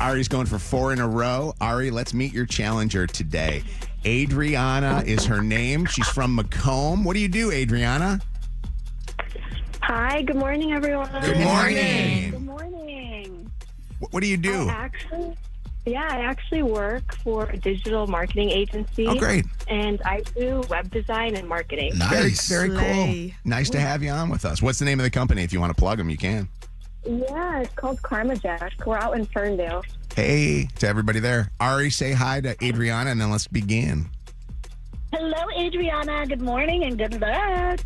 Ari's going for 4 in a row. Ari, let's meet your challenger today. Adriana is her name. She's from Macomb. What do you do, Adriana? Hi, good morning, everyone. Good morning. Good morning. What do you do? I actually work for a digital marketing agency. Oh, great. And I do web design and marketing. Nice. Very cool. Nice to have you on with us. What's the name of the company? If you want to plug them, you can. Yeah, it's called Karma Jack. We're out in Ferndale. Hey to everybody there. Ari, say hi to Adriana, and then let's begin. Hello, Adriana. Good morning and good luck.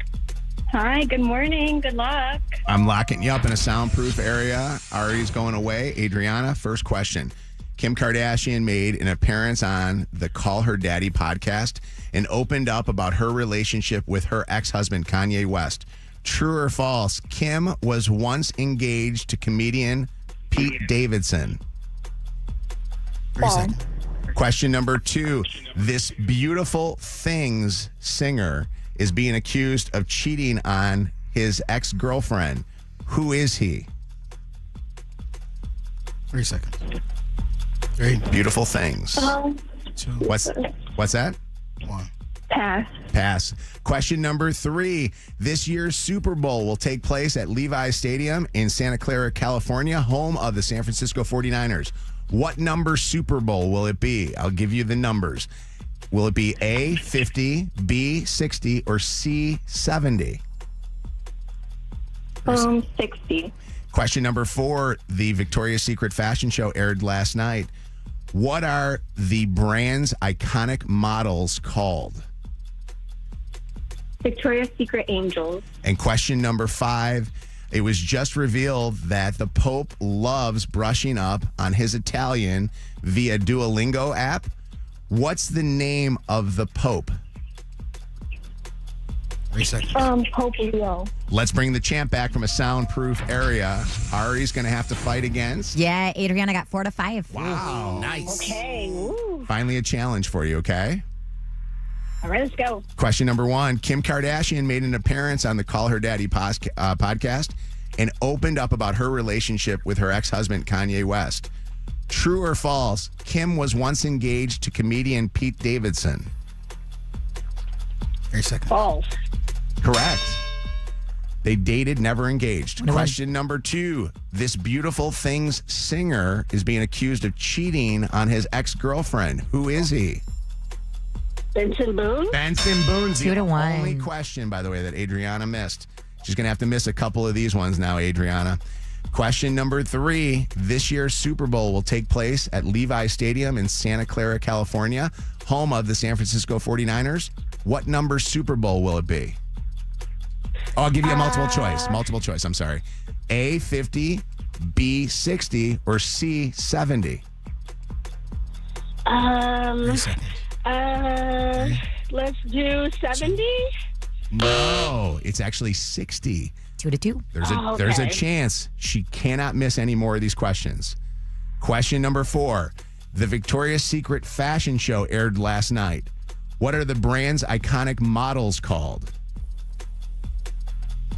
Hi, good morning. Good luck. I'm locking you up in a soundproof area. Ari's going away. Adriana, first question. Kim Kardashian made an appearance on the Call Her Daddy podcast and opened up about her relationship with her ex-husband, Kanye West. True or false? Kim was once engaged to comedian Pete Davidson. False. Question number 2. This Beautiful Things singer is being accused of cheating on his ex-girlfriend. Who is he? 3 seconds. 3, Beautiful Things. 2, What's that? 1. Pass. Question number 3. This year's Super Bowl will take place at Levi's Stadium in Santa Clara, California, home of the San Francisco 49ers. What number Super Bowl will it be? I'll give you the numbers. Will it be A, 50, B, 60, or C, 70? 60. Question number 4. The Victoria's Secret fashion show aired last night. What are the brand's iconic models called? Victoria's Secret Angels. And question number 5. It was just revealed that the Pope loves brushing up on his Italian via Duolingo app. What's the name of the Pope? 3 seconds. Pope Leo. Let's bring the champ back from a soundproof area. Ari's going to have to fight against. Yeah, Adriana got 4 to 5. Wow. Nice. Okay. Woo. Finally a challenge for you, okay? All right, let's go. Question number 1. Kim Kardashian made an appearance on the Call Her Daddy podcast and opened up about her relationship with her ex-husband, Kanye West. True or false? Kim was once engaged to comedian Pete Davidson. 3 seconds. False. Correct. They dated, never engaged. Question number 2. This Beautiful Things singer is being accused of cheating on his ex-girlfriend. Who is he? Benson Boone. Benson Boone's 2 the to 1. only question, by the way, that Adriana missed. She's going to have to miss a couple of these ones now, Adriana. Question number 3. This year's Super Bowl will take place at Levi's Stadium in Santa Clara, California, home of the San Francisco 49ers. What number Super Bowl will it be? Oh, I'll give you a multiple choice. Multiple choice, I'm sorry. A, 50, B, 60, or C, 70? 3 seconds. Let's do 70. No, it's actually 60. 2 to 2. There's a chance she cannot miss any more of these questions. Question number 4. The Victoria's Secret fashion show aired last night. What are the brand's iconic models called?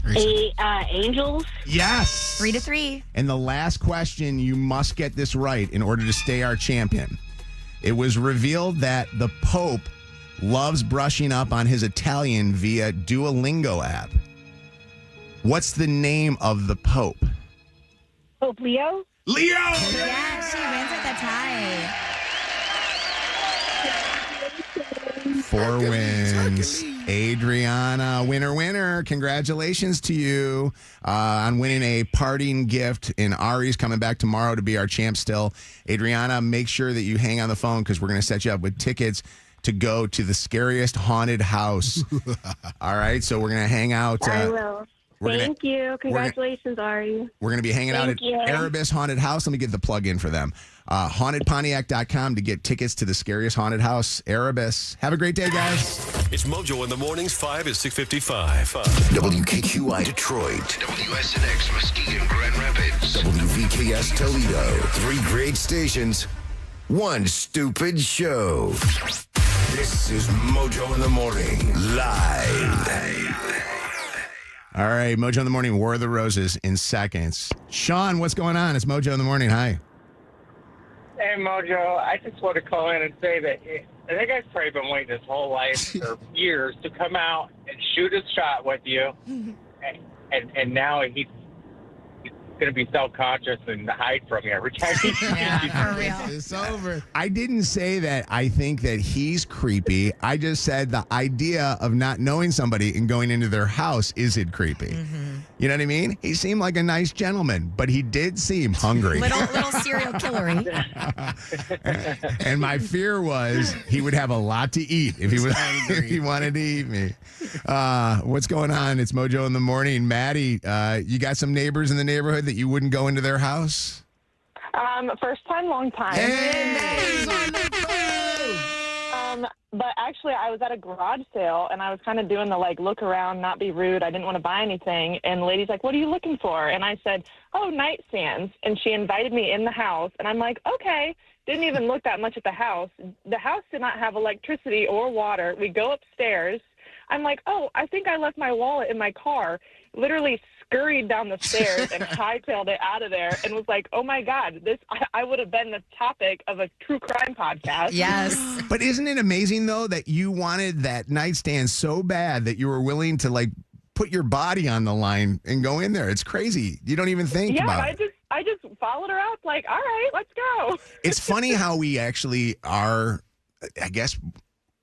3 seconds. Angels. Yes. 3 to 3. And the last question, you must get this right in order to stay our champion. It was revealed that the Pope loves brushing up on his Italian via Duolingo app. What's the name of the Pope? Pope Leo. Leo! Yeah, she wins at the tie. 4 wins. Adriana, winner. Congratulations to you on winning a parting gift. And Ari's coming back tomorrow to be our champ still. Adriana, make sure that you hang on the phone because we're going to set you up with tickets to go to the scariest haunted house. All right, so we're going to hang out. I will. Thank you. Congratulations, Ari. We're going to be hanging out at Erebus Haunted House. Let me get the plug in for them. HauntedPontiac.com to get tickets to the scariest haunted house, Erebus. Have a great day, guys. It's Mojo in the mornings, 5 at 6:55. WKQI Detroit. WSNX Muskegon Grand Rapids. WVKS Toledo. 3 great stations. 1 stupid show. This is Mojo in the Morning. Live. All right, Mojo in the Morning, War of the Roses in seconds. Sean, what's going on? It's Mojo in the Morning. Hi. Hey, Mojo, I just want to call in and say that I think I've probably been waiting his whole life or years to come out and shoot his shot with you. And now he's going to be self-conscious and hide from you every time he Yeah, for real. It's over. I didn't say that I think that he's creepy. I just said the idea of not knowing somebody and going into their house isn't creepy. You know what I mean? He seemed like a nice gentleman, but he did seem hungry. Little serial killery. And my fear was he would have a lot to eat if he was if he wanted to eat me. What's going on? It's Mojo in the morning. Maddie, you got some neighbors in the neighborhood that you wouldn't go into their house? First time, long time. Hey, on the phone! But actually, I was at a garage sale, and I was kind of doing the, look around, not be rude. I didn't want to buy anything. And the lady's like, what are you looking for? And I said, oh, nightstands. And she invited me in the house. And I'm like, okay. Didn't even look that much at the house. The house did not have electricity or water. We go upstairs. I'm like, oh, I think I left my wallet in my car. Literally scurried down the stairs and hightailed it out of there and was like, oh, my God, I would have been the topic of a true crime podcast. Yes. But isn't it amazing, though, that you wanted that nightstand so bad that you were willing to, put your body on the line and go in there? It's crazy. You don't even think about it. I just followed her up like, all right, let's go. It's funny how we actually are, I guess,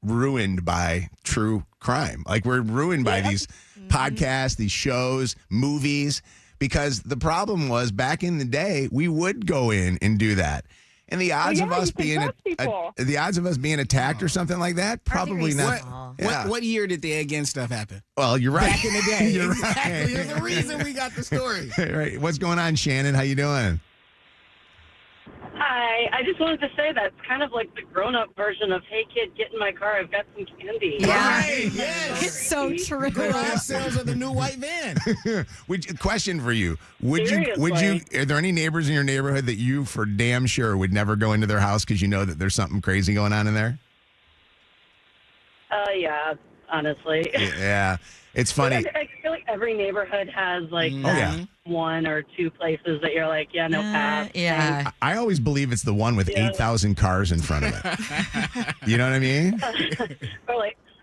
ruined by true crime. We're ruined by these podcasts, these shows, movies, because the problem was back in the day, we would go in and do that. And the odds of us being attacked or something like that, probably not. What year did the Egg stuff happen? Well, you're right. Back in the day. You're Exactly. right. There's a reason we got the story. Right. What's going on, Shannon? How you doing? Hi, I just wanted to say that's kind of like the grown-up version of, hey, kid, get in my car, I've got some candy. Yeah. Right, yes. It's so true. Garage sales of the new white van. Question for you. Would Seriously. you, are there any neighbors in your neighborhood that you for damn sure would never go into their house because you know that there's something crazy going on in there? Yeah, honestly. Yeah. It's funny. I feel like every neighborhood has, one or two places that you're like, yeah, no pass. Yeah. I always believe it's the one with 8,000 cars in front of it. You know what I mean?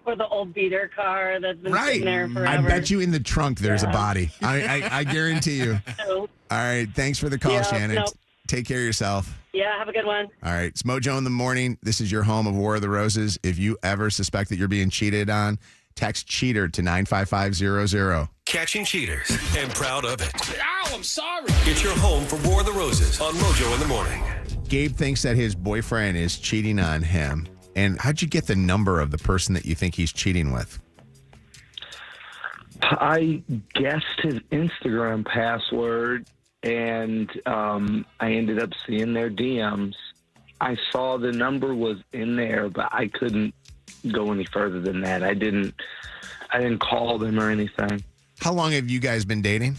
Or the old beater car that's been sitting there forever. I bet you in the trunk there's a body. I guarantee you. No. All right. Thanks for the call, Shannon. No. Take care of yourself. Yeah, have a good one. All right. It's Mojo in the morning. This is your home of War of the Roses. If you ever suspect that you're being cheated on, text cheater to 95500. Catching cheaters and proud of it. Ow, I'm sorry. It's your home for War of the Roses on Mojo in the morning. Gabe thinks that his boyfriend is cheating on him. And how'd you get the number of the person that you think he's cheating with? I guessed his Instagram password, and I ended up seeing their DMs. I saw the number was in there, but I couldn't go any further than that. I didn't call them or anything. How long have you guys been dating?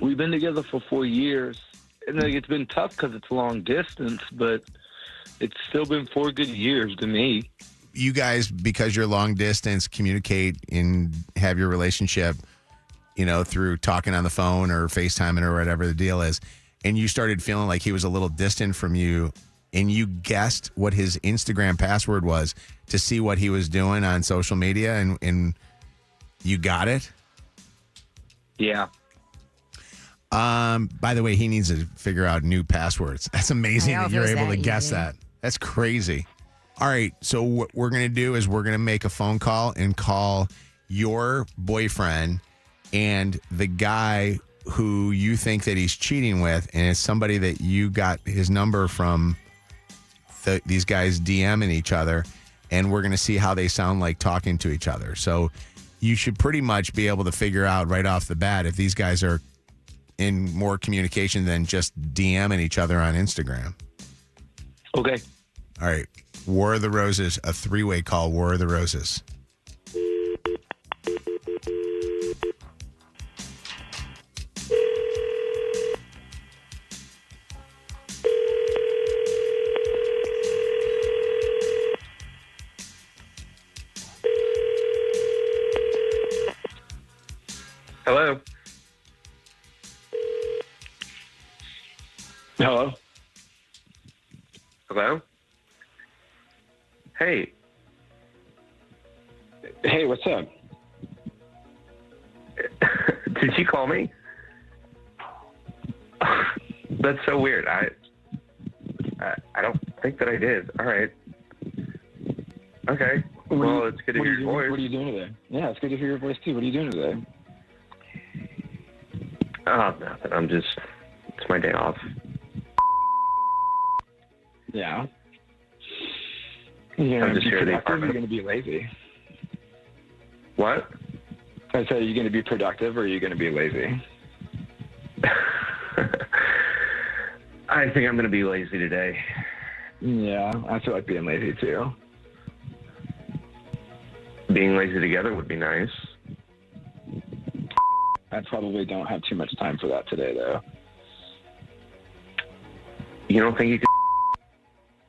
We've been together for 4 years, and it's been tough because it's long distance, but it's still been 4 good years to me. You guys, because you're long distance, communicate and have your relationship, through talking on the phone or FaceTiming or whatever the deal is. And you started feeling like he was a little distant from you, and you guessed what his Instagram password was to see what he was doing on social media, and you got it? Yeah. By the way, he needs to figure out new passwords. That's amazing that you're able to guess that. That's crazy. All right. So what we're going to do is we're going to make a phone call and call your boyfriend and the guy who you think that he's cheating with. And it's somebody that you got his number from these guys DMing each other. And we're going to see how they sound like talking to each other. So you should pretty much be able to figure out right off the bat if these guys are in more communication than just DMing each other on Instagram. Okay. All right. War of the Roses, a 3-way call, War of the Roses. Hello? Hello? Hello? Hey. Hey, what's up? Did you call me? That's so weird. I don't think that I did. All right. Okay. Well, it's good to hear your voice. What are you doing today? Yeah, it's good to hear your voice too. What are you doing today? Oh, nothing. It's my day off. Yeah. You're I'm going to just be here at the productive or you're apartment. going to be lazy? What? I said, are you going to be productive or are you going to be lazy? I think I'm going to be lazy today. Yeah, I feel like being lazy too. Being lazy together would be nice. I probably don't have too much time for that today, though. You don't think you could?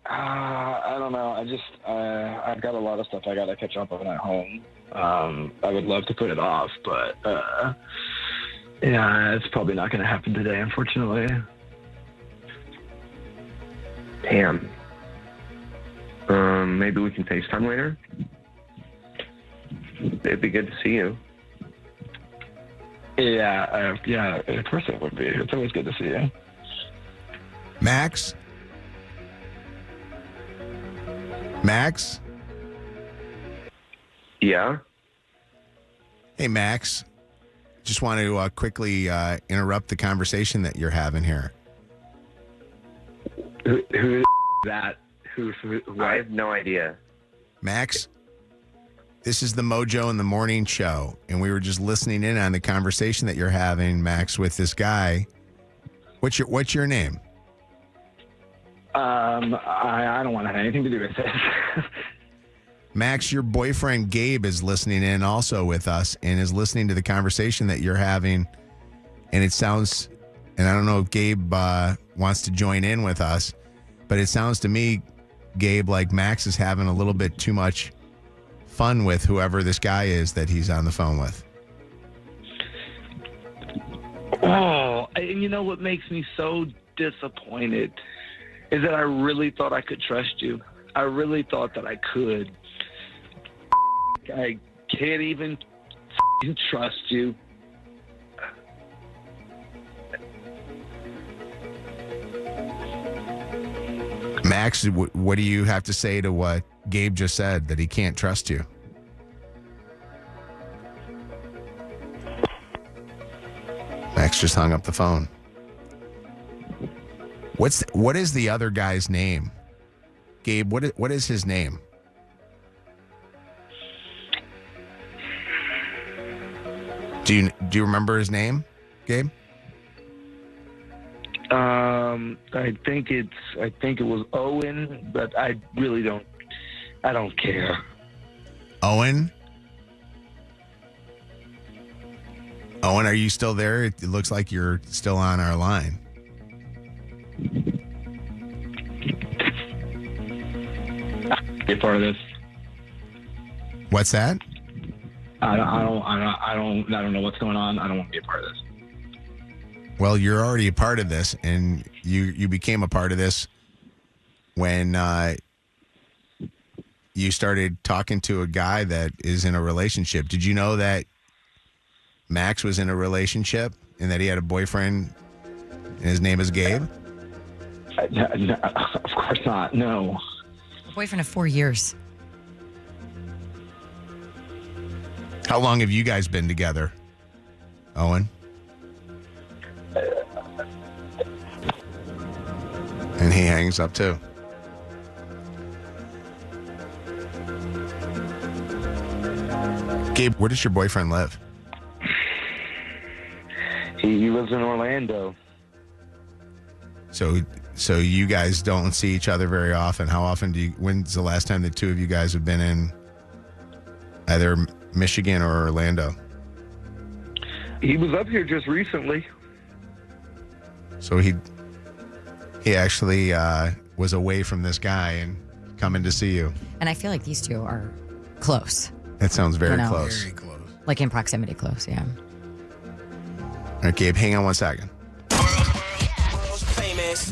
I don't know. I've got a lot of stuff I got to catch up on at home. I would love to put it off, but yeah, it's probably not going to happen today, unfortunately. Damn. Maybe we can FaceTime later? It'd be good to see you. Yeah, of course it would be. It's always good to see you. Max? Max? Yeah? Hey, Max. Just want to quickly interrupt the conversation that you're having here. Who is that? Who I have no idea. Max, this is the Mojo in the Morning show, and we were just listening in on the conversation that you're having, Max, with this guy. What's your name? I don't want to have anything to do with this. Max, your boyfriend Gabe is listening in also with us and is listening to the conversation that you're having. And it sounds, and I don't know if Gabe wants to join in with us, but it sounds to me, Gabe, like Max is having a little bit too much fun with whoever this guy is that he's on the phone with. Oh, and you know what makes me so disappointed is that I really thought I could trust you. I really thought that I could. I can't even trust you. Max, what do you have to say to what Gabe just said, that he can't trust you? Max just hung up the phone. What is the other guy's name? Gabe, what is his name? Do you remember his name, Gabe? I think it was Owen, but I really don't care. Owen? Owen, are you still there? It looks like you're still on our line. Be a part of this. What's that? I don't know what's going on. I don't want to be a part of this. Well, you're already a part of this, and you became a part of this when you started talking to a guy that is in a relationship. Did you know that Max was in a relationship and that he had a boyfriend and his name is Gabe? No, of course not. No. Boyfriend of 4 years. How long have you guys been together, Owen? And he hangs up too. Gabe, where does your boyfriend live? He lives in Orlando. So you guys don't see each other very often. How often when's the last time the two of you guys have been in either Michigan or Orlando? He was up here just recently. So he actually was away from this guy and coming to see you. And I feel like these two are close. That sounds very close. Very close. Like in proximity close, yeah. All right, Gabe, hang on one second.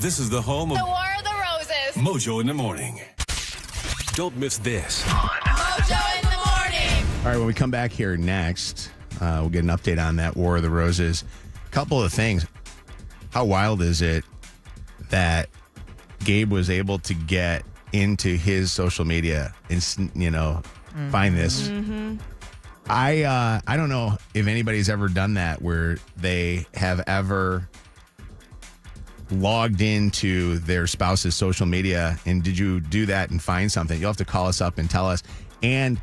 This is the home of The War of the Roses. Mojo in the morning. Don't miss this. Mojo in the morning. All right, when we come back here next, we'll get an update on that War of the Roses. A couple of things. How wild is it that Gabe was able to get into his social media and, find this? Mm-hmm. I don't know if anybody's ever done that where they have ever logged into their spouse's social media. And did you do that and find something? You'll have to call us up and tell us. And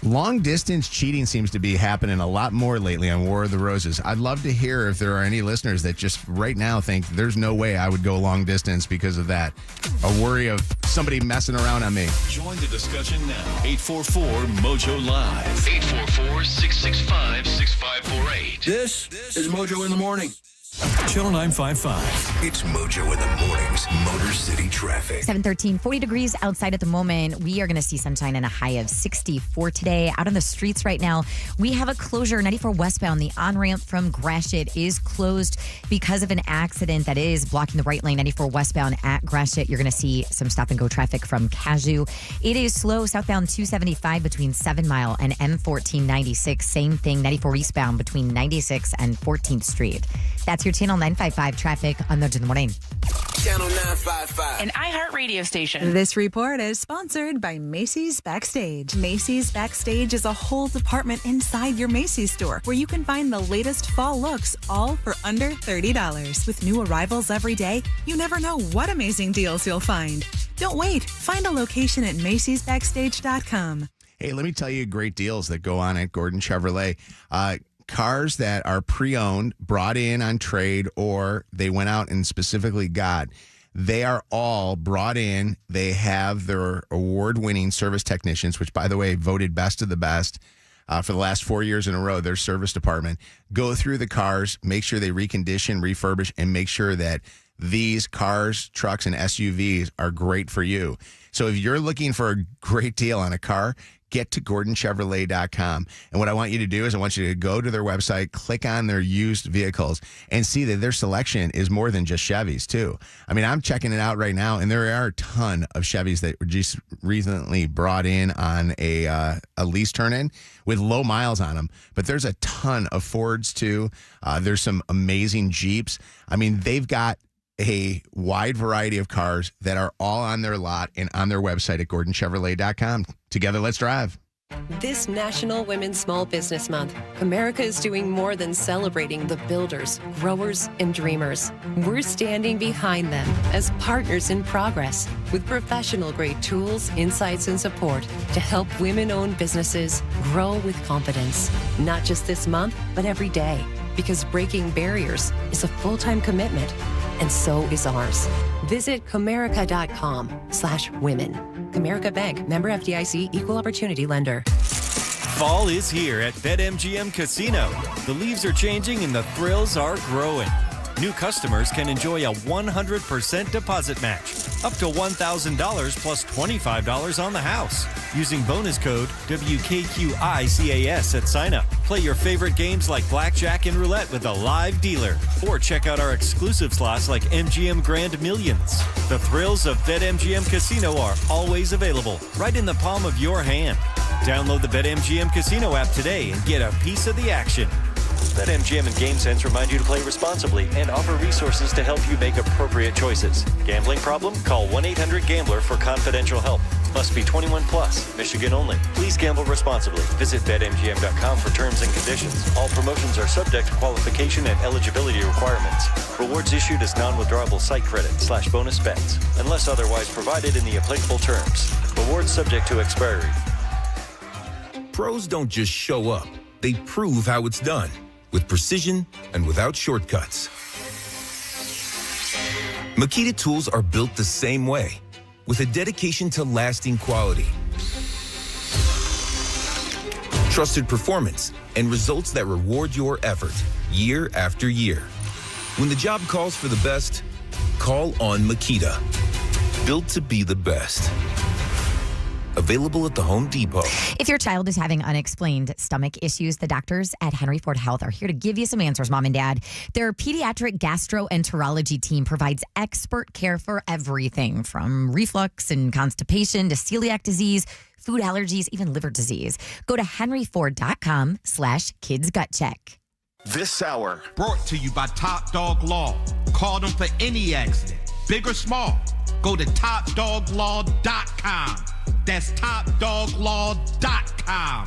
long distance cheating seems to be happening a lot more lately on War of the Roses. I'd love to hear if there are any listeners that just right now think there's no way I would go long distance because of that. A worry of somebody messing around on me. Join the discussion now. 844-MOJO Live. 844-665-6548. This is Mojo in the morning. Channel 955. It's Mojo in the mornings. Motor City traffic. 7:13, 40 degrees outside at the moment. We are going to see sunshine and a high of 64 today. Out on the streets right now, we have a closure. 94 westbound, the on-ramp from Gratiot is closed because of an accident that is blocking the right lane. 94 westbound at Gratiot. You're going to see some stop-and-go traffic from Cashew. It is slow southbound 275 between 7 Mile and M1496. Same thing, 94 eastbound between 96 and 14th Street. That's your Channel 955 traffic on Mojo in the morning. Channel 955. An iHeart radio station. This report is sponsored by Macy's Backstage. Macy's Backstage is a whole department inside your Macy's store where you can find the latest fall looks, all for under $30. With new arrivals every day, you never know what amazing deals you'll find. Don't wait. Find a location at Macy'sBackstage.com. Hey, let me tell you great deals that go on at Gordon Chevrolet. Cars that are pre-owned, brought in on trade, or they went out and specifically got, they are all brought in. They have their award-winning service technicians, which, by the way, voted best of the best for the last 4 years in a row. Their service department go through the cars, make sure they recondition, refurbish, and make sure that these cars, trucks, and SUVs are great for you. So if you're looking for a great deal on a car, get to GordonChevrolet.com. And what I want you to do is I want you to go to their website, click on their used vehicles, and see that their selection is more than just Chevys, too. I mean, I'm checking it out right now, and there are a ton of Chevys that were just recently brought in on a lease turn-in with low miles on them. But there's a ton of Fords, too. There's some amazing Jeeps. I mean, they've got a wide variety of cars that are all on their lot and on their website at GordonChevrolet.com. Together, let's drive. This National Women's Small Business Month, America is doing more than celebrating the builders, growers, and dreamers. We're standing behind them as partners in progress with professional-grade tools, insights, and support to help women-owned businesses grow with confidence. Not just this month, but every day, because breaking barriers is a full-time commitment, and so is ours. Visit Comerica.com/women. Comerica Bank, member FDIC, equal opportunity lender. Fall is here at BetMGM Casino. The leaves are changing and the thrills are growing. New customers can enjoy a 100% deposit match, up to $1,000 plus $25 on the house. Using bonus code WKQICAS at sign-up. Play your favorite games like blackjack and roulette with a live dealer. Or check out our exclusive slots like MGM Grand Millions. The thrills of BetMGM Casino are always available, right in the palm of your hand. Download the BetMGM Casino app today and get a piece of the action. BetMGM and GameSense remind you to play responsibly and offer resources to help you make appropriate choices. Gambling problem? Call 1-800-GAMBLER for confidential help. Must be 21 plus. Michigan only. Please gamble responsibly. Visit BetMGM.com for terms and conditions. All promotions are subject to qualification and eligibility requirements. Rewards issued as non-withdrawable site credit / bonus bets, unless otherwise provided in the applicable terms. Rewards subject to expiry. Pros don't just show up. They prove how it's done. With precision and without shortcuts. Makita tools are built the same way, with a dedication to lasting quality, trusted performance, and results that reward your effort year after year. When the job calls for the best, call on Makita. Built to be the best. Available at the Home Depot. If your child is having unexplained stomach issues, the doctors at Henry Ford Health are here to give you some answers, Mom and Dad. Their pediatric gastroenterology team provides expert care for everything from reflux and constipation to celiac disease, food allergies, even liver disease. Go to henryford.com/kidsgutcheck. This hour brought to you by Top Dog Law. Call them for any accident, big or small. Go to topdoglaw.com. That's topdoglaw.com.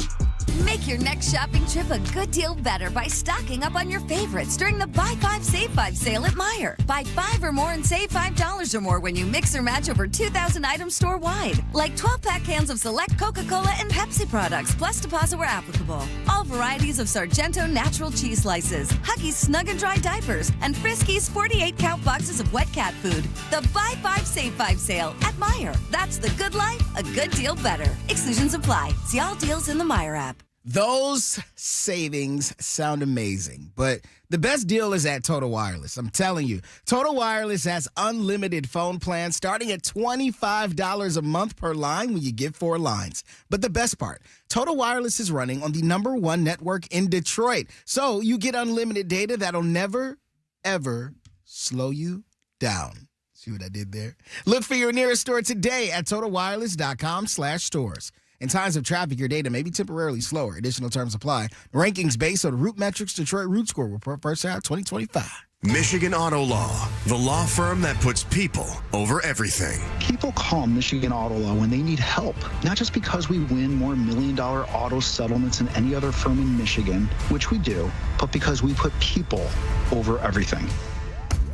Make your next shopping trip a good deal better by stocking up on your favorites during the Buy 5, Save 5 sale at Meijer. Buy 5 or more and save $5 or more when you mix or match over 2,000 items store-wide. Like 12-pack cans of select Coca-Cola and Pepsi products, plus deposit where applicable. All varieties of Sargento natural cheese slices, Huggies Snug and Dry diapers, and Friskies 48-count boxes of wet cat food. The Buy 5, Save 5 sale at Meijer. That's the good life, a good deal better. Exclusions apply. See all deals in the Meijer app. Those savings sound amazing, but the best deal is at Total Wireless. I'm telling you, Total Wireless has unlimited phone plans starting at $25 a month per line when you get 4 lines. But the best part, Total Wireless is running on the #1 network in Detroit. So you get unlimited data that'll never, ever slow you down. See what I did there? Look for your nearest store today at TotalWireless.com/stores. In times of traffic, your data may be temporarily slower. Additional terms apply. Rankings based on Root Metrics Detroit Root Score report first half 2025. Michigan Auto Law, the law firm that puts people over everything. People call Michigan Auto Law when they need help, not just because we win more million-dollar auto settlements than any other firm in Michigan, which we do, but because we put people over everything.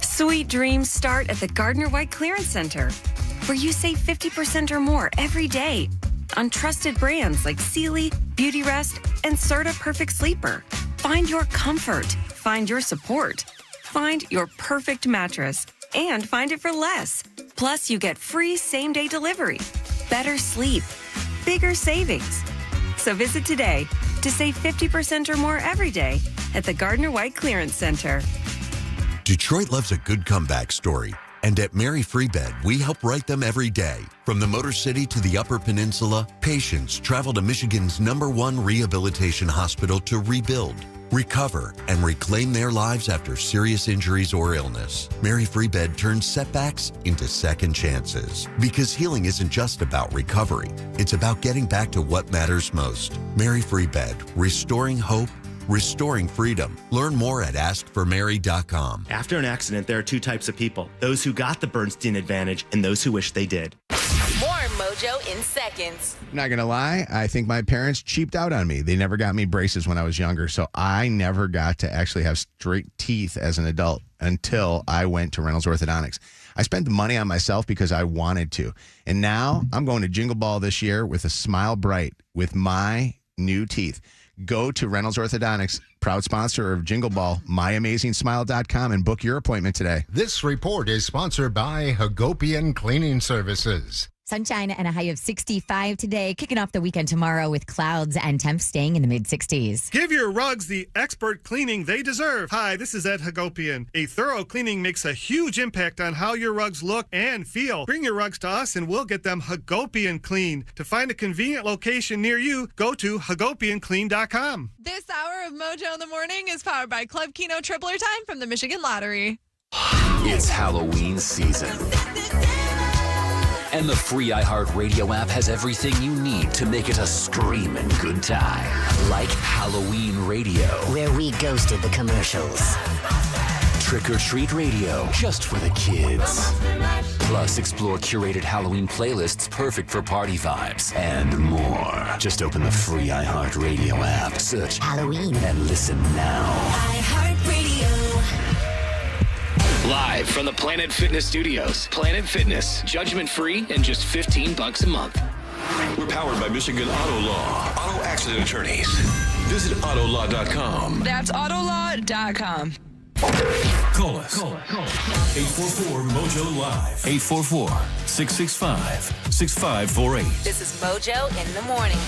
Sweet dreams start at the Gardner White Clearance Center, where you save 50% or more every day on trusted brands like Sealy, Beauty Rest, and Serta Perfect Sleeper. Find your comfort, find your support, find your perfect mattress, and find it for less. Plus, you get free same-day delivery, better sleep, bigger savings. So visit today to save 50% or more every day at the Gardner White Clearance Center. Detroit loves a good comeback story. And at Mary Free Bed, we help write them every day. From the Motor City to the Upper Peninsula, patients travel to Michigan's #1 rehabilitation hospital to rebuild, recover, and reclaim their lives after serious injuries or illness. Mary Free Bed turns setbacks into second chances. Because healing isn't just about recovery. It's about getting back to what matters most. Mary Free Bed, restoring hope, restoring freedom. Learn more at askformary.com. After an accident, there are 2 types of people. Those who got the Bernstein advantage and those who wish they did. More Mojo in seconds. Not going to lie, I think my parents cheaped out on me. They never got me braces when I was younger, so I never got to actually have straight teeth as an adult until I went to Reynolds Orthodontics. I spent the money on myself because I wanted to. And now I'm going to Jingle Ball this year with a smile bright with my new teeth. Go to Reynolds Orthodontics, proud sponsor of Jingle Ball, myamazingsmile.com, and book your appointment today. This report is sponsored by Hagopian Cleaning Services. Sunshine and a high of 65 today, kicking off the weekend tomorrow with clouds and temps staying in the mid-60s. Give your rugs the expert cleaning they deserve. Hi, this is Ed Hagopian. A thorough cleaning makes a huge impact on how your rugs look and feel. Bring your rugs to us and we'll get them Hagopian clean. To find a convenient location near you, go to hagopianclean.com. This hour of Mojo in the Morning is powered by Club Keno Tripler Time from the Michigan Lottery. It's Halloween season. And the free iHeartRadio app has everything you need to make it a screaming good time. Like Halloween Radio, where we ghosted the commercials. Trick or Treat Radio, just for the kids. Plus, explore curated Halloween playlists perfect for party vibes and more. Just open the free iHeartRadio app, search Halloween, and listen now. iHeartRadio. Live from the Planet Fitness Studios. Planet Fitness, judgment-free and just $15 a month. We're powered by Michigan Auto Law. Auto accident attorneys. Visit autolaw.com. That's autolaw.com. Call us. 844-MOJO Live. 844-665-6548. This is Mojo in the Morning.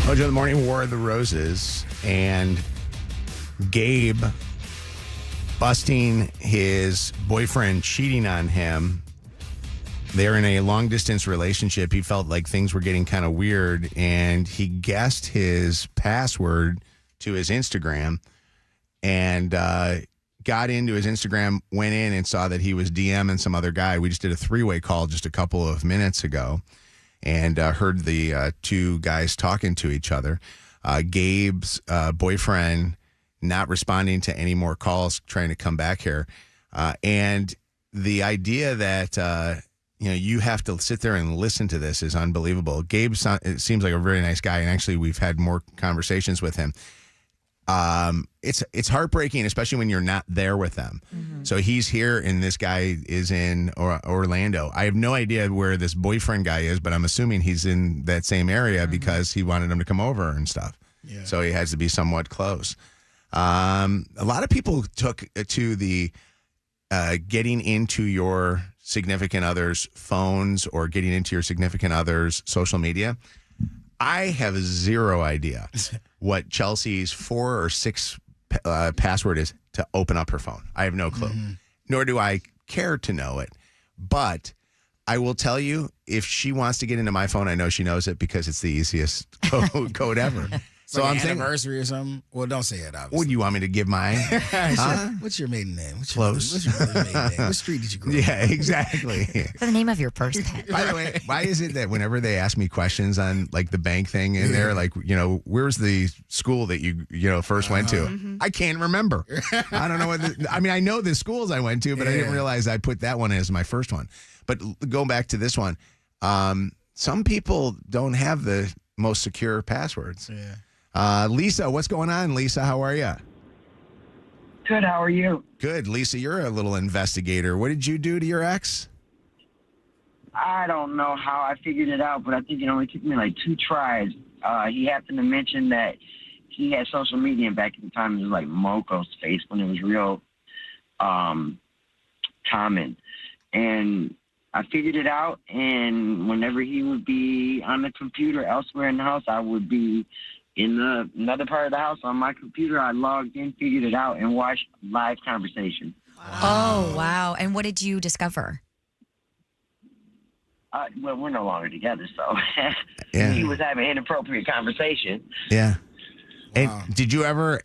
Mojo in the Morning, War of the Roses, and Gabe busting his boyfriend cheating on him. They're in a long-distance relationship. He felt like things were getting kind of weird, and he guessed his password to his Instagram and got into his Instagram, went in and saw that he was DMing some other guy. We just did a three-way call just a couple of minutes ago and heard the two guys talking to each other. Gabe's boyfriend not responding to any more calls, trying to come back here. And the idea that, you have to sit there and listen to this is unbelievable. Gabe seems like a very nice guy, and actually we've had more conversations with him. It's heartbreaking, especially when you're not there with them. Mm-hmm. So he's here, and this guy is in Orlando. I have no idea where this boyfriend guy is, but I'm assuming he's in that same area because he wanted him to come over and stuff. Yeah. So he has to be somewhat close. A lot of people took to the getting into your significant other's phones or getting into your significant other's social media. I have zero idea what Chelsea's 4 or 6 password is to open up her phone. I have no clue, nor do I care to know it. But I will tell you, if she wants to get into my phone, I know she knows it because it's the easiest code ever. So like I'm saying anniversary or something. Well, don't say it. Obviously. Would you want me to give mine? Huh? What's your maiden name? Close. What's your maiden name? What street did you grow up? Yeah, exactly. The name of your purse. By the way, why is it that whenever they ask me questions on like the bank thing in there, like where's the school that you first went to? I can't remember. I don't know what. I know the schools I went to, but I didn't realize I put that one as my first one. But going back to this one, some people don't have the most secure passwords. Yeah. Lisa, what's going on? Lisa, how are you? Good. How are you? Good. Lisa, you're a little investigator. What did you do to your ex? I don't know how I figured it out, but I think it only took me like 2 tries. He happened to mention that he had social media, and back at the time it was like Mojo's face when it was real common. And I figured it out, and whenever he would be on the computer elsewhere in the house, I would be in another part of the house on my computer. I logged in, figured it out, and watched live conversation. Oh, wow. And what did you discover? Well, we're no longer together, so Yeah. he was having inappropriate conversation. Yeah. And did you ever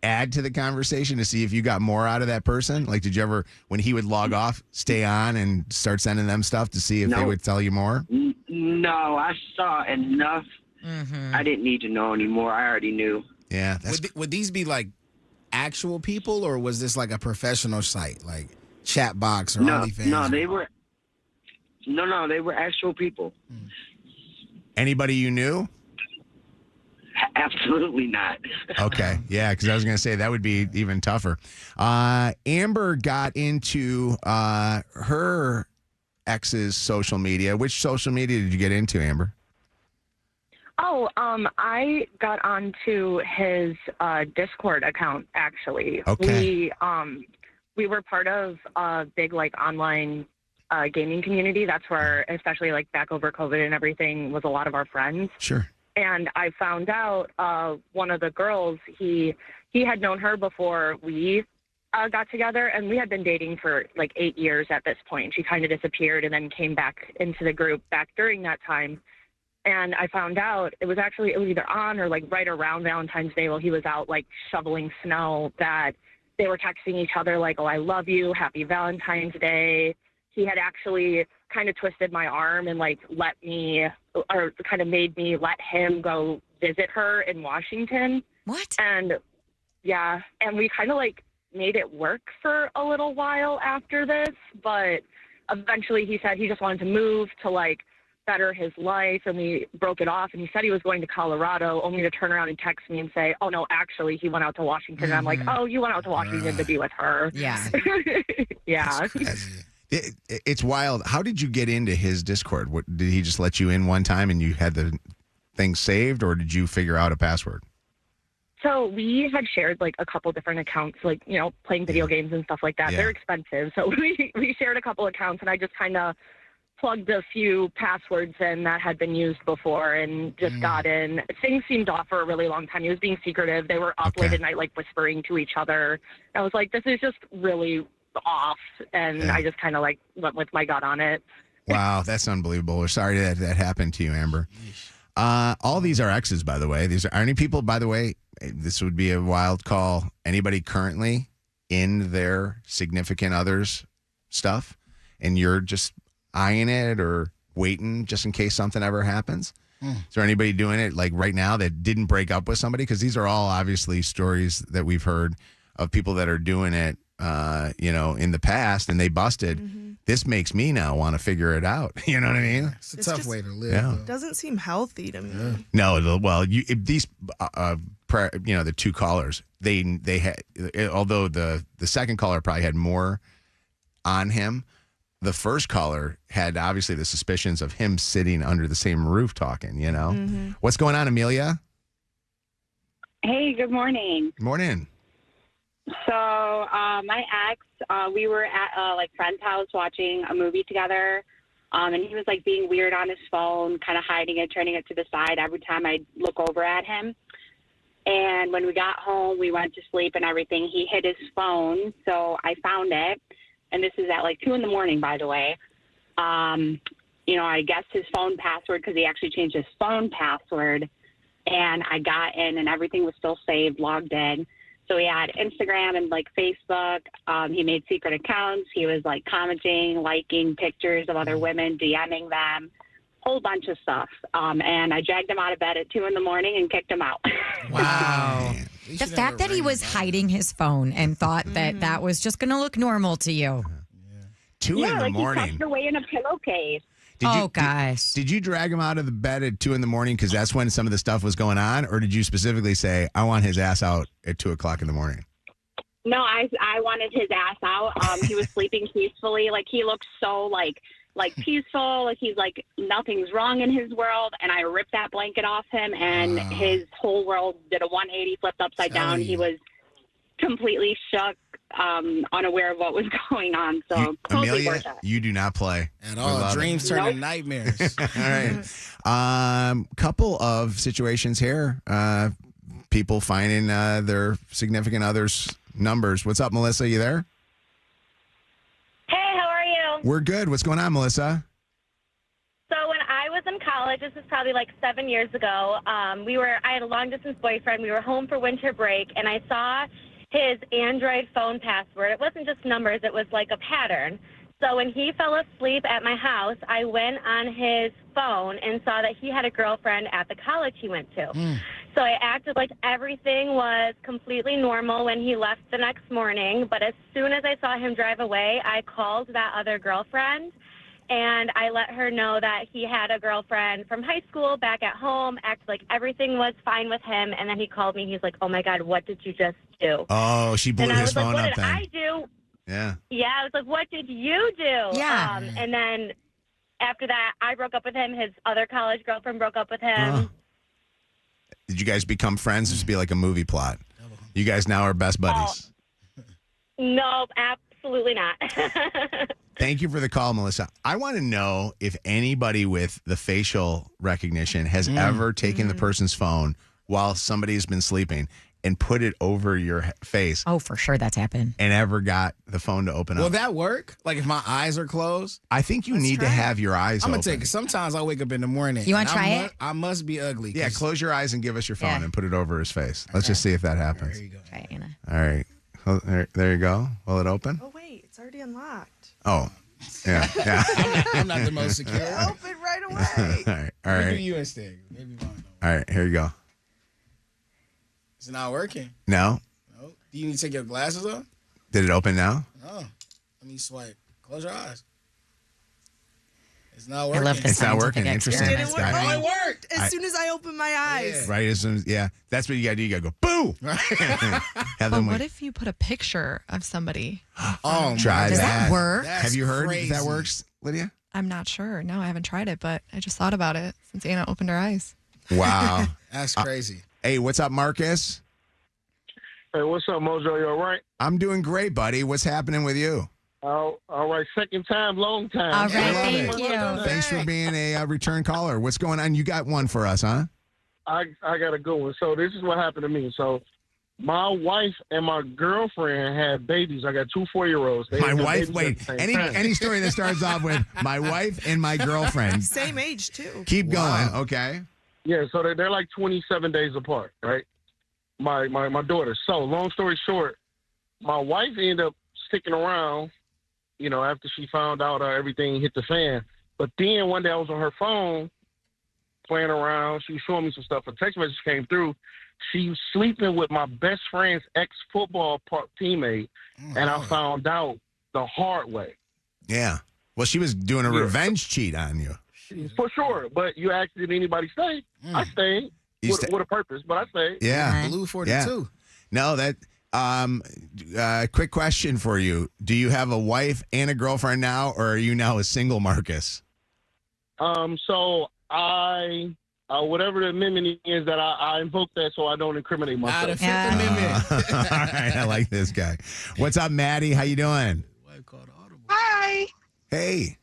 add to the conversation to see if you got more out of that person? Like, did you ever, when he would log off, stay on and start sending them stuff to see if they would tell you more? No, I saw enough. I didn't need to know anymore. I already knew. Yeah. Would these be like actual people, or was this like a professional site, like Chatbox or OnlyFans? No, they were. No, they were actual people. Anybody you knew? Absolutely not. Okay. Yeah, because I was going to say that would be even tougher. Amber got into her ex's social media. Which social media did you get into, Amber? Oh, I got onto his Discord account, actually. Okay. We were part of a big, online gaming community. That's where, especially, back over COVID and everything, was a lot of our friends. Sure. And I found out one of the girls, he had known her before we got together, and we had been dating for 8 years at this point. She kind of disappeared and then came back into the group back during that time. And I found out it was either on or right around Valentine's Day while he was out shoveling snow that they were texting each other oh, I love you, happy Valentine's Day. He had actually kind of twisted my arm and let me, or kind of made me let him go visit her in Washington. What? And yeah, and we kind of made it work for a little while after this, but eventually he said he just wanted to move to better his life, and we broke it off, and he said he was going to Colorado, only to turn around and text me and say, oh no, actually he went out to Washington. And I'm like, oh, you went out to Washington to be with her. Yeah. Yeah. It's wild. How did you get into his Discord? Did he just let you in one time and you had the thing saved, or did you figure out a password? So we had shared a couple different accounts, playing video games and stuff like that. Yeah. They're expensive. So we shared a couple accounts, and I just kind of plugged a few passwords in that had been used before and just got in. Things seemed off for a really long time. He was being secretive. They were up late at night, like whispering to each other. I was like, this is just really off. And I just kind of like went with my gut on it. Wow, that's unbelievable. We're sorry that happened to you, Amber. All these are exes, by the way. These are any people, by the way, this would be a wild call. Anybody currently in their significant other's stuff and you're just eyeing it or waiting just in case something ever happens? Is there anybody doing it like right now that didn't break up with somebody? Because these are all obviously stories that we've heard of people that are doing it, in the past and they busted. This makes me now want to figure it out. You know what I mean? It's a tough way to live. Yeah. It doesn't seem healthy to me. No, well, these the two callers, they had, although the second caller probably had more on him, the first caller had obviously the suspicions of him sitting under the same roof talking, What's going on, Amelia? Hey, good morning. Morning. So my ex, we were at a friend's house watching a movie together, and he was being weird on his phone, kind of hiding it, turning it to the side every time I'd look over at him. And when we got home, we went to sleep and everything. He hid his phone, so I found it, and this is at 2 a.m, by the way. I guessed his phone password because he actually changed his phone password, and I got in, and everything was still saved, logged in. So he had Instagram and Facebook. He made secret accounts. He was commenting, liking pictures of other women, DMing them, whole bunch of stuff. And I dragged him out of bed at 2 a.m. and kicked him out. Wow. The fact that he was hiding his phone and thought that was just going to look normal to you. 2 in the morning. He tucked it away in a pillowcase. Did you drag him out of the bed at 2 a.m. because that's when some of the stuff was going on, or did you specifically say, "I want his ass out at 2 o'clock in the morning"? No, I wanted his ass out. He was sleeping peacefully. He looked so peaceful. He's nothing's wrong in his world. And I ripped that blanket off him, and his whole world did a 180, flipped upside down. He was completely shook, unaware of what was going on. So totally Amelia, worth it. you do not play at all. Dreams turn to nightmares. All right. Couple of situations here. People finding their significant others' numbers. What's up, Melissa? You there? Hey, how are you? We're good. What's going on, Melissa? So when I was in college, this is probably 7 years ago, I had a long-distance boyfriend. We were home for winter break, and I saw his Android phone password. It wasn't just numbers. It was a pattern. So when he fell asleep at my house, I went on his phone and saw that he had a girlfriend at the college he went to. So I acted like everything was completely normal when he left the next morning. But as soon as I saw him drive away, I called that other girlfriend, and I let her know that he had a girlfriend from high school back at home, acted like everything was fine with him. And then he called me. He's like, "Oh, my God, what did you just do?" Oh, she blew his phone up then. What did I do? Yeah. Yeah, I was like, "What did you do?" Yeah. And then after that, I broke up with him. His other college girlfriend broke up with him. Did you guys become friends? This would be like a movie plot. You guys now are best buddies. No, absolutely not. Thank you for the call, Melissa. I want to know if anybody with the facial recognition has ever taken the person's phone while somebody's been sleeping and put it over your face. Oh, for sure that's happened. And ever got the phone to open up. Will that work? If my eyes are closed? I think you need to have your eyes I'm open. going to take it. Sometimes I wake up in the morning. You want to try it? I must be ugly. Yeah, close your eyes and give us your phone and put it over his face. Let's just see if that happens. There you go. Try it, Anna. All right. Well, there you go. Will it open? Oh, wait. It's already unlocked. Oh, yeah. I'm not the most secure. Open right away. All right. Do you instead. Maybe mine. All right, here you go. It's not working. No? No. Do you need to take your glasses off? Did it open now? No. Let me swipe. Close your eyes. It's not working. I love this. It's not working. Interesting. It didn't work. Got Oh, it. it worked as soon as I opened my eyes. Right as soon as, that's what you got to do. You got to go, boo! Have them But what wait. if you put a picture of somebody? Oh, Try Does that. that work? Have you heard crazy. if that works, Lydia? I'm not sure. No, I haven't tried it, but I just thought about it since Anna opened her eyes. Wow. That's crazy. Hey, what's up, Marcus? Hey, what's up, Mojo? You all right? I'm doing great, buddy. What's happening with you? All right, second time, long time. All right, Love thank it. you. Thanks for being a return caller. What's going on? You got one for us, huh? I got a good one. So this is what happened to me. So my wife and my girlfriend had babies. I got 2 4-year-olds. My wife. Wait, any story that starts off with my wife and my girlfriend. Same age, too. Keep going. Okay. Yeah, so they're like 27 days apart, right? My daughter. So long story short, my wife ended up sticking around, after she found out everything hit the fan. But then one day I was on her phone playing around. She was showing me some stuff. A text message came through. She was sleeping with my best friend's ex-football teammate, and I found out the hard way. Yeah. Well, she was doing a revenge cheat on you. For sure. But you asked, did anybody stay? I stayed with a purpose, but I stayed. Yeah. Blue 42. Yeah. No, that. Quick question for you: do you have a wife and a girlfriend now, or are you now a single Marcus? So I. Whatever the amendment is that I invoke that so I don't incriminate myself. The Fifth Amendment. All right, I like this guy. What's up, Maddie? How you doing? Hi. Hey.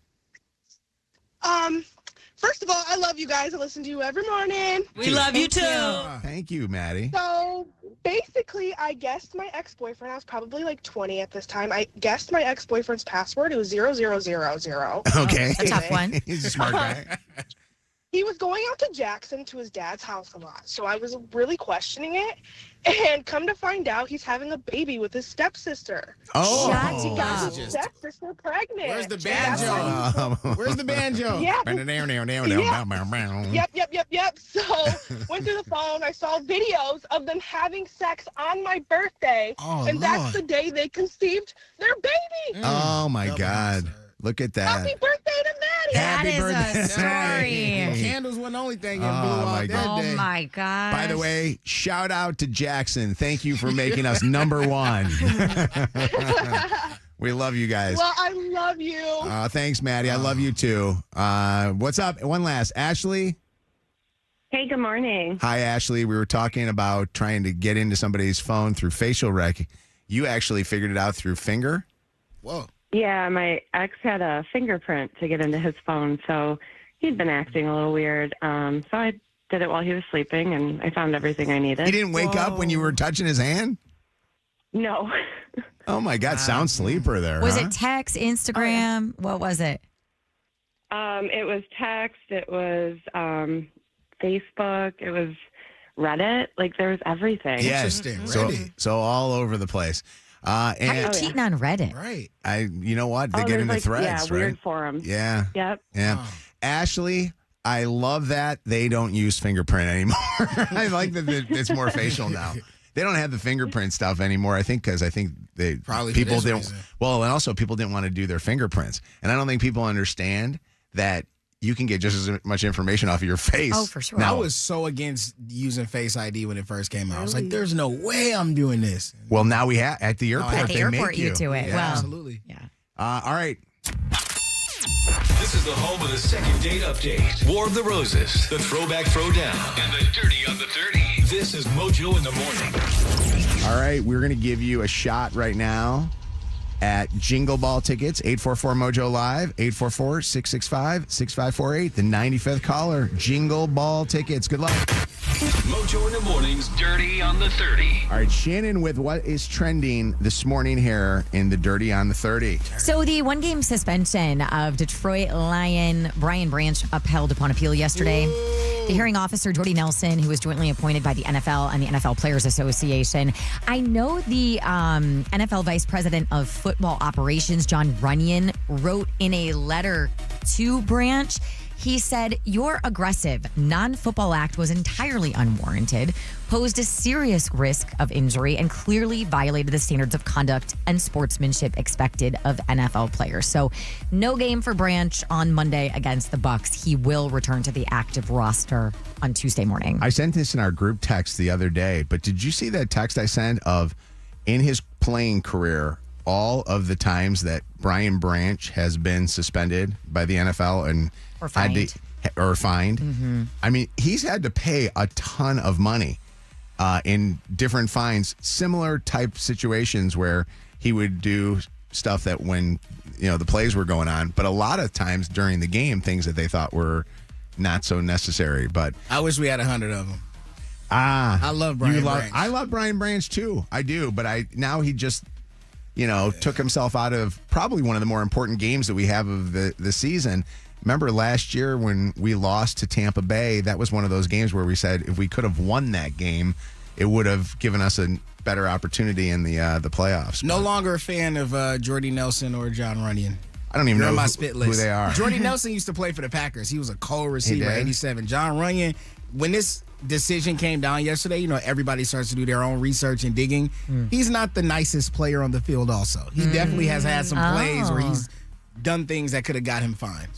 First of all, I love you guys. I listen to you every morning. We love you too. Thank you, Maddie. So basically, I guessed my ex-boyfriend. I was probably like 20 at this time. I guessed my ex-boyfriend's password. It was 0000. Okay. A tough one. He's a smart guy. He was going out to Jackson to his dad's house a lot, so I was really questioning it. And come to find out, he's having a baby with his stepsister. Oh. He got his stepsister pregnant. Where's the banjo? Where's the banjo? Yeah. Yep. Yep. So went through the phone. I saw videos of them having sex on my birthday, and that's the day they conceived their baby. Oh my God! Look at that. Happy birthday to Maddie. Happy birthday. A story. Candles wasn't the only thing that blew off that day. Oh my God. By the way, shout out to Jackson. Thank you for making us number one. We love you guys. Well, I love you. Thanks, Maddie. I love you too. What's up? One last. Ashley? Hey, good morning. Hi, Ashley. We were talking about trying to get into somebody's phone through facial rec. You actually figured it out through finger? Whoa. Yeah, my ex had a fingerprint to get into his phone, so he'd been acting a little weird. So I did it while he was sleeping, and I found everything I needed. He didn't wake up when you were touching his hand? No. Oh, my God. Sound sleeper there. Was huh? it text, Instagram? What was it? It was text. It was Facebook. It was Reddit. Like, there was everything. Yes. So all over the place. How are you cheating on Reddit? Right. You know what? They get into like, threads, yeah, right? weird forums. Yeah. Yep. Yeah. Ashley, I love that they don't use fingerprint anymore. I like that it's more facial now. They don't have the fingerprint stuff anymore. I think they Probably people for this didn't. reason. Well, and also people didn't want to do their fingerprints, and I don't think people understand that you can get just as much information off of your face. Oh, for sure. I was so against using Face ID when it first came out. I was like, there's no way I'm doing this. Well, now we have at the airport. At the they airport, make you do it. Yeah. Well, Absolutely. yeah. All right. This is the home of the second date update. War of the Roses, the Throwback Throwdown, and the Dirty on the 30. This is Mojo in the Morning. All right, we're going to give you a shot right now at Jingle Ball tickets, 844-MOJO Live, 844-665-6548, the 95th caller, Jingle Ball tickets. Good luck. Mojo in the Morning's Dirty on the 30. All right, Shannon with what is trending this morning here in the Dirty on the 30. So the one-game suspension of Detroit Lion Brian Branch upheld upon appeal yesterday. The hearing officer, Jordy Nelson, who was jointly appointed by the NFL and the NFL Players Association. I know the NFL Vice President of Football Operations, John Runyon, wrote in a letter to Branch. He said, your aggressive non-football act was entirely unwarranted, posed a serious risk of injury, and clearly violated the standards of conduct and sportsmanship expected of NFL players. So no game for Branch on Monday against the Bucs. He will return to the active roster on Tuesday morning. I sent this in our group text the other day, but did you see that text I sent of in his playing career, all of the times that Brian Branch has been suspended by the NFL and Or fined. Mm-hmm. I mean, he's had to pay a ton of money in different fines, similar type situations where he would do stuff that when, the plays were going on, but a lot of times during the game, things that they thought were not so necessary. But I wish we had 100 of them. I love Brian Branch. I love Brian Branch too. I do, but now he just, took himself out of probably one of the more important games that we have of the season. Remember last year when we lost to Tampa Bay, that was one of those games where we said if we could have won that game, it would have given us a better opportunity in the playoffs. No longer a fan of Jordy Nelson or John Runyon. I don't even know my spit list. who they are. Jordy Nelson used to play for the Packers. He was a co-receiver, 87. John Runyon, when this decision came down yesterday, everybody starts to do their own research and digging. He's not the nicest player on the field also. He definitely has had some plays where he's done things that could have got him fined.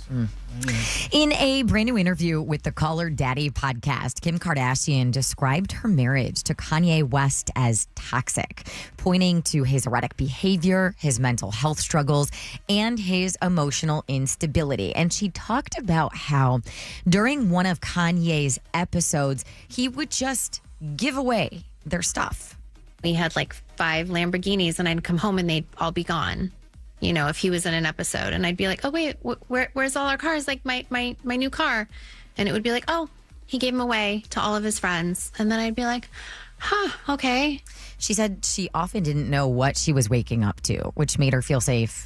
In a brand new interview with the Call Her Daddy podcast, Kim Kardashian described her marriage to Kanye West as toxic, pointing to his erratic behavior, his mental health struggles, and his emotional instability. And she talked about how during one of Kanye's episodes, he would just give away their stuff. We had like 5 Lamborghinis and I'd come home and they'd all be gone. If he was in an episode, and I'd be like, oh, wait, where's all our cars? Like my new car. And it would be like, oh, he gave them away to all of his friends. And then I'd be like, okay. She said she often didn't know what she was waking up to, which made her feel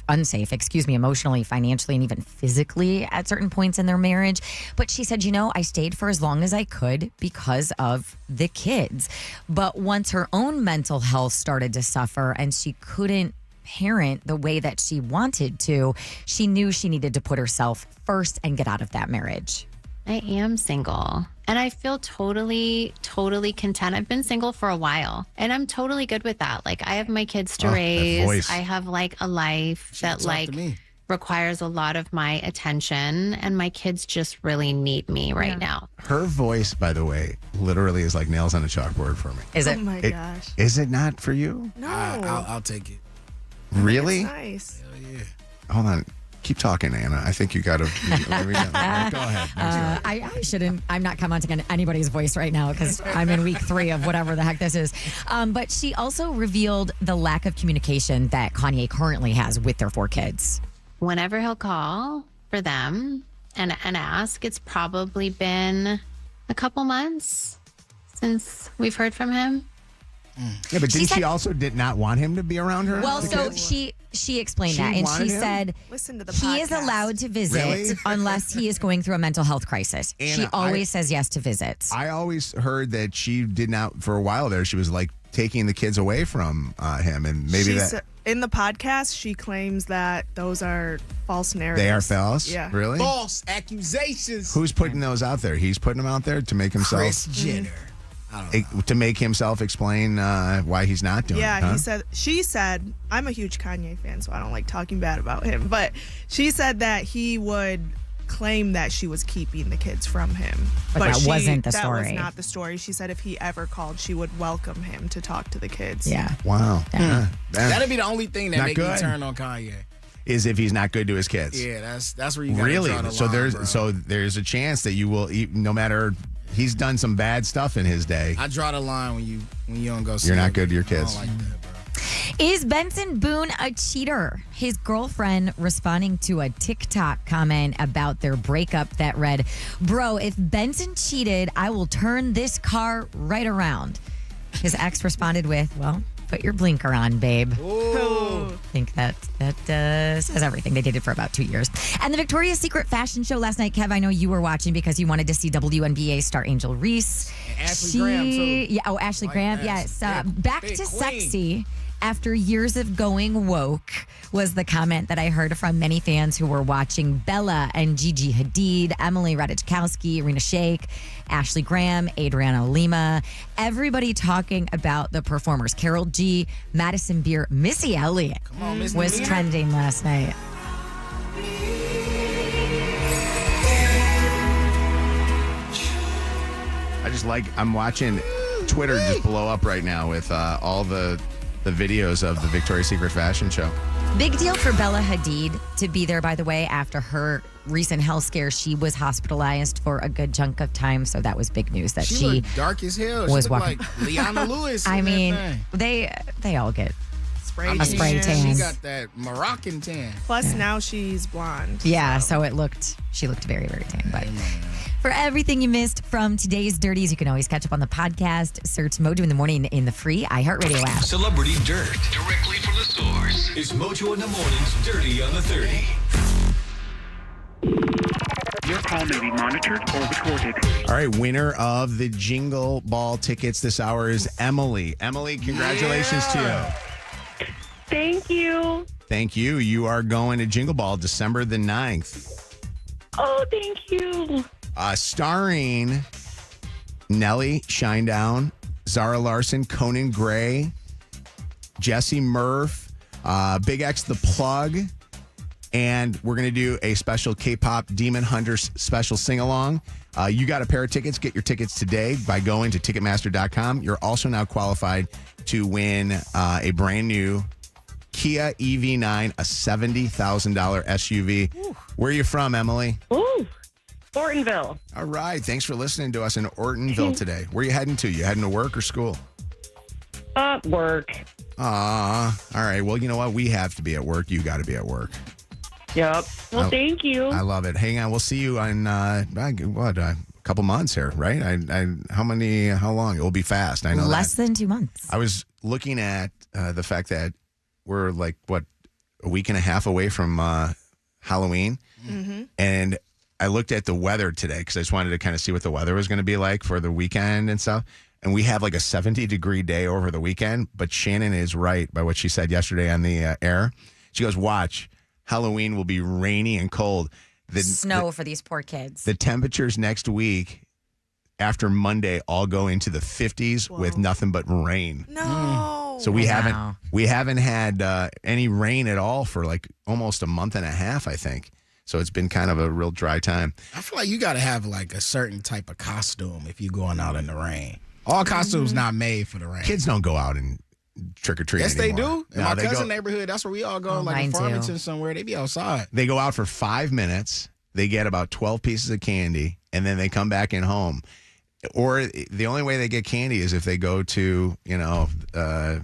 unsafe, emotionally, financially, and even physically at certain points in their marriage. But she said, I stayed for as long as I could because of the kids. But once her own mental health started to suffer and she couldn't parent the way that she wanted to, she knew she needed to put herself first and get out of that marriage. I am single and I feel totally content. I've been single for a while and I'm totally good with that. Like I have my kids to raise. I have like a life that requires a lot of my attention and my kids just really need me right now. Her voice, by the way, literally is like nails on a chalkboard for me. Is it? Oh my gosh. Is it not for you? No. I'll take it. Really? It's nice. Hell yeah. Hold on. Keep talking, Anna. I think you got to. Go ahead. I shouldn't. I'm not commenting on anybody's voice right now because I'm in week 3 of whatever the heck this is. But she also revealed the lack of communication that Kanye currently has with their 4 kids. Whenever he'll call for them and ask, it's probably been a couple months since we've heard from him. Yeah, but didn't she also did not want him to be around her? Well, so she explained that, and she said listen to the he podcast. is allowed to visit unless he is going through a mental health crisis. Anna, she always says yes to visits. I always heard that she did not, for a while there, she was like taking the kids away from him, and maybe in the podcast, she claims that those are false narratives. They are false? Yeah. Really? False accusations. Who's putting those out there? He's putting them out there to make himself... Kris Jenner. To make himself explain why he's not doing it. Yeah, she said, I'm a huge Kanye fan, so I don't like talking bad about him, but she said that he would claim that she was keeping the kids from him. But that wasn't the story. That was not the story. She said if he ever called, she would welcome him to talk to the kids. Yeah. Wow. Yeah. That'd be the only thing that make me good. turn on Kanye. Is if he's not good to his kids. Yeah, that's where you gotta really. draw the line, So there's a chance that you will, no matter. He's done some bad stuff in his day. I draw the line when you don't go see You're not good to your kids. I don't like that, bro. Is Benson Boone a cheater? His girlfriend responding to a TikTok comment about their breakup that read, "Bro, if Benson cheated, I will turn this car right around." His ex responded with, "Well, put your blinker on, babe." Ooh. I think that says everything. They dated for about 2 years. And the Victoria's Secret fashion show last night, Kev, I know you were watching because you wanted to see WNBA star Angel Reese. And Ashley Graham, too. Yeah, Ashley Graham, yes. Back to queen. sexy after years of going woke was the comment that I heard from many fans who were watching Bella and Gigi Hadid, Emily Ratajkowski, Irina Shayk, Ashley Graham, Adriana Lima, everybody talking about the performers. Carol G, Madison Beer, Missy Elliott was trending last night. I'm watching Twitter just blow up right now with all the videos of the Victoria's Secret fashion show. Big deal for Bella Hadid to be there, by the way, after her recent health scare. She was hospitalized for a good chunk of time, so that was big news that she looked dark as hell. was she looked like Leona Lewis. I mean, they all get spray A spray tan. She got that Moroccan tan. Plus, now she's blonde. Yeah, so she looked very, very tan. But for everything you missed from today's Dirties, you can always catch up on the podcast. Search Mojo in the Morning in the free iHeartRadio app. Celebrity Dirt, directly from the source. It's Mojo in the Morning's Dirty on the 30. Your call may be monitored or recorded. All right, winner of the Jingle Ball tickets this hour is Emily. Emily, congratulations to you. Thank you. Thank you. You are going to Jingle Ball December the 9th. Oh, thank you. Starring Nelly Shinedown, Zara Larson, Conan Gray, Jesse Murph, Big X the Plug, and we're going to do a special K-pop Demon Hunters special sing-along. You got a pair of tickets. Get your tickets today by going to Ticketmaster.com. You're also now qualified to win a brand new Kia EV9, a $70,000 SUV. Ooh. Where are you from, Emily? Ooh, Ortonville. All right. Thanks for listening to us in Ortonville today. Where are you heading to? You heading to work or school? Work. All right. Well, you know what? We have to be at work. You got to be at work. Yep. Well, thank you. I love it. Hang on. We'll see you in, a couple months here, right? How long? It will be fast. I know Less than 2 months. I was looking at the fact that we're a week and a half away from Halloween. Mm-hmm. And I looked at the weather today because I just wanted to kind of see what the weather was going to be like for the weekend and stuff. And we have like a 70-degree day over the weekend. But Shannon is right by what she said yesterday on the air. She goes, watch, Halloween will be rainy and cold. Snow for these poor kids. The temperatures next week after Monday all go into the 50s with nothing but rain. No. So we haven't had any rain at all for like almost a month and a half, I think. So it's been kind of a real dry time. I feel like you got to have like a certain type of costume if you're going out in the rain. All costumes not made for the rain. Kids don't go out and trick or treat Yes, anymore. they do. In my cousin neighborhood, that's where we all go. Like in Farmington somewhere, they be outside. They go out for 5 minutes. They get about 12 pieces of candy, and then they come back in home. Or the only way they get candy is if they go to, the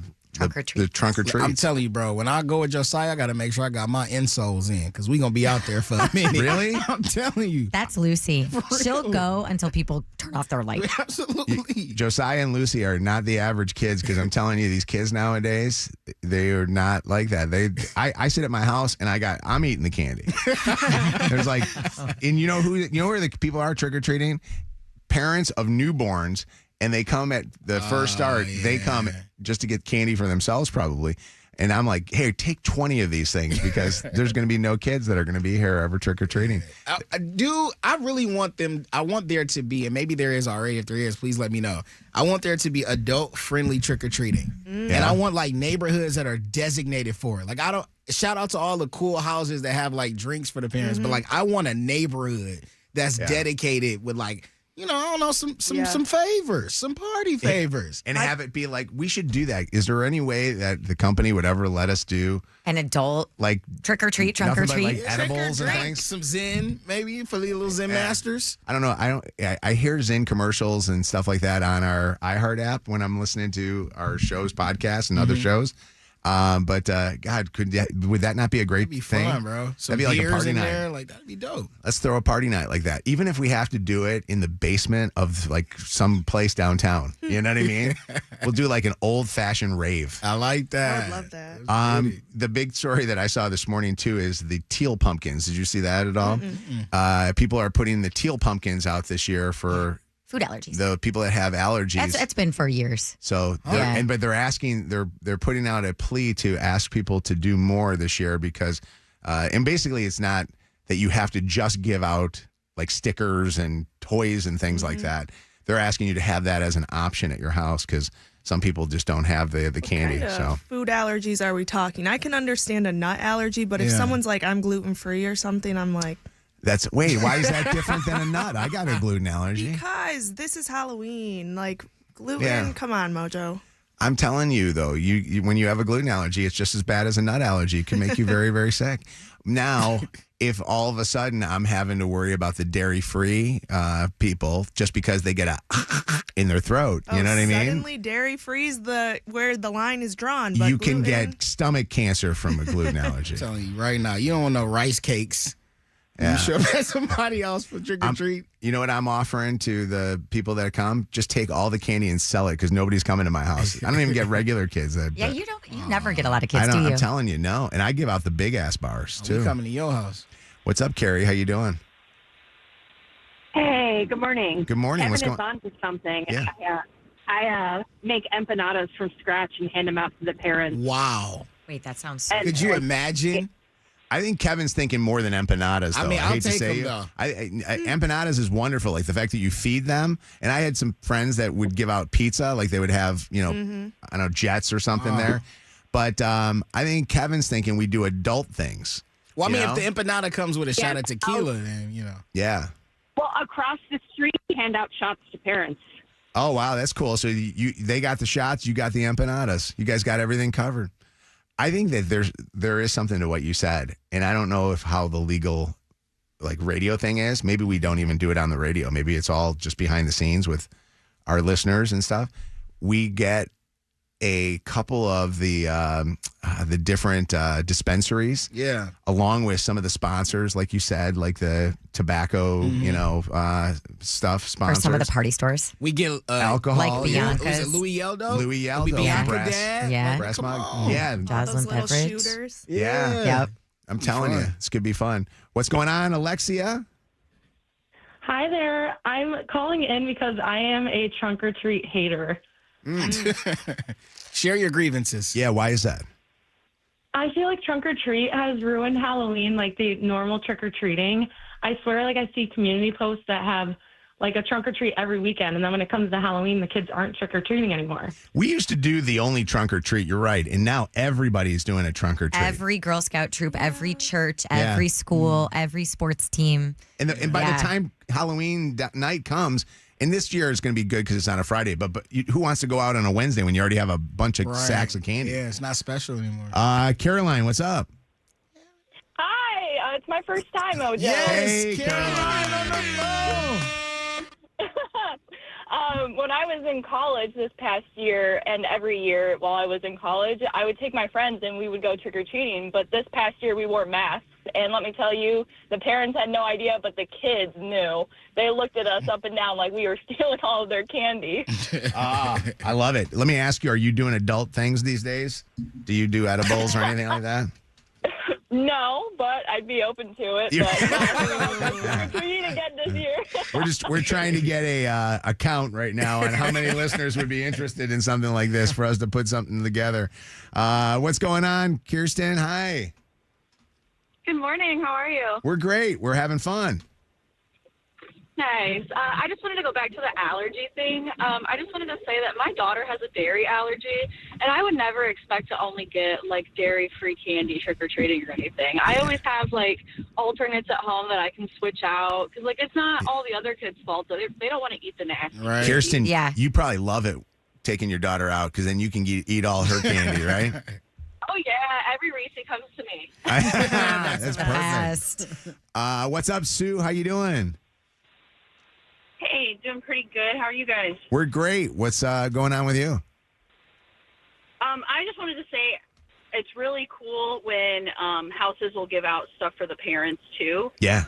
trunk or treat. I'm telling you, bro, when I go with Josiah, I got to make sure I got my insoles in because we're going to be out there for a minute. Really? I'm telling you. That's Lucy. She'll go until people turn off their lights. Absolutely. Josiah and Lucy are not the average kids because I'm telling you, these kids nowadays, they are not like that. I sit at my house and I'm eating the candy. There's like, and you know where the people are trick or treating? Parents of newborns. And they come at the first start. Yeah. They come just to get candy for themselves, probably. And I'm like, hey, take 20 of these things because there's going to be no kids that are going to be here ever trick or treating. I really want them. I want there to be, and maybe there is already. If there is, please let me know. I want there to be adult friendly trick or treating, and I want like neighborhoods that are designated for it. Like shout out to all the cool houses that have like drinks for the parents, but like I want a neighborhood that's dedicated with like. I don't know, some favors, some party favors. And have it be like, we should do that. Is there any way that the company would ever let us do an adult like trick or treat, trunk or treat? Like edibles and things? Some Zen, maybe for the little Zen masters. I don't know. I hear Zen commercials and stuff like that on our iHeart app when I'm listening to our shows, podcasts, and other shows. But God, would that not be a great that'd be thing? Fun, bro. Some that'd be like a party night. There, like that'd be dope. Let's throw a party night like that. Even if we have to do it in the basement of like some place downtown. You know what I mean? We'll do like an old-fashioned rave. I like that. I would love that. The big story that I saw this morning too is the teal pumpkins. Did you see that at all? People are putting the teal pumpkins out this year for food allergies. The people that have allergies. It's been for years. So, but they're asking, they're putting out a plea to ask people to do more this year because, and basically it's not that you have to just give out like stickers and toys and things like that. They're asking you to have that as an option at your house because some people just don't have the candy. What kind of food allergies are we talking? I can understand a nut allergy, but if someone's like, I'm gluten free or something, I'm like, why is that different than a nut? I got a gluten allergy. Because this is Halloween. Like, gluten, come on, Mojo. I'm telling you, though, you when you have a gluten allergy, it's just as bad as a nut allergy. It can make you very, very sick. Now, if all of a sudden I'm having to worry about the dairy-free people just because they get a in their throat, you know what I mean? Suddenly, dairy-free is where the line is drawn. But you can get stomach cancer from a gluten allergy. I'm telling you right now, you don't want no rice cakes. Yeah. You show that somebody else for trick or treat. You know what I'm offering to the people that come? Just take all the candy and sell it because nobody's coming to my house. I don't even get regular kids. Yeah, you never get a lot of kids, I don't, do you? I'm telling you, no. And I give out the big ass bars too. We coming to your house. What's up, Carrie? How you doing? Hey, good morning. Good morning. Kevin What's is going- on to something. Yeah. I make empanadas from scratch and hand them out to the parents. Wow. Wait, that sounds so Could you imagine? I think Kevin's thinking more than empanadas, though. I mean, I'll hate to take say them, it. though. Empanadas is wonderful. Like the fact that you feed them. And I had some friends that would give out pizza. Like they would have, I don't know, jets or something there. But I think Kevin's thinking we do adult things. Well, I you mean, know? if the empanada comes with a shot of tequila, then, Yeah. Well, across the street, we hand out shots to parents. Oh, wow. That's cool. So they got the shots. You got the empanadas. You guys got everything covered. I think that there is something to what you said, and I don't know how the legal radio thing is. Maybe we don't even do it on the radio. Maybe it's all just behind the scenes with our listeners and stuff. We get a couple of the different dispensaries, along with some of the sponsors, like you said, like the tobacco, stuff sponsors, Or some of the party stores. We get alcohol, like Bianca's. Was it Louis Yeldo? Louis Yeldo, Bianca Brass- Dad? Yeah. Brass Come mug. on. Yeah, Jocelyn little Beverage. shooters. yeah. Yep. I'm telling you, this could be fun. What's going on, Alexia? Hi there. I'm calling in because I am a trunk or treat hater. Share your grievances. Yeah, why is that? I feel like trunk or treat has ruined Halloween, like the normal trick or treating. I swear, I see community posts that have like a trunk or treat every weekend, and then when it comes to Halloween, the kids aren't trick or treating anymore. We used to do the only trunk or treat. You're right, and now everybody's doing a trunk or treat. Every Girl Scout troop, every church, Yeah. every school, every sports team. And by Yeah. the time Halloween night comes, and this year is going to be good because it's on a Friday, but who wants to go out on a Wednesday when you already have a bunch of sacks of candy? Yeah, it's not special anymore. Caroline, what's up? Hi, it's my first time, Mojo. Hey, Caroline on the phone. When I was in college this past year, and every year while I was in college, I would take my friends and we would go trick-or-treating. But this past year, we wore masks. And let me tell you, the parents had no idea, but the kids knew. They looked at us up and down like we were stealing all of their candy. I love it. Let me ask you, are you doing adult things these days? Do you do edibles or anything like that? No, but I'd be open to it. But trick-or-treating again this year. We're trying to get a count right now on how many listeners would be interested in something like this for us to put something together. What's going on, Kirsten? Hi. Good morning. How are you? We're great. We're having fun. Nice. I just wanted to go back to the allergy thing. I just wanted to say that my daughter has a dairy allergy, and I would never expect to only get like dairy-free candy trick-or-treating or anything. I always have like alternates at home that I can switch out because like it's not all the other kids' fault. They don't want to eat the nasty. Right. Kirsten, you probably love it taking your daughter out because then you can eat all her candy, right? Oh yeah, every Reese comes to me. That's perfect. What's up, Sue? How you doing? Hey, doing pretty good. How are you guys? We're great. What's going on with you? I just wanted to say it's really cool when houses will give out stuff for the parents too. Yeah.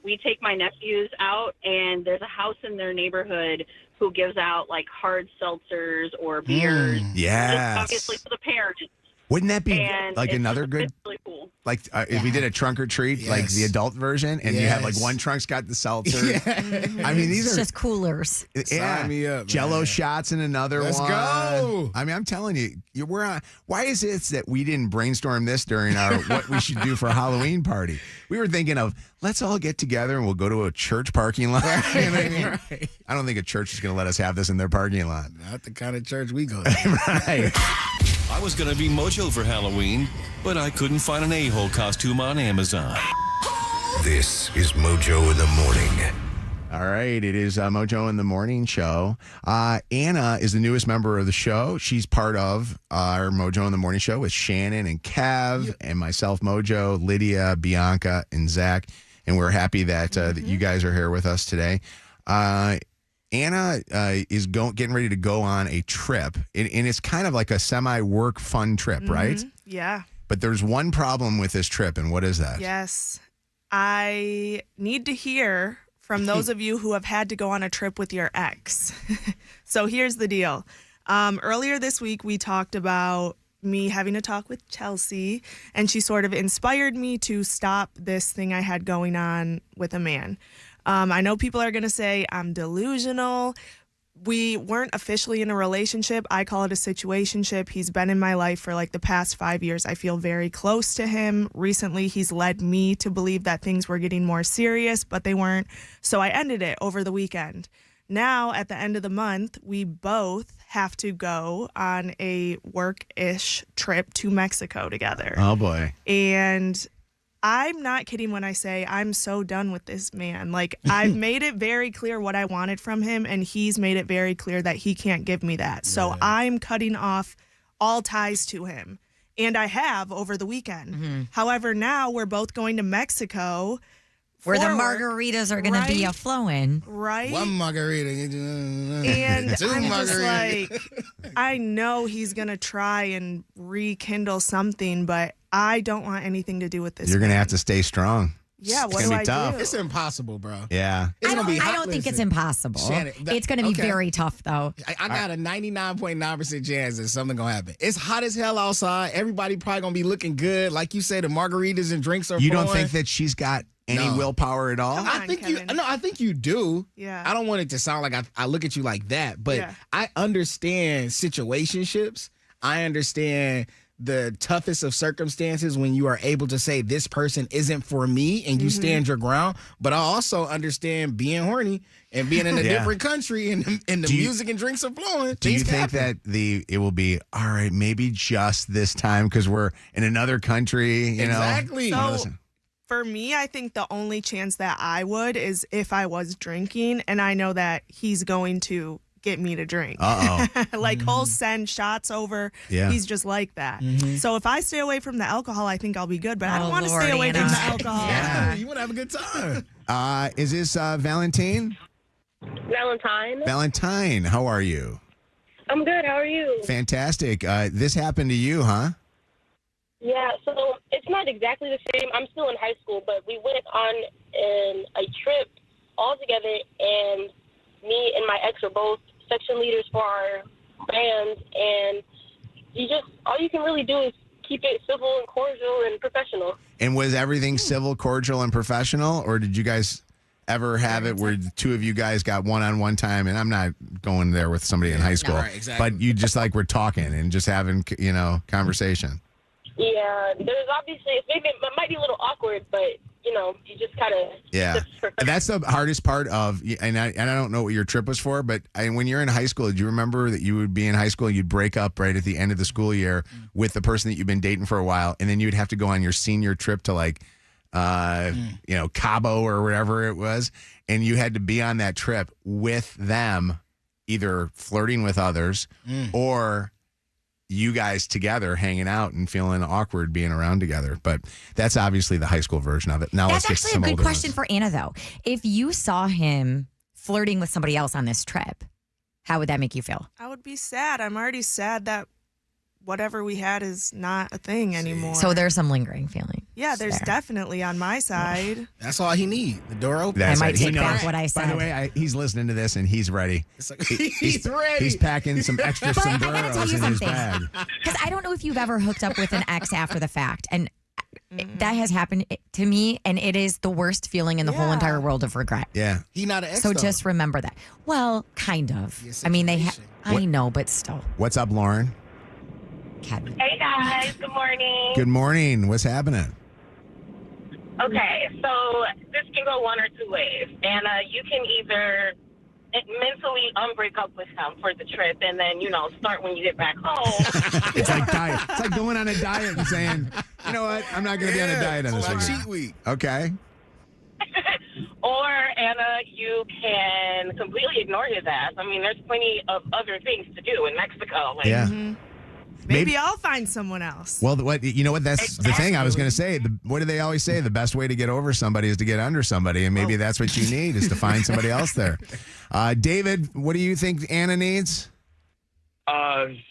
We take my nephews out, and there's a house in their neighborhood who gives out like hard seltzers or beers. Yes. Obviously for the parents. Wouldn't that be And like it's another just- good, It's really cool. like if we did a trunk or treat, like the adult version, and you have like one trunk's got the seltzer. I mean, these It's are just coolers. yeah, Sign me up, Jello man. shots in another Let's one. go. I mean, I'm telling you, we're on. Why is it that we didn't brainstorm this during our what we should do for a Halloween party? We were thinking of let's all get together and we'll go to a church parking lot. You know what I mean? Right. I don't think a church is going to let us have this in their parking lot. Not the kind of church we go to. Right. I was going to be Mojo for Halloween, but I couldn't find an a-hole costume on Amazon. This is Mojo in the Morning. All right, it is Mojo in the Morning Show. Anna is the newest member of the show. She's part of our Mojo in the Morning Show with Shannon and Kev and myself, Mojo, Lydia, Bianca, and Zach. And we're happy that, that you guys are here with us today. Anna is getting ready to go on a trip, and it's kind of like a semi-work fun trip, right? Yeah. But there's one problem with this trip, and what is that? Yes. I need to hear from those of you who have had to go on a trip with your ex. So here's the deal. Earlier this week, we talked about me having a talk with Chelsea, and she sort of inspired me to stop this thing I had going on with a man. I know people are going to say I'm delusional. We weren't officially in a relationship. I call it a situationship. He's been in my life for like the past 5 years. I feel very close to him. Recently, he's led me to believe that things were getting more serious, but they weren't. So I ended it over the weekend. Now, at the end of the month, we both have to go on a work-ish trip to Mexico together. Oh, boy. And I'm not kidding when I say I'm so done with this man. Like, I've made it very clear what I wanted from him, and he's made it very clear that he can't give me that. So I'm cutting off all ties to him. And I have over the weekend. However, now we're both going to Mexico. Where the margaritas are going to be a-flowing. Right? One margarita. And Two I'm just margaritas. like, I know he's going to try and rekindle something, but I don't want anything to do with this. You're going to have to stay strong. Yeah, what It's do gonna I be tough. do? It's impossible, bro. Yeah. It's gonna be I hot. don't think it's Listen, impossible. Shannon, It's going to be okay. very tough, though. I got a 99.9% chance that something gonna happen. It's hot as hell outside. Everybody probably gonna be looking good. Like you said, the margaritas and drinks are You don't flowing. think that she's got any No. willpower at all? I think you. No, I think you do. Yeah. I don't want it to sound like I look at you like that, but Yeah. I understand situationships. I understand the toughest of circumstances when you are able to say this person isn't for me and you stand your ground. But I also understand being horny and being in a Yeah. different country and the music and drinks are flowing. Do you Things think happen. that it will be all right? Maybe just this time because we're in another country. You Exactly. know. So, for me, I think the only chance that I would is if I was drinking and I know that he's going to get me to drink. Like he'll send shots over. Yeah. He's just like that. So if I stay away from the alcohol, I think I'll be good. But I don't want to Lord, stay away from Anna. the alcohol. Yeah, you want to have a good time. Is this Valentine? Valentine. Valentine, how are you? I'm good. How are you? Fantastic. This happened to you, huh? Yeah, so it's not exactly the same. I'm still in high school, but we went on a trip all together, and me and my ex are both section leaders for our band, and all you can really do is keep it civil and cordial and professional. And was everything civil, cordial, and professional, or did you guys ever have it where the two of you guys got one-on-one time? And I'm not going there with somebody in high school, right, exactly. but you just like were talking and just having, conversation. Yeah, there's obviously, it might be a little awkward, but, you just kind of... Yeah. That's the hardest part of, and I don't know what your trip was for, but when you're in high school, do you remember that you would be in high school and you'd break up right at the end of the school year with the person that you've been dating for a while, and then you'd have to go on your senior trip to Cabo or wherever it was, and you had to be on that trip with them, either flirting with others or you guys together hanging out and feeling awkward being around together. But that's obviously the high school version of it. Now That's let's get actually some a good older question ones. for Anna, though. If you saw him flirting with somebody else on this trip, how would that make you feel? I would be sad. I'm already sad that whatever we had is not a thing anymore. So there's some lingering feeling. Yeah, there's there. definitely on my side. That's all he need. The door open. That's I might it. He take back knows. what I By said. the way, he's listening to this and he's ready. It's like, he's ready. He's packing some extra But I gotta tell sombreros you in his something. bag. Because I don't know if you've ever hooked up with an ex after the fact. And that has happened to me, and it is the worst feeling in the whole entire world of regret. Yeah. He not an ex. So though. just remember that. Well, kind of. Your I mean, situation. I know, but still. What's up, Lauren? Kevin. Hey, guys. Good morning. Good morning. What's happening? Okay, so this can go one or two ways. And you can either mentally unbreak up with him for the trip and then, start when you get back home. It's like diet. It's like going on a diet and saying, you know what? I'm not going to be on a diet on this it's my weekend. cheat week. Okay. Or, Anna, you can completely ignore his ass. I mean, there's plenty of other things to do in Mexico. Like, Yeah. Maybe I'll find someone else. Well, that's the thing I was going to say. What do they always say? The best way to get over somebody is to get under somebody, and maybe that's what you need is to find somebody else there. David, what do you think Anna needs?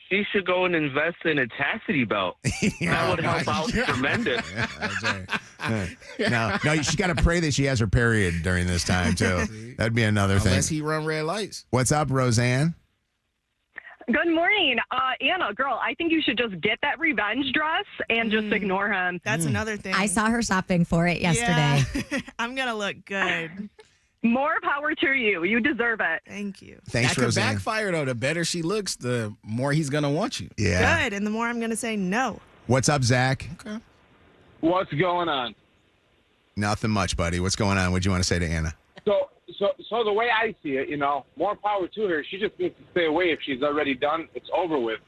She should go and invest in a chastity belt. That would help out tremendous. No, she's got to pray that she has her period during this time, too. That'd be another thing. Unless he run red lights. What's up, Roseanne? Good morning. Anna, girl, I think you should just get that revenge dress and just ignore him. That's another thing. I saw her shopping for it yesterday. Yeah. I'm going to look good. More power to you. You deserve it. Thank you. Thanks, that could Roseanne. backfire, though. The better she looks, the more he's going to want you. Yeah. Good. And the more I'm going to say no. What's up, Zach? Okay. What's going on? Nothing much, buddy. What's going on? What do you want to say to Anna? So the way I see it, more power to her. She just needs to stay away. If she's already done, it's over with.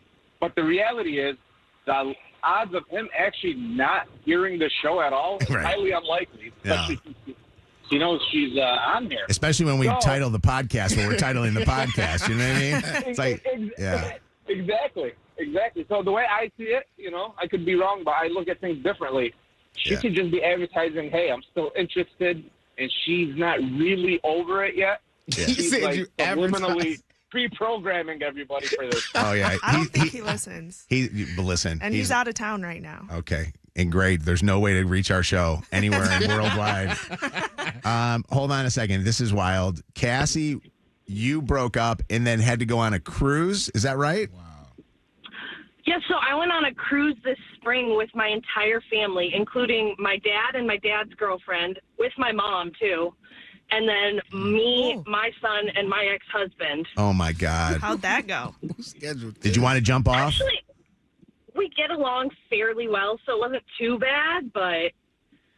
But the reality is, the odds of him actually not hearing the show at all is highly unlikely. Especially since he knows she's on here. Especially when we title the podcast when we're titling the podcast. You know what I mean? It's like, yeah. Exactly. So the way I see it, I could be wrong, but I look at things differently. She could just be advertising, hey, I'm still interested, and she's not really over it yet. Yeah. She's like subliminally pre-programming everybody for this. Oh, yeah. I don't think he listens. Listen. And he's out of town right now. Okay. And great. There's no way to reach our show anywhere worldwide. Hold on a second. This is wild. Cassie, you broke up and then had to go on a cruise. Is that right? Wow. Yeah, so I went on a cruise this spring with my entire family, including my dad and my dad's girlfriend, with my mom, too. And then me, my son, and my ex-husband. Oh, my God. How'd that go? Did you want to jump off? Actually, we get along fairly well, so it wasn't too bad, but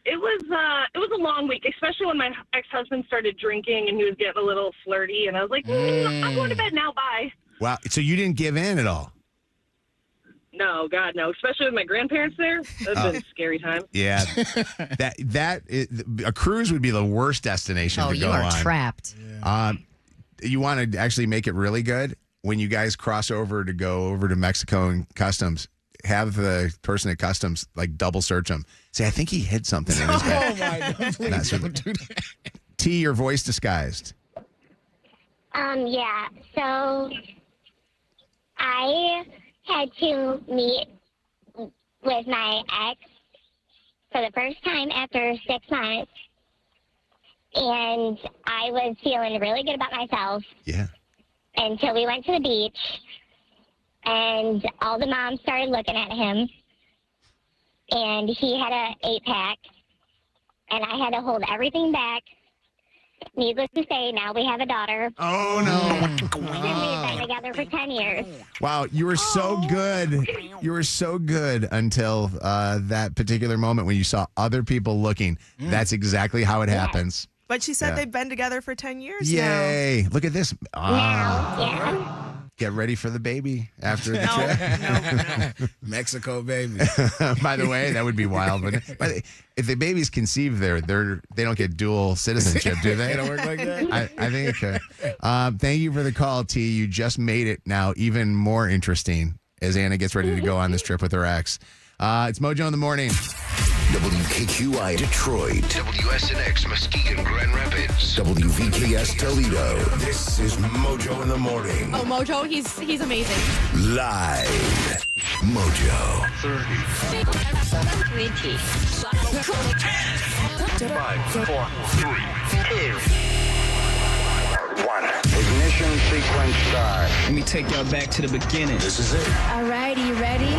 it was a long week, especially when my ex-husband started drinking and he was getting a little flirty, and I was like, I'm going to bed now, bye. Wow. So you didn't give in at all? No, God, no. Especially with my grandparents there. That's been a scary time. Yeah. A cruise would be the worst destination to go on. Oh, you are trapped. You want to actually make it really good? When you guys cross over to go over to Mexico and customs, have the person at customs like double search him. Say, I think he hid something in his bag. Oh, my God. Please don't do that. T, your voice disguised. Yeah. So I had to meet with my ex for the first time after 6 months. And I was feeling really good about myself. Yeah. Until we went to the beach. And all the moms started looking at him. And he had a 8-pack. And I had to hold everything back. Needless to say, now we have a daughter. Oh, no. We've been together for 10 years. Wow, you were so good. You were so good until that particular moment when you saw other people looking. That's exactly how it happens. But she said Yeah. they've been together for 10 years Yay. Look at this. Yeah. Get ready for the baby after the trip. Mexico baby. By the way, that would be wild. But if the baby's conceived there, they don't get dual citizenship, do they? They don't work like that? I think it could. Thank you for the call, T. You just made it now even more interesting as Anna gets ready to go on this trip with her ex. It's Mojo in the Morning. WKQI Detroit, WSNX Muskegon Grand Rapids, WVKS Toledo. This is Mojo in the Morning. Oh, Mojo, he's amazing. Live. Mojo. 20. 5, 4, 3, 2, 1. Ignition sequence start. Let me take y'all back to the beginning. This is it. All right, are you ready?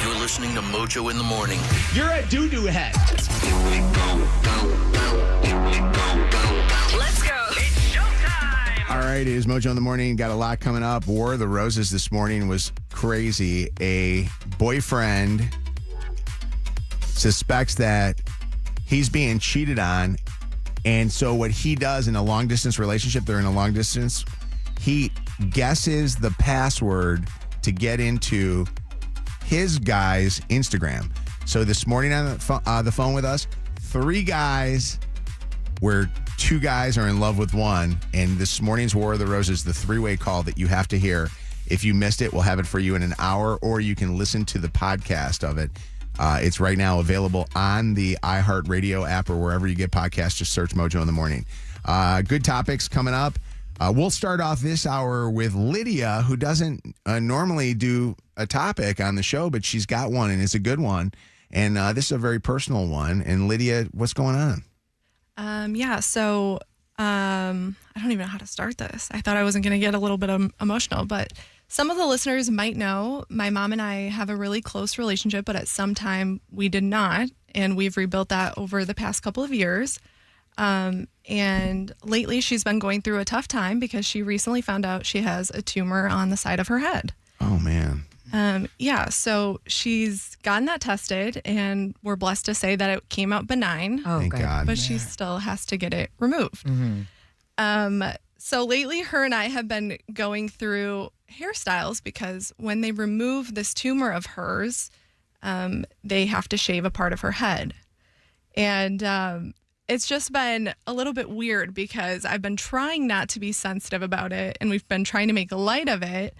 You're listening to Mojo in the Morning. You're a doo-doo head. Let's go. It's showtime. All right, it is Mojo in the Morning. Got a lot coming up. War of the Roses this morning was crazy. A boyfriend suspects that he's being cheated on. And so what he does in a long-distance relationship, they're in a long distance, he guesses the password to get into his guy's Instagram. So this morning on the phone with us, 3 guys were two guys are in love with one, and this morning's War of the Roses, the three-way call that you have to hear. If you missed it, we'll have it for you in an hour, or you can listen to the podcast of it. It's right now available on the iHeartRadio app or wherever you get podcasts. Just search Mojo in the Morning. Good topics coming up. We'll start off this hour with Lydia, who doesn't normally do a topic on the show, but she's got one, and it's a good one. And this is a very personal one. And Lydia, what's going on? So I don't even know how to start this. I thought I wasn't going to get a little bit emotional, but some of the listeners might know my mom and I have a really close relationship, but at some time we did not. And we've rebuilt that over the past couple of years. And lately she's been going through a tough time because she recently found out she has a tumor on the side of her head. Oh, man. So she's gotten that tested, and we're blessed to say that it came out benign. Oh, thank God. But she still has to get it removed. So lately, her and I have been going through hairstyles because when they remove this tumor of hers, they have to shave a part of her head. And it's just been a little bit weird because I've been trying not to be sensitive about it, and we've been trying to make light of it.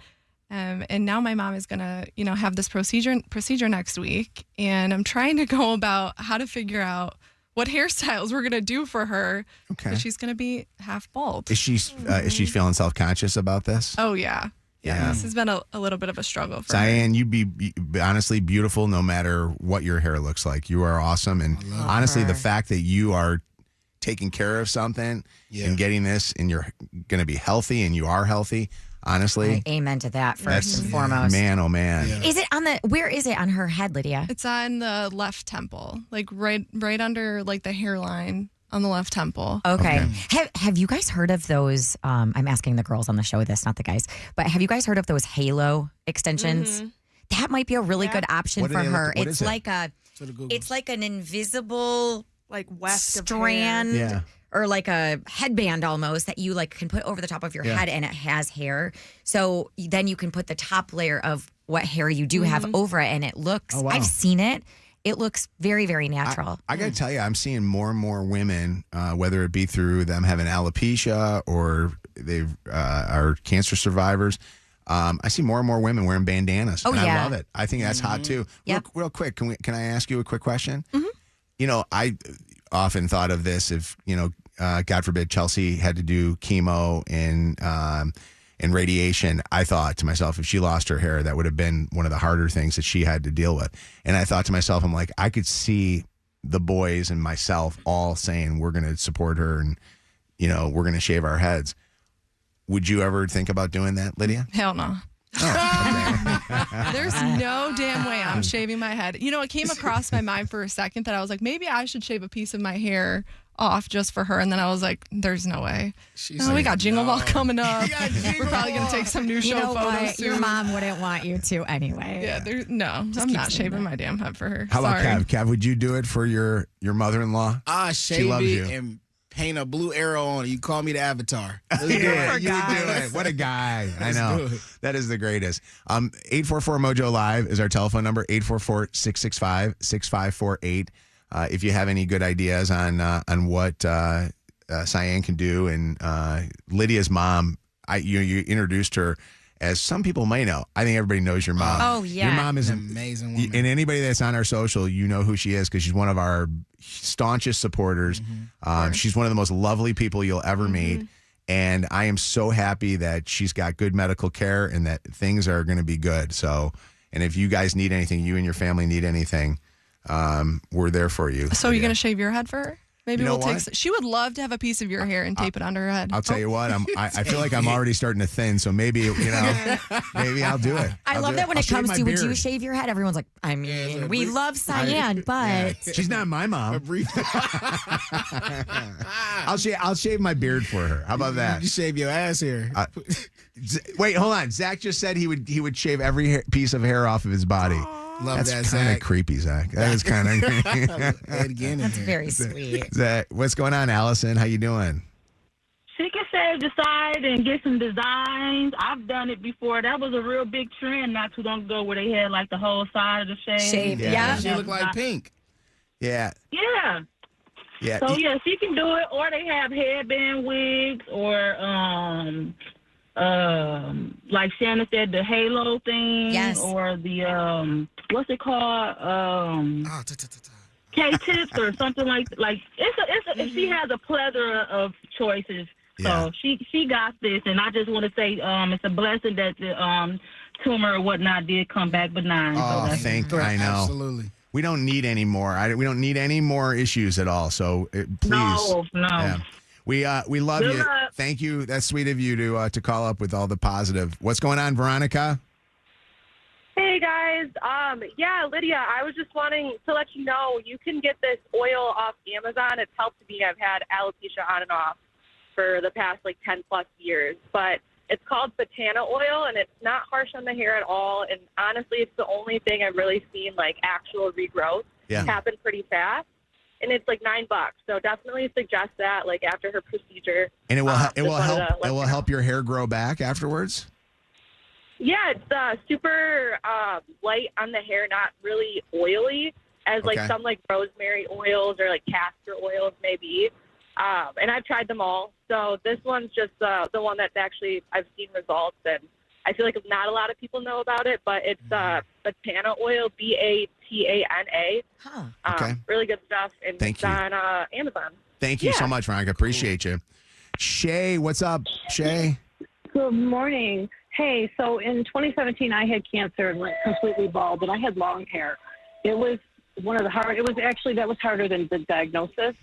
And now my mom is going to, have this procedure next week. And I'm trying to go about how to figure out what hairstyles we're going to do for her. Okay. 'Cause she's going to be half bald. Is she feeling self-conscious about this? Oh, yeah. Yeah. This has been a little bit of a struggle for her. Diane, you'd be honestly beautiful no matter what your hair looks like. You are awesome. And honestly, the fact that you are taking care of something and getting this, and you're going to be healthy, and you are healthy, honestly. Amen to that first and foremost. Man, oh man. Yeah. Is it where is it on her head, Lydia? It's on the left temple, like right under like the hairline on the left temple. Okay. Have you guys heard of those? I'm asking the girls on the show this, not the guys, but have you guys heard of those halo extensions? Mm-hmm. That might be a really good option for her. It's like it's like an invisible like weft strand. of hair. Or like a headband almost that you like can put over the top of your head, and it has hair. So then you can put the top layer of what hair you do have over it, and it looks, I've seen it. It looks very, very natural. I got to tell you, I'm seeing more and more women, whether it be through them having alopecia or they are cancer survivors. I see more and more women wearing bandanas. I love it. I think that's hot too. Yep. Real quick, can I ask you a quick question? I often thought of this if, God forbid Chelsea had to do chemo and radiation. I thought to myself, if she lost her hair, that would have been one of the harder things that she had to deal with. And I thought to myself, I'm like, I could see the boys and myself all saying, we're going to support her and, we're going to shave our heads. Would you ever think about doing that, Lydia? Hell no. There's no damn way I'm shaving my head. It came across my mind for a second that I was like, maybe I should shave a piece of my hair off just for her. And then I was like, there's no way. We got Jingle Ball coming up. We're probably going to take some new show photos soon. Your mom wouldn't want you to anyway. Yeah, I'm not shaving my damn head for her. How about Sorry. Kev? Kev, would you do it for your mother-in-law? Shave she loves it you. and paint a blue arrow on it. You call me the Avatar. You would do it. What a guy. I know. That is the greatest. 844-MOJO Live is our telephone number, 844-665-6548. If you have any good ideas on what Cyan can do. And Lydia's mom, you introduced her as some people may know. I think everybody knows your mom. Oh, yeah. Your mom is an amazing woman. And anybody that's on our social, you know who she is because she's one of our staunchest supporters. She's one of the most lovely people you'll ever meet. And I am so happy that she's got good medical care and that things are going to be good. So, and if you guys need anything, you and your family need anything, we're there for you. So are you going to shave your head for her? Maybe You know we'll take. what? She would love to have a piece of your hair and tape it under her head. I'll tell you what, I feel like I'm already starting to thin, so maybe maybe I'll do it. I love that when it comes to would you shave your head? Everyone's like, I mean, we love Cyan, but she's not my mom. I'll shave my beard for her. How about that? You shave your ass hair. Wait, hold on. Zach just said he would shave every piece of hair off of his body. Love That's that, kind of Zach. creepy, Zach. That is kind of that's very sweet. Zach, what's going on, Allison? How you doing? She can shave the side and get some designs. I've done it before. That was a real big trend not too long ago where they had like the whole side of the shave. She looked like Pink. Yeah. Yeah. Yeah. So yeah, she can do it. Or they have headband wigs, or like Shannon said, the halo thing. Yes. Or the what's it called? K-tips or something like she has a plethora of choices. Yeah. So she got this, and I just want to say it's a blessing that the tumor or whatnot did come back benign. Oh, I know. Absolutely. We don't need any more. We don't need any more issues at all. So please. No. Yeah. We love Good you. luck. Thank you. That's sweet of you to call up with all the positive. What's going on, Veronica? Hey guys, yeah, Lydia, I was just wanting to let you know you can get this oil off Amazon. It's helped me. I've had alopecia on and off for the past 10 plus years, but it's called Botana oil, and it's not harsh on the hair at all. And honestly, it's the only thing I've really seen actual regrowth happen pretty fast. And it's $9, so definitely suggest that after her procedure. And it will help your hair grow back afterwards. Yeah, it's super light on the hair, not really oily, as some rosemary oils or castor oils maybe. And I've tried them all. So this one's just the one that's actually I've seen results, and I feel like not a lot of people know about it, but it's Botana oil, Batana. Huh. Okay. Really good stuff, and Thank it's you. on Amazon. Thank you so much, Veronica. Appreciate you. Shay, what's up, Shay? Good morning. Hey, so in 2017, I had cancer and went completely bald, and I had long hair. It was one of the hard. It was actually that was harder than the diagnosis.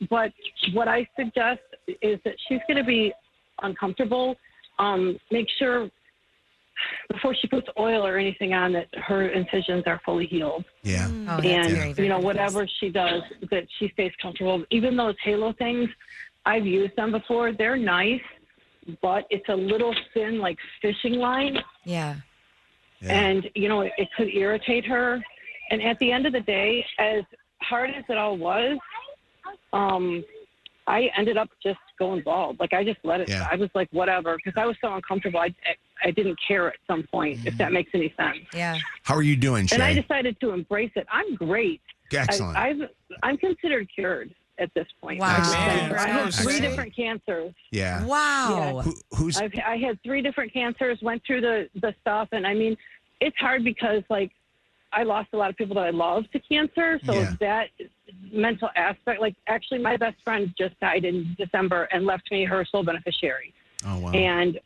But what I suggest is that she's going to be uncomfortable. Make sure before she puts oil or anything on that her incisions are fully healed. Yeah. Oh, and whatever she does, that she stays comfortable. Even those halo things, I've used them before. They're nice, but it's a little thin, like fishing line. Yeah. And it could irritate her. And at the end of the day, as hard as it all was, I ended up just going bald. I just let it. Yeah. I was like, whatever, because I was so uncomfortable. I didn't care at some point, if that makes any sense. Yeah. How are you doing, Shay? And I decided to embrace it. I'm great. Excellent. I'm considered cured at this point. Wow. I had 3 different cancers. Yeah. Wow. Yeah. I had 3 different cancers, went through the stuff, and I mean, it's hard because I lost a lot of people that I love to cancer, so that mental aspect. Actually, my best friend just died in December and left me her sole beneficiary. Oh wow. And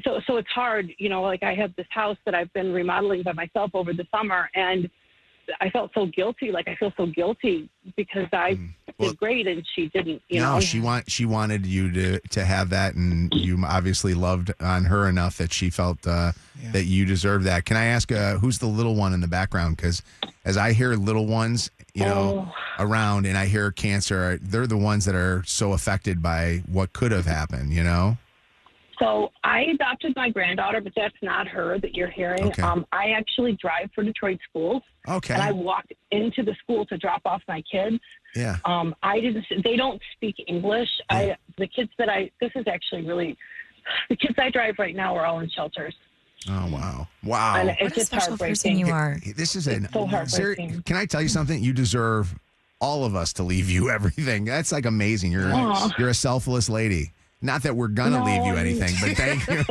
so it's hard. I have this house that I've been remodeling by myself over the summer, and I felt so guilty. I feel so guilty because I did great and she didn't. No, she wanted you to have that, and you obviously loved on her enough that she felt that you deserve that. Can I ask who's the little one in the background? Because as I hear little ones, around, and I hear cancer, they're the ones that are so affected by what could have happened. So I adopted my granddaughter, but that's not her that you're hearing. Okay. I actually drive for Detroit schools. Okay. And I walked into the school to drop off my kids. Yeah. They don't speak English. The kids the kids I drive right now are all in shelters. Oh, wow. Wow. And What it's a just special person heartbreaking. you are. This is so heartbreaking. Can I tell you something? You deserve all of us to leave you everything. That's amazing. You're a selfless lady. Not that we're gonna leave you anything, but thank you.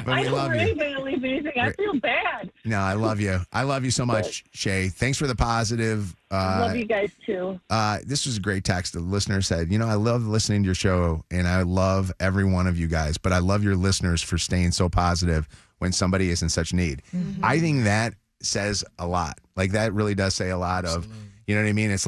But we love you. I don't really leave anything. I feel bad. No, I love you. I love you so much, Shay. Thanks for the positive. I love you guys too. This was a great text. The listener said, I love listening to your show, and I love every one of you guys, but I love your listeners for staying so positive when somebody is in such need. Mm-hmm. I think that says a lot. That really does say a lot of, you know what I mean? It's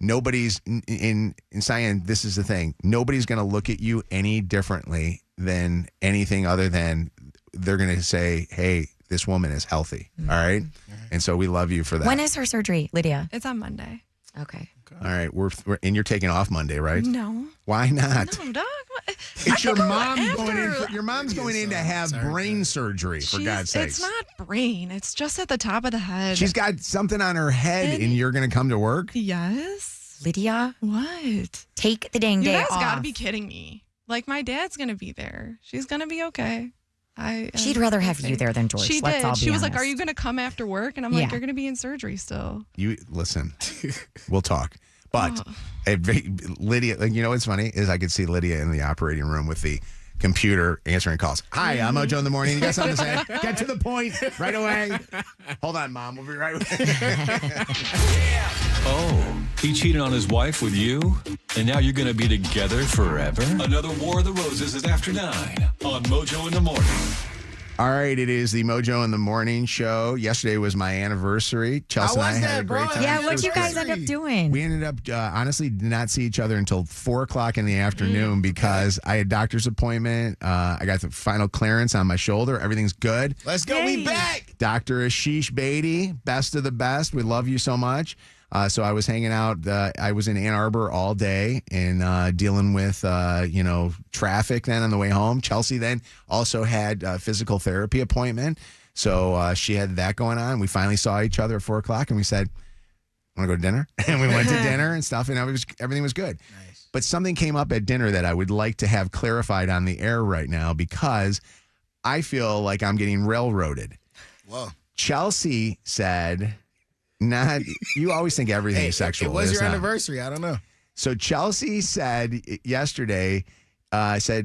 nobody's in science. This is the thing. Nobody's going to look at you any differently than anything other than they're going to say, hey, this woman is healthy. Mm-hmm. All right. And so we love you for that. When is her surgery, Lydia? It's on Monday. Okay. All right. And you're taking off Monday, right? No. Why not? No, dog. It's your mom going in. Your mom's going in to have brain surgery, for God's sakes. It's not brain. It's just at the top of the head. She's got something on her head, and you're going to come to work? Yes. Lydia? What? Take the dang day off. You guys got to be kidding me. My dad's going to be there. She's going to be okay. She'd rather have you there than George. She Let's did. all be She was like, honest. "Are you going to come after work?" And I'm like, Yeah. "You're going to be in surgery still." You listen. We'll talk. But Lydia, you know what's funny is I could see Lydia in the operating room with the computer answering calls. Hi, I'm Mojo in the morning. You got something to say? Get to the point right away. Hold on, Mom. We'll be right with you. Oh, he cheated on his wife with you? And now you're going to be together forever? Another War of the Roses is after 9 on Mojo in the Morning. All right, it is the Mojo in the Morning show. Yesterday was my anniversary. Chelsea and I had a great time. Yeah, what'd you guys end up doing? We ended up, honestly, did not see each other until 4 o'clock in the afternoon because I had a doctor's appointment. I got the final clearance on my shoulder. Everything's good. Let's go. We back. Dr. Ashish Beatty, best of the best. We love you so much. So I was hanging out. I was in Ann Arbor all day and dealing with, traffic then on the way home. Chelsea then also had a physical therapy appointment. So she had that going on. We finally saw each other at 4 o'clock and we said, want to go to dinner? And we went to dinner and stuff and everything was good. Nice. But something came up at dinner that I would like to have clarified on the air right now because I feel like I'm getting railroaded. Whoa. Chelsea said... you always think everything is sexual. It was It's your not. anniversary. I don't know. So Chelsea said yesterday, that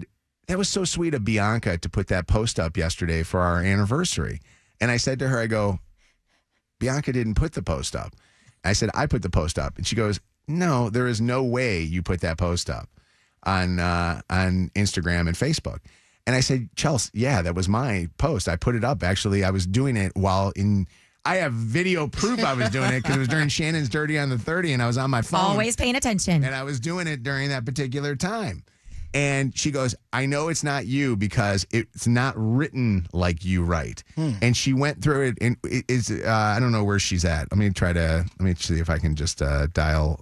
was so sweet of Bianca to put that post up yesterday for our anniversary. And I said to her, I go, Bianca didn't put the post up. I said, I put the post up. And she goes, no, there is no way you put that post up on Instagram and Facebook. And I said, Chelsea, yeah, that was my post. I put it up. Actually, I was doing it I have video proof I was doing it because it was during Shannon's Dirty on the 30 and I was on my phone. Always paying attention. And I was doing it during that particular time. And she goes, I know it's not you because it's not written like you write. And she went through it and I don't know where she's at. Let me see if I can just dial.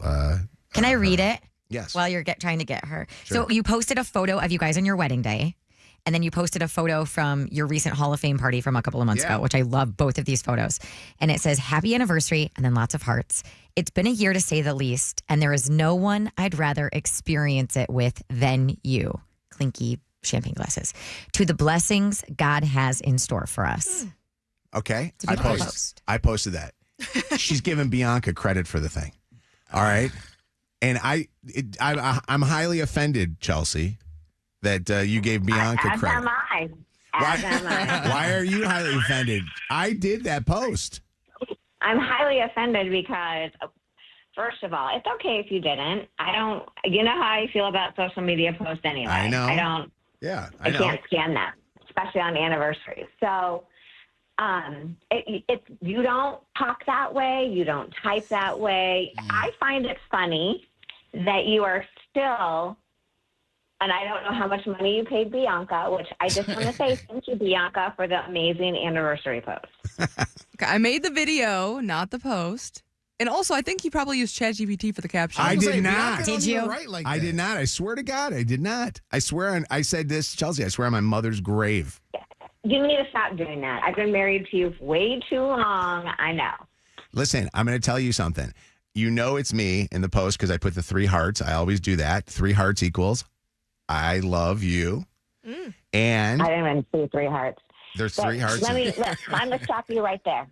Can I read it? Yes. While you're trying to get her. Sure. So you posted a photo of you guys on your wedding day. And then you posted a photo from your recent Hall of Fame party from a couple of months ago, which I love both of these photos. And it says, happy anniversary, and then lots of hearts. It's been a year to say the least, and there is no one I'd rather experience it with than you. Clinky champagne glasses. To the blessings God has in store for us. Okay. It's a beautiful post. I posted that. She's giving Bianca credit for the thing. All right. And I'm highly offended, Chelsea, that you gave Bianca credit. As am I. Why are you highly offended? I did that post. I'm highly offended because, first of all, it's okay if you didn't. You know how I feel about social media posts anyway. I know. I don't. Yeah, I can't stand that, especially on anniversaries. So, you don't talk that way. You don't type that way. I find it funny that you are still. And I don't know how much money you paid Bianca, which I just want to say thank you, Bianca, for the amazing anniversary post. Okay, I made the video, not the post. And also, I think you probably used ChatGPT for the caption. I did not. Did you? I did not. I swear to God, I did not. I said this, Chelsea, I swear on my mother's grave. You need to stop doing that. I've been married to you way too long. I know. Listen, I'm going to tell you something. You know it's me in the post because I put the 3 hearts. I always do that. 3 hearts equals I love you. And I didn't even see 3 hearts. There's 3 hearts. I'm going to stop you right there.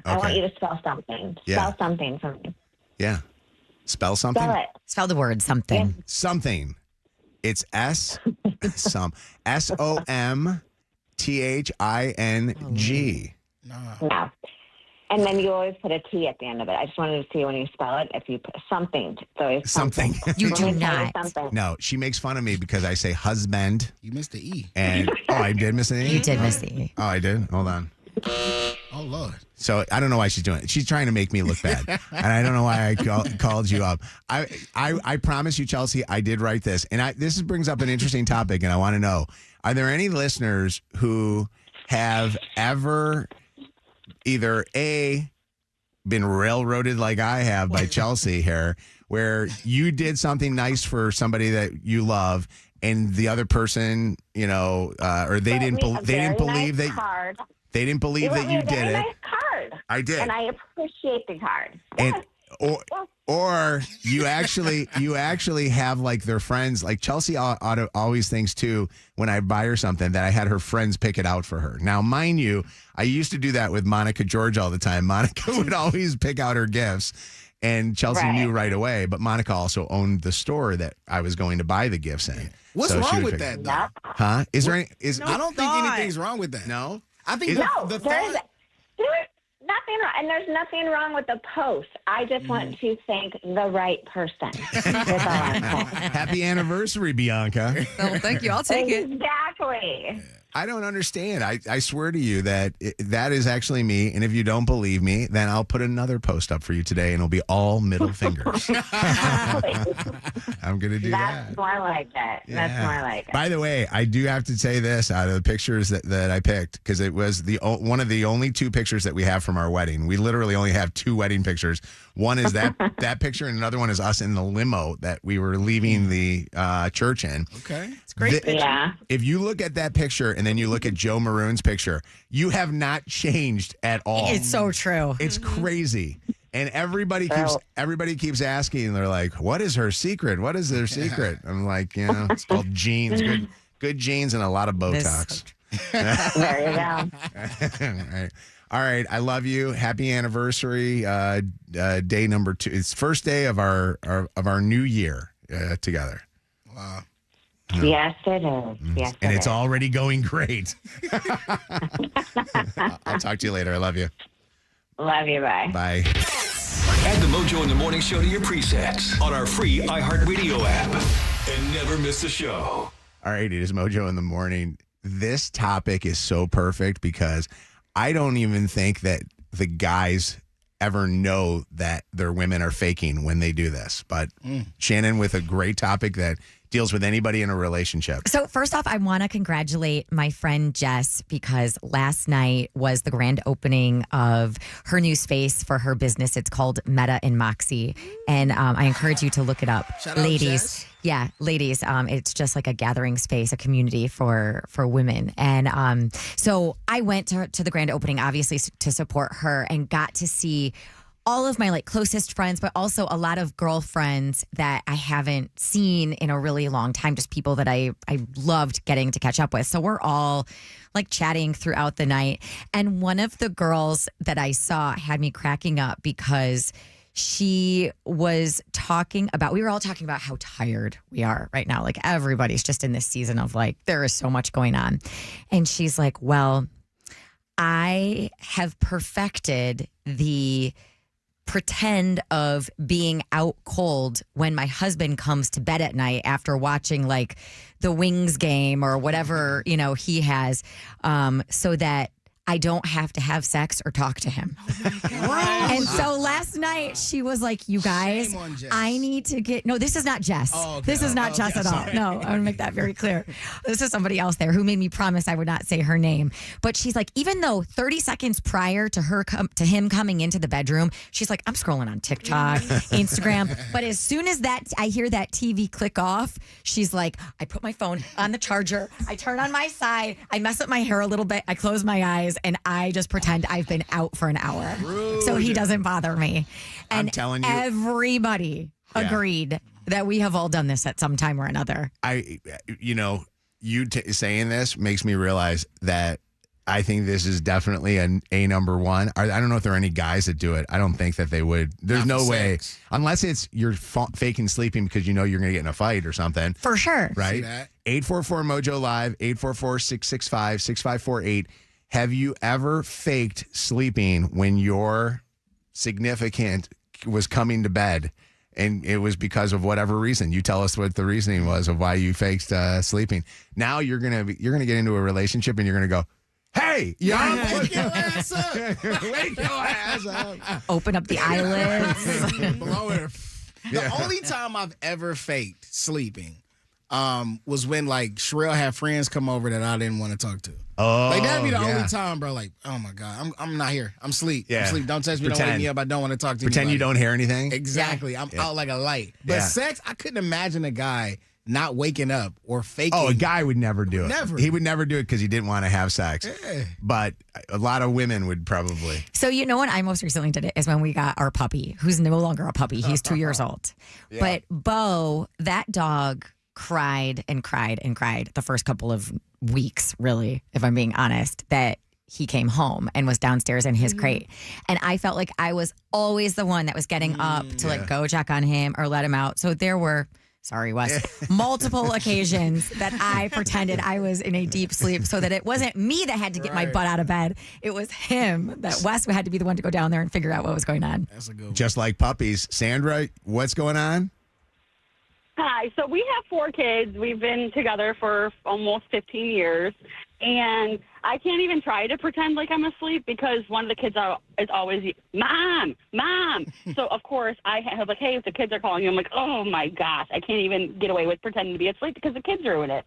I want you to spell something. Yeah. Spell something for me. Yeah. Spell something? Spell it. Spell the word something. Something. It's SOMTHING. No. And then you always put a T at the end of it. I just wanted to see when you spell it, if you put something. So it's Something. You do Let me tell you not. something. No, she makes fun of me because I say husband. You missed the E. And I did miss an E? You did miss the E. Oh, I did? Hold on. Oh, Lord. So I don't know why she's doing it. She's trying to make me look bad. And I don't know why I called you up. I promise you, Chelsea, I did write this. And this brings up an interesting topic, and I want to know, are there any listeners who have ever either A, been railroaded like I have by Chelsea here, where you did something nice for somebody that you love, and the other person, or they didn't believe that card. They didn't believe that you did it. Nice card. I did. And I appreciate the card. And Or you actually have like their friends. Like Chelsea always thinks too, when I buy her something, that I had her friends pick it out for her. Now, mind you, I used to do that with Monica George all the time. Monica would always pick out her gifts, and Chelsea knew right away. But Monica also owned the store that I was going to buy the gifts in. What's So she wrong would with pick- that, though? Huh? Is there any? I don't think anything's wrong with that. No? I think No, the there's nothing wrong, and there's nothing wrong with the post. I just want to thank the right person. That's all I'm saying. Happy anniversary, Bianca. Oh, thank you. I'll take it. Exactly. I don't understand. I swear to you that that is actually me. And if you don't believe me, then I'll put another post up for you today, and it'll be all middle fingers. I'm going to do that. That's more like it. That's more like it. By the way, I do have to say this out of the pictures that I picked, because it was one of the only two pictures that we have from our wedding. We literally only have two wedding pictures. One is that picture, and another one is us in the limo that we were leaving the church in. Okay. It's a great picture. Yeah. If you look at that picture and then you look at Joe Maroon's picture, you have not changed at all. It's so true. It's crazy. And everybody keeps asking. They're like, "What is her secret? What is their secret?" I'm like, it's called genes. Good genes and a lot of Botox. There you go. All right. I love you. Happy anniversary. Day number 2. It's first day of our new year together. Wow. Yes, it is. Yes, And it it's is. already going great. I'll talk to you later. I love you. Love you. Bye. Bye. Add the Mojo in the Morning Show to your presets on our free iHeartRadio app. And never miss a show. All right. It is Mojo in the Morning. This topic is so perfect because I don't even think that the guys ever know that their women are faking when they do this. But Shannon with a great topic that deals with anybody in a relationship. So first off, I want to congratulate my friend Jess, because last night was the grand opening of her new space for her business. It's called Meta in Moxie. And I encourage you to look it up. Shout out, ladies. Jess. Yeah, ladies. It's just like a gathering space, a community for women. And so I went to the grand opening, obviously, to support her, and got to see all of my closest friends, but also a lot of girlfriends that I haven't seen in a really long time, just people that I loved getting to catch up with. So we're all chatting throughout the night. And one of the girls that I saw had me cracking up because she was we were all talking about how tired we are right now. Everybody's just in this season of there is so much going on. And she's like, well, I have perfected the pretend of being out cold when my husband comes to bed at night after watching the Wings game or whatever, he has, so that I don't have to have sex or talk to him. And so last night she was like, you guys, I need to get, no, this is not Jess. Oh, okay. This is not Jess at all. No, I want to make that very clear. This is somebody else there who made me promise I would not say her name. But she's like, even though 30 seconds prior to him coming into the bedroom, she's like, I'm scrolling on TikTok, Instagram. But as soon as I hear that TV click off, she's like, I put my phone on the charger, I turn on my side, I mess up my hair a little bit, I close my eyes, and I just pretend I've been out for an hour. Rude. So he doesn't bother me. And I'm telling you. Everybody agreed that we have all done this at some time or another. You saying this makes me realize that I think this is definitely a number one. I don't know if there are any guys that do it. I don't think that they would. There's no way. Unless it's you're faking sleeping because you're going to get in a fight or something. For sure. Right? 844-MOJO Live, 844-665-6548. Have you ever faked sleeping when your significant was coming to bed and it was because of whatever reason? You tell us what the reasoning was of why you faked sleeping. Now you're gonna get into a relationship and you're gonna go, hey, wake your ass up. Wake your ass up. Open up the eyelids. Blow it. The only time I've ever faked sleeping was when Sherelle had friends come over that I didn't want to talk to. Oh, that'd be the only time, bro. Oh my God, I'm not here. I'm asleep. Yeah. I'm asleep. Don't text me. Don't wake me up. I don't want to talk to you. Pretend you don't hear anything. Exactly. I'm out like a light. But sex, I couldn't imagine a guy not waking up or faking. Oh, a guy would never do it. Never. He would never do it because he didn't want to have sex. Yeah. But a lot of women would probably. So you know when I most recently did it is when we got our puppy, who's no longer a puppy. He's 2 years old. Yeah. But Bo, that dog cried and cried and cried the first couple of weeks, really, if I'm being honest, that he came home and was downstairs in his crate. And I felt like I was always the one that was getting up to like go check on him or let him out. So there were, sorry, Wes, multiple occasions that I pretended I was in a deep sleep so that it wasn't me that had to get my butt out of bed. It was him, that Wes had to be the one to go down there and figure out what was going on. That's a good one. Just like puppies. Sandra, what's going on? Hi. So we have 4 kids. We've been together for almost 15 years. And I can't even try to pretend like I'm asleep because one of the kids is always, Mom. So, of course, I have like, hey, if the kids are calling you, I'm like, oh, my gosh. I can't even get away with pretending to be asleep because the kids ruin it.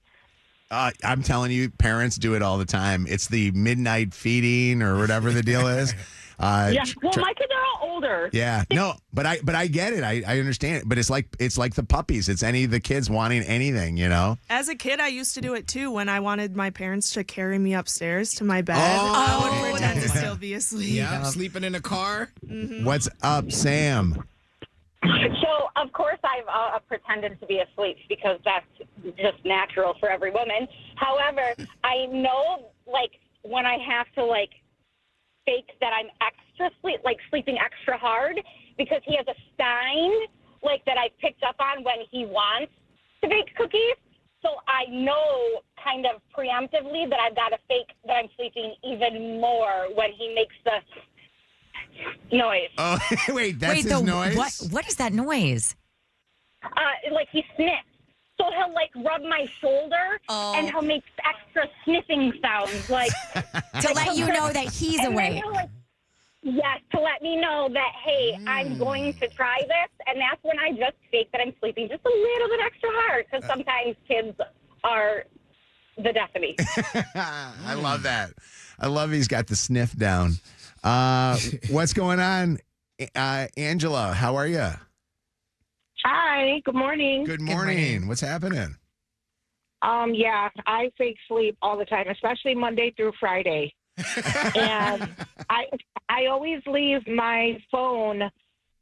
I'm telling you, parents do it all the time. It's the midnight feeding or whatever the deal is. Yeah. Well, my kids are all older. Yeah, no, but I get it. I understand it. But it's like the puppies. It's any of the kids wanting anything, you know. As a kid, I used to do it too. When I wanted my parents to carry me upstairs to my bed, Oh. I would pretend to still be asleep. Yeah, sleeping in a car. What's up, Sam? So, of course, I've pretended to be asleep because that's just natural for every woman. However, I know, like, when I have to, like, fake that I'm sleeping extra hard because he has a sign, like, that I picked up on when he wants to bake cookies. So I know kind of preemptively that I've got to fake that I'm sleeping even more when he makes the noise. Oh, wait, that's his noise? What is that noise? Like he sniffs. So he'll like rub my shoulder and he'll make extra sniffing sounds like To let you know that he's and awake. then he'll, like, yes, to let me know that, hey, I'm going to try this. And that's when I just fake that I'm sleeping just a little bit extra hard because sometimes kids are the death of me. I love that. I love he's got the sniff down. What's going on, Angela? How are you? Hi, good morning. Good morning. What's happening? Yeah, I fake sleep all the time, especially Monday through Friday. And I always leave my phone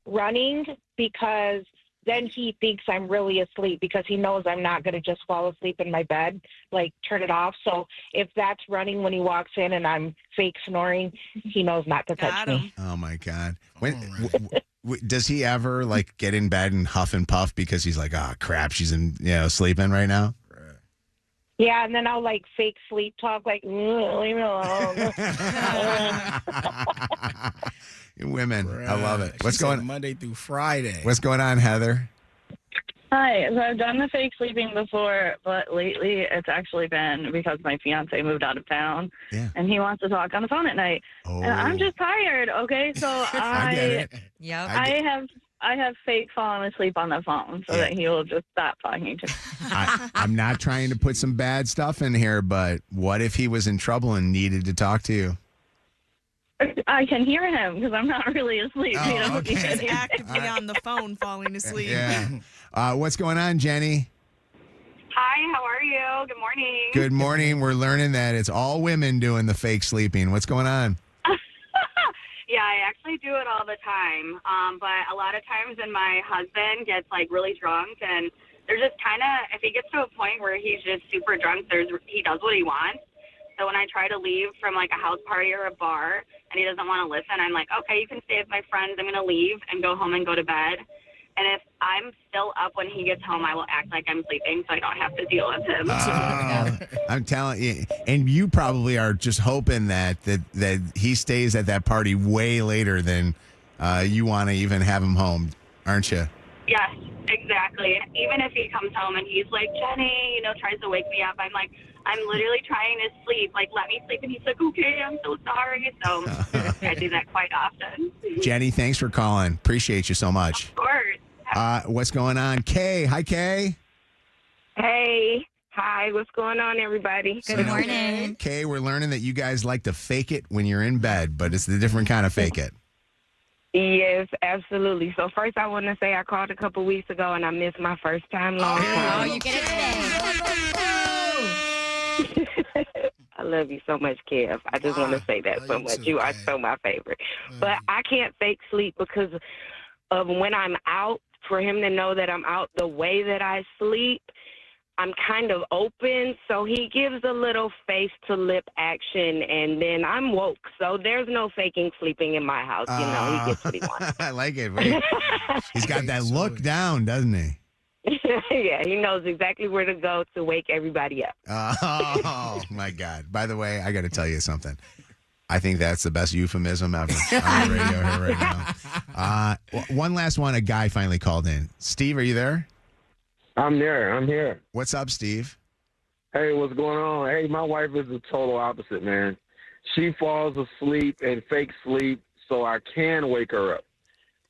running because then he thinks I'm really asleep because he knows I'm not going to just fall asleep in my bed, like turn it off. So if that's running when he walks in and I'm fake snoring, he knows not to touch me. Oh my God. Does he ever like get in bed and huff and puff because he's like, oh crap, she's sleeping right now? Yeah, and then I'll like fake sleep talk, like, leave me alone. Women, I love it. What's going on? Monday through Friday. What's going on, Heather? Hi. So I've done the fake sleeping before, but lately it's actually been because my fiance moved out of town and he wants to talk on the phone at night. And I'm just tired, okay? So I have fake fallen asleep on the phone so that he will just stop talking to me. I'm not trying to put some bad stuff in here, but what if he was in trouble and needed to talk to you? I can hear him because I'm not really asleep. Oh, okay. He's actively on the phone falling asleep. Yeah. What's going on, Jenny? Hi, how are you? Good morning. Good morning. We're learning that it's all women doing the fake sleeping. What's going on? Yeah, I actually do it all the time. But a lot of times when my husband gets like really drunk and they're just kind of, if he gets to a point where he's just super drunk, he does what he wants. So when I try to leave from like a house party or a bar and he doesn't want to listen, I'm like, okay, you can stay with my friends. I'm going to leave and go home and go to bed. And if I'm still up when he gets home, I will act like I'm sleeping so I don't have to deal with him. I'm telling you, and you probably are just hoping that he stays at that party way later than you want to even have him home, aren't you? Yes, exactly. And even if he comes home and he's like, Jenny, tries to wake me up, I'm like, I'm literally trying to sleep. Like, let me sleep. And he's like, okay, I'm so sorry. So I do that quite often. Jenny, thanks for calling. Appreciate you so much. Of course. What's going on? Kay. Hi, Kay. Hey. Hi, what's going on, everybody? Good morning. Kay, we're learning that you guys like to fake it when you're in bed, but it's the different kind of fake it. Yes, absolutely. So first I want to say I called a couple weeks ago and I missed my first time long time. Oh, you get it today. I love you so much, Kev. I just want to say that so much. You are so my favorite. But I can't fake sleep because of when I'm out, for him to know that I'm out the way that I sleep, I'm kind of open, so he gives a little face to lip action, and then I'm woke. So there's no faking sleeping in my house. You know, he gets what he wants. I like it. Wait. He's got that look down, doesn't he? Yeah, he knows exactly where to go to wake everybody up. Oh, my God. By the way, I got to tell you something. I think that's the best euphemism ever on the radio here right now. One last one. A guy finally called in. Steve, are you there? I'm there. I'm here. What's up, Steve? Hey, what's going on? Hey, my wife is the total opposite, man. She falls asleep and fake sleep so I can wake her up.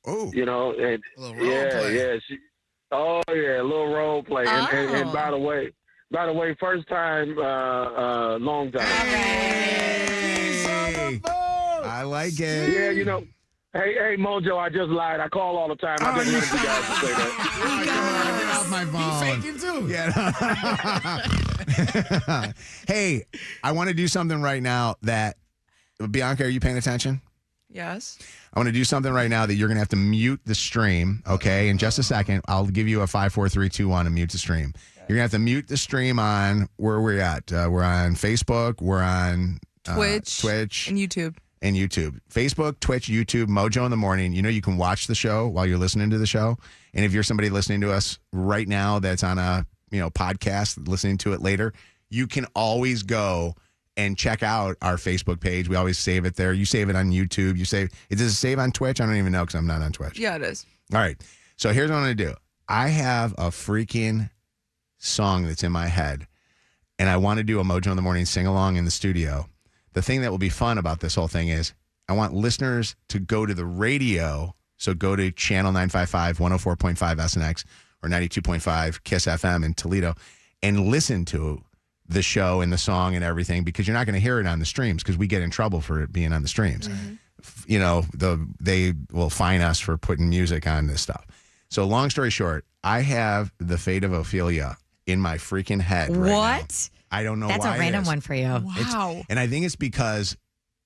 Oh. You know, and yeah. A little role play. Oh. And by the way, first time, long time. Hey. I like it. Yeah, you know. Hey, Mojo, I just lied. I call all the time. I didn't want you guys to say that. Get off my phone. Faking too. Yeah. Hey, I want to do something right now that, Bianca, are you paying attention? Yes. I want to do something right now that you're going to have to mute the stream, okay? In just a second, I'll give you a 5, 4, 3, 2, 1 and mute the stream. You're going to have to mute the stream on, where we're at. We're on Facebook. We're on Twitch. And YouTube. Facebook, Twitch, YouTube, Mojo in the Morning. You know, you can watch the show while you're listening to the show. And if you're somebody listening to us right now that's on a podcast, listening to it later, you can always go and check out our Facebook page. We always save it there. You save it on YouTube. Does it save on Twitch? I don't even know because I'm not on Twitch. Yeah, it is. All right. So here's what I'm going to do. I have a freaking song that's in my head, and I want to do a Mojo in the Morning sing-along in the studio. The thing that will be fun about this whole thing is I want listeners to go to the radio. So go to channel 955, 104.5 SNX or 92.5 KISS FM in Toledo and listen to the show and the song and everything, because you're not going to hear it on the streams because we get in trouble for it being on the streams. Mm-hmm. You know, they will fine us for putting music on this stuff. So long story short, I have The Fate of Ophelia in my freaking head right now. I don't know why. That's a random one for you. Wow. And I think it's because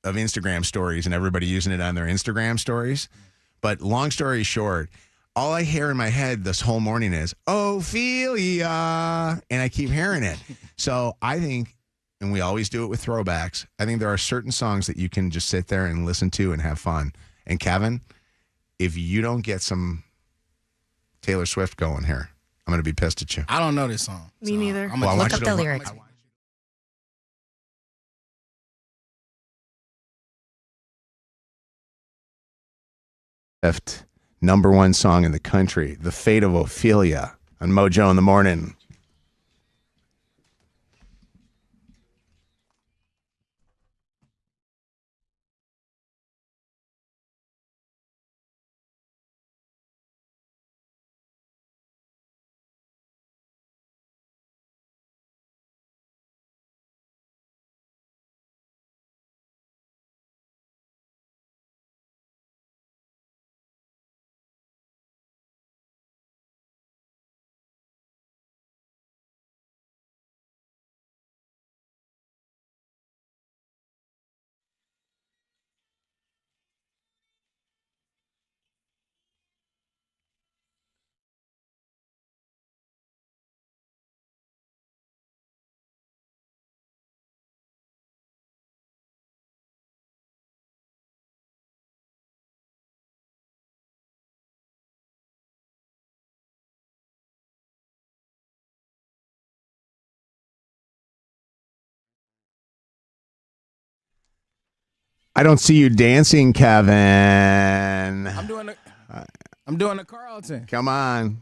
of Instagram stories and everybody using it on their Instagram stories. But long story short, all I hear in my head this whole morning is Ophelia, and I keep hearing it. So I think, and we always do it with throwbacks, I think there are certain songs that you can just sit there and listen to and have fun. And Kevin, if you don't get some Taylor Swift going here, I'm going to be pissed at you. I don't know this song. Me neither. Look up the lyrics. Number one song in the country, The Fate of Ophelia on Mojo in the Morning. I don't see you dancing, Kevin. I'm doing the Carlton. Come on.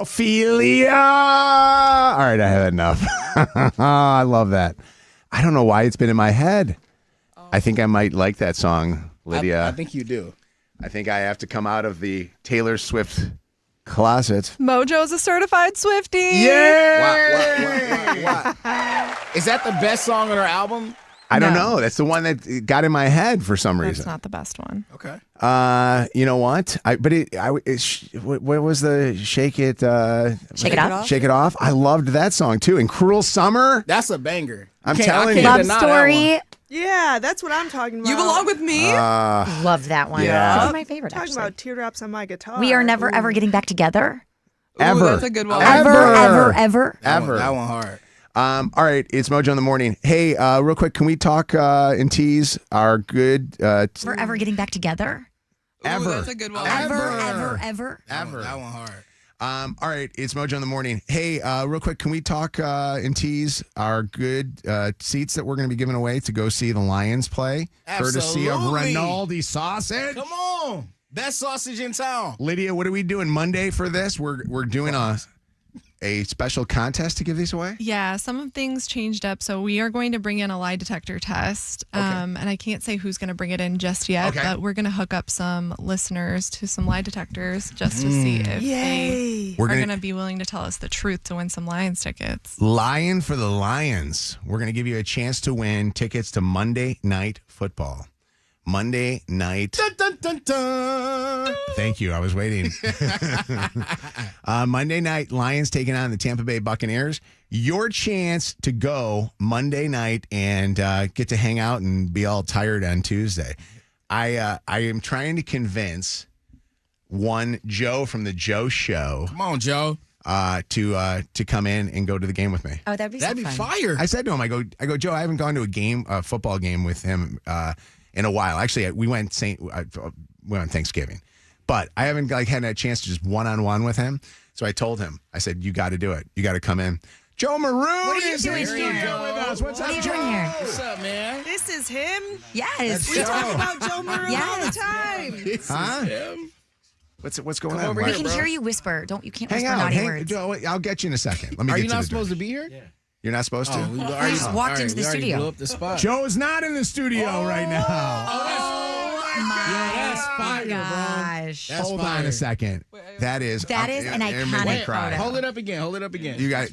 Ophelia. All right, I had enough. I love that. I don't know why it's been in my head. I think I might like that song, Lydia. I think you do. I think I have to come out of the Taylor Swift closet. Mojo's a certified Swiftie. What? Is that the best song on her album? I don't know. That's the one that got in my head for some reason. That's not the best one. Okay. You know what? What was the Shake It? Shake It Off? Shake It Off. I loved that song too. And Cruel Summer. That's a banger. I'm telling you. Love Story. Yeah, that's what I'm talking about. You Belong With Me? Love that one. Yeah. That was my favorite, Talking actually. about teardrops on my guitar. We are never, ever getting back together. Ever. Ooh, that's a good one. Ever. That one hard. All right, it's Mojo in the morning. Hey, real quick, can we talk and tease our good Forever getting back together. Ooh, that's a good one. Ever. That one hard. All right, it's Mojo in the morning. Hey, real quick, can we talk and tease our good seats that we're going to be giving away to go see the Lions play? Courtesy of Absolutely. Rinaldi Sausage. Come on. Best sausage in town. Lydia, what are we doing Monday for this? We're doing a special contest to give these away? Yeah, some of things changed up. So we are going to bring in a lie detector test. And I can't say who's going to bring it in just yet, but we're going to hook up some listeners to some lie detectors just to see if they are going to be willing to tell us the truth to win some Lions tickets. Lion for the Lions. We're going to give you a chance to win tickets to Monday Night Football. Monday night. Dun, dun, dun, dun. Thank you. I was waiting. Monday night, Lions taking on the Tampa Bay Buccaneers. Your chance to go Monday night and get to hang out and be all tired on Tuesday. I am trying to convince one Joe from the Joe Show. Come on, Joe. To come in and go to the game with me. Oh, that'd be That'd be fire. I said to him, I go, Joe, I haven't gone to a football game with him in a while. Actually, we went on Thanksgiving, but I haven't had a chance to just one-on-one with him. So I told him, I said, you got to do it. You got to come in. Joe Maroon What are you is doing in studio here? with us. What's What up, are you Joe? doing here? What's up, man? This is him. Yes. We talk about Joe Maroon all the time. Huh? What's going on? We can hear you whisper. You can't Hang whisper out. naughty words. Joe, I'll get you in a second. Let me Are get you to not the supposed door. to be here? Yeah. You're not supposed to? We just walked into the studio. Blew up the spot. Joe is not in the studio right now. That's fire, bro. Gosh. That's Hold fire. on a second. That is an it made me iconic cry. photo. Hold it up again. You got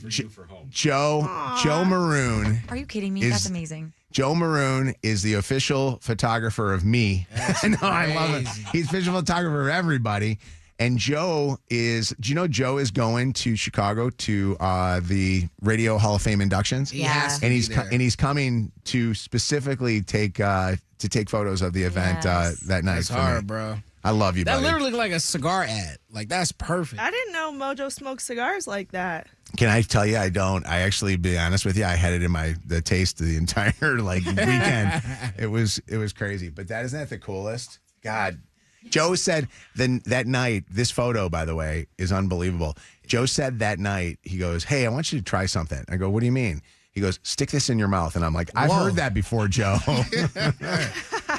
Joe Maroon. Are you kidding me? Is- That's amazing. Joe Maroon is the official photographer of me. No, I love it. He's official photographer of everybody. And Joe is, do you know Joe is going to Chicago to the Radio Hall of Fame inductions? Yeah. And he's coming to specifically take photos of the event that night. That's for me. hard, bro. I love you, That buddy. literally looked like a cigar ad. Like, that's perfect. I didn't know Mojo smoked cigars like that. Can I tell you, I don't. I actually, be honest with you, I had it in the taste of the entire weekend. It was crazy. But isn't that the coolest? God. Joe said that night, this photo, by the way, is unbelievable. Joe said that night, he goes, hey, I want you to try something. I go, what do you mean? He goes, stick this in your mouth. And I'm like, I've heard that before, Joe.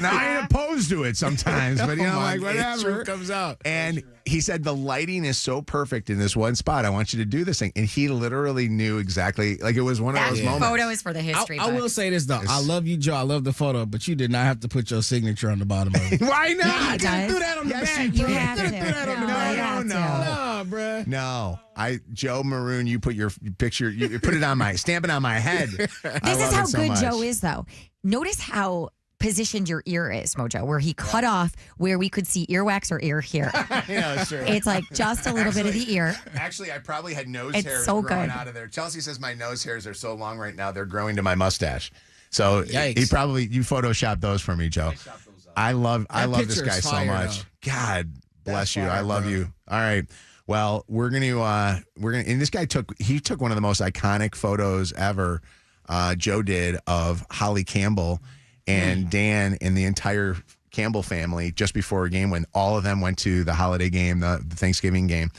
Now, I ain't opposed to it sometimes, but, whatever. Truth comes out. And he said, the lighting is so perfect in this one spot. I want you to do this thing. And he literally knew exactly, it was one of those moments. Photo is for the history I will books. say this, though. I love you, Joe. I love the photo, but you did not have to put your signature on the bottom of it. Why not? Yeah, he You does. threw that on the back, You bro. have to. Threw that on the back. No. Nah, bro. No, Joe Maroon, you put your picture, you put it on stamp it on my head. This is how good Joe is, though. Notice how positioned your ear is, Mojo, where he cut off where we could see earwax or ear hair. Yeah, sure. It's like just a little bit of the ear. Actually, I probably had nose It's hairs so growing good. out of there. Chelsea says my nose hairs are so long right now, they're growing to my mustache. So Yikes. you photoshopped those for me, Joe. I love this picture guy is so fire, much. though. God bless That's you. I fire, love bro. you. All right. Well, we're gonna and this guy took one of the most iconic photos ever. Joe did of Holly Campbell and Dan and the entire Campbell family just before a game when all of them went to the holiday game, the Thanksgiving game.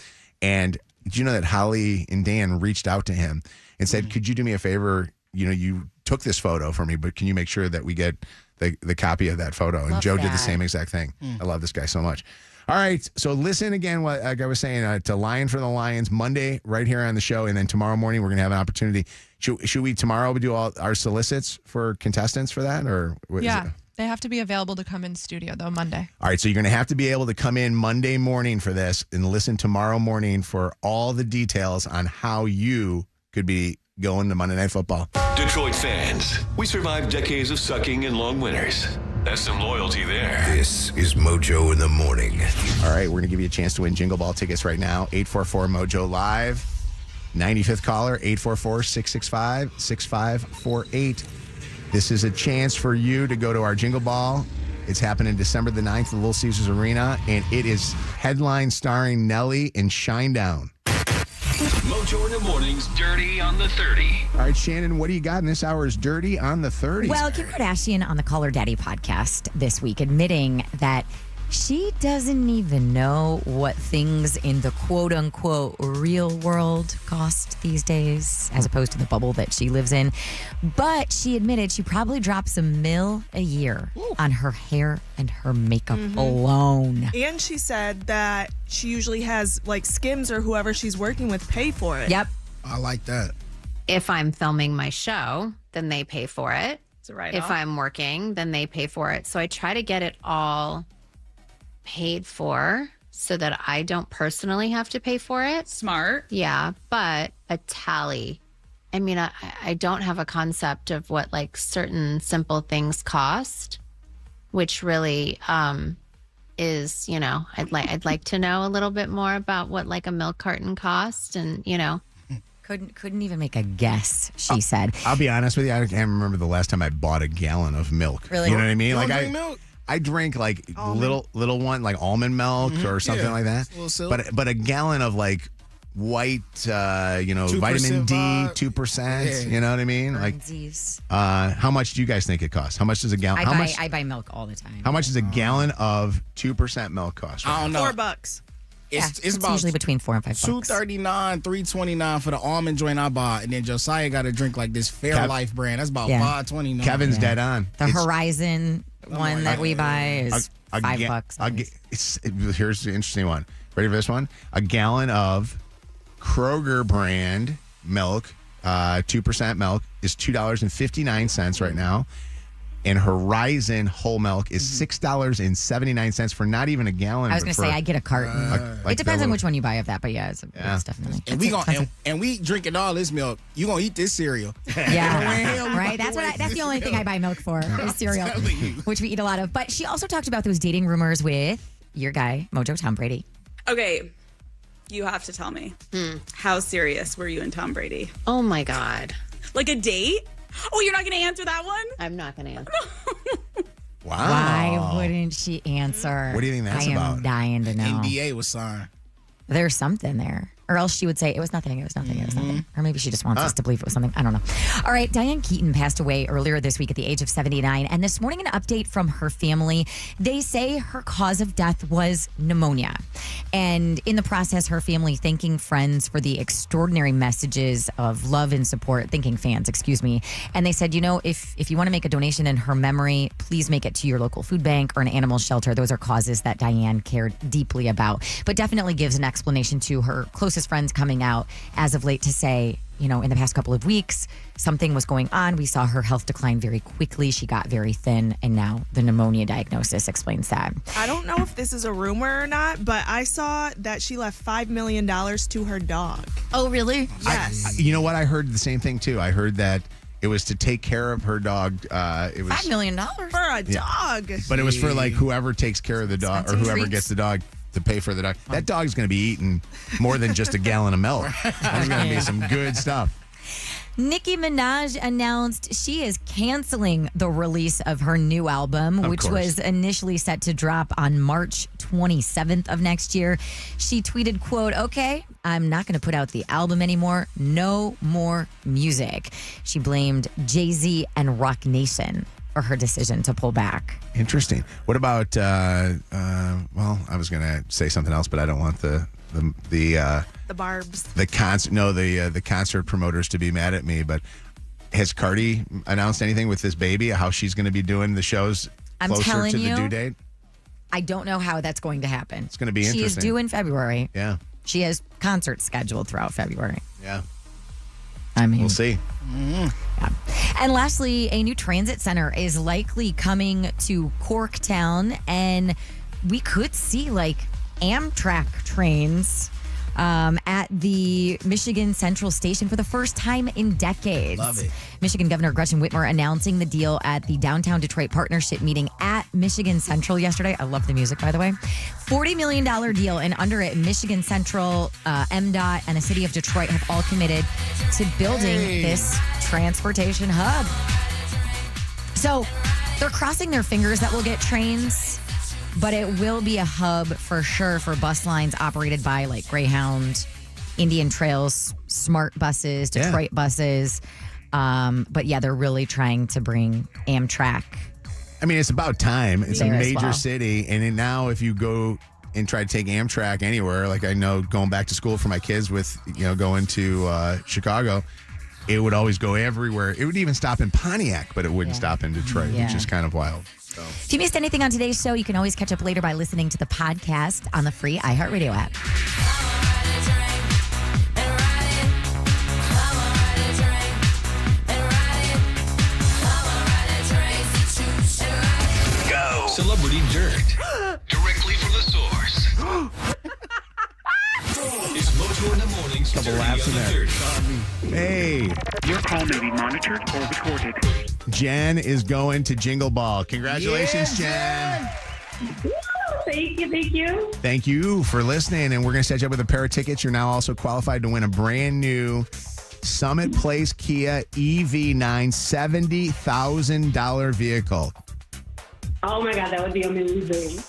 And did you know that Holly and Dan reached out to him and said, could you do me a favor? You took this photo for me, but can you make sure that we get the copy of that photo? And Love Joe did the that. same exact thing. I love this guy so much. All right. So listen again, what like I was saying, to Lion for the Lions Monday right here on the show. And then tomorrow morning, we're going to have an opportunity. Should we tomorrow do all our solicits for contestants for that? Or what is Yeah. it? They have to be available to come in studio, though, Monday. All right. So you're going to have to be able to come in Monday morning for this and listen tomorrow morning for all the details on how you could be going to Monday Night Football. Detroit fans, we survived decades of sucking and long winters. That's some loyalty there. This is Mojo in the morning. All right, we're going to give you a chance to win Jingle Ball tickets right now. 844-MOJO Live. 95th caller, 844-665-6548. This is a chance for you to go to our Jingle Ball. It's happening December the 9th at the Little Caesars Arena, and it is headline starring Nelly and Shinedown. Mojo in the morning's Dirty on the 30. All right, Shannon, what do you got in this hour's Dirty on the 30? Well, Kim Kardashian on the Call Her Daddy podcast this week admitting that she doesn't even know what things in the quote-unquote real world cost these days, as opposed to the bubble that she lives in. But she admitted she probably drops $1 million a year on her hair and her makeup alone. And she said that she usually has like Skims or whoever she's working with pay for it. Yep. I like that. If I'm filming my show, then they pay for it. It's a write-off. If I'm working, then they pay for it. So I try to get it all paid for so that I don't personally have to pay for it. Smart. Yeah, but a tally. I mean, I don't have a concept of what like certain simple things cost, which really is, you know, I'd like to know a little bit more about what like a milk carton cost, and you know. Couldn't even make a guess, she said. I'll be honest with you, I can't remember the last time I bought a gallon of milk. Really? You know what I mean? You Like don't drink milk? I drink like little one, like almond milk or something like that. A little silk. But a gallon of like white, vitamin D, 2%. You know what I mean? Like, how much do you guys think it costs? How much does a gallon? I buy milk all the time. How much does a gallon of 2% milk cost? I don't know. $4. It's about usually between $4 and $5. $2.39, $3.29 for the almond joint I bought, and then Josiah got to drink like this Fairlife brand. That's about $5.29. Kevin's dead on. The Horizon one that we buy is $5. Here's the interesting one. Ready for this one? A gallon of Kroger brand milk, 2% milk, is $2.59 right now. And Horizon whole milk is $6.79 for not even a gallon. I was going to say, I get a carton. It depends on which one you buy of that, but yeah, it's definitely. And we drinking all this milk. You gonna eat this cereal? Yeah, right. That's the only thing I buy milk for is cereal, which we eat a lot of. But she also talked about those dating rumors with your guy Mojo, Tom Brady. Okay, you have to tell me, how serious were you and Tom Brady? Oh my God! Like a date? Oh, you're not going to answer that one? I'm not going to answer. Wow. Why wouldn't she answer? What do you think that's about? I am dying to know. NDA was signed. There's something there. Or else she would say, it was nothing, it was nothing, it was nothing. Or maybe she just wants us to believe it was something. I don't know. All right, Diane Keaton passed away earlier this week at the age of 79. And this morning, an update from her family. They say her cause of death was pneumonia. And in the process, her family thanking friends for the extraordinary messages of love and support, thanking fans, excuse me. And they said, you know, if you want to make a donation in her memory, please make it to your local food bank or an animal shelter. Those are causes that Diane cared deeply about. But definitely gives an explanation to her closest friends coming out as of late to say, you know, in the past couple of weeks, something was going on. We saw her health decline very quickly. She got very thin, and now the pneumonia diagnosis explains that. I don't know if this is a rumor or not, but I saw that she left $5 million to her dog. Oh, really? Yes. You know what? I heard the same thing, too. I heard that it was to take care of her dog. It was $5 million? For a dog. But it was for like whoever takes care of the dog or whoever gets the dog to pay for the dog. That dog's going to be eating more than just a gallon of milk. That's going to be some good stuff. Nicki Minaj announced she is canceling the release of her new album, which was initially set to drop on March 27th of next year. She tweeted, quote, "Okay, I'm not going to put out the album anymore. No more music." She blamed Jay-Z and Rock Nation for her decision to pull back. Interesting. What about, well, I was going to say something else, but I don't want the barbs. The concert, no, the concert promoters to be mad at me, but has Cardi announced anything with this baby, how she's going to be doing the shows closer to the due date? I don't know how that's going to happen. It's going to be She is interesting. due in February. Yeah. She has concerts scheduled throughout February. Yeah. I mean, We'll see. Yeah. And lastly, a new transit center is likely coming to Corktown, and we could see like Amtrak trains at the Michigan Central Station for the first time in decades. Love it. Michigan Governor Gretchen Whitmer announcing the deal at the Downtown Detroit Partnership meeting at Michigan Central yesterday. I love the music, by the way. $40 million deal, and under it, Michigan Central, MDOT, and the city of Detroit have all committed to building this transportation hub. So they're crossing their fingers that we'll get trains, but it will be a hub for sure for bus lines operated by like Greyhound, Indian Trails, Smart buses, Detroit buses. But yeah, they're really trying to bring Amtrak. I mean, it's about time. It's a There as major well. city. And then now if you go and try to take Amtrak anywhere, like I know going back to school for my kids with, going to Chicago, it would always go everywhere. It would even stop in Pontiac, but it wouldn't stop in Detroit, Yeah. which is kind of wild. So. If you missed anything on today's show, you can always catch up later by listening to the podcast on the free iHeartRadio app. Go. Celebrity Dirt. Directly from the source. It's Mojo in the mornings. Couple Dirty laughs on in the there. Dirt. Hey. Your call may be monitored or recorded. Jen is going to Jingle Ball. Congratulations, Jen. Thank you. Thank you for listening. And we're going to set you up with a pair of tickets. You're now also qualified to win a brand new Summit Place Kia EV9 $70,000 vehicle. Oh my God, that would be amazing.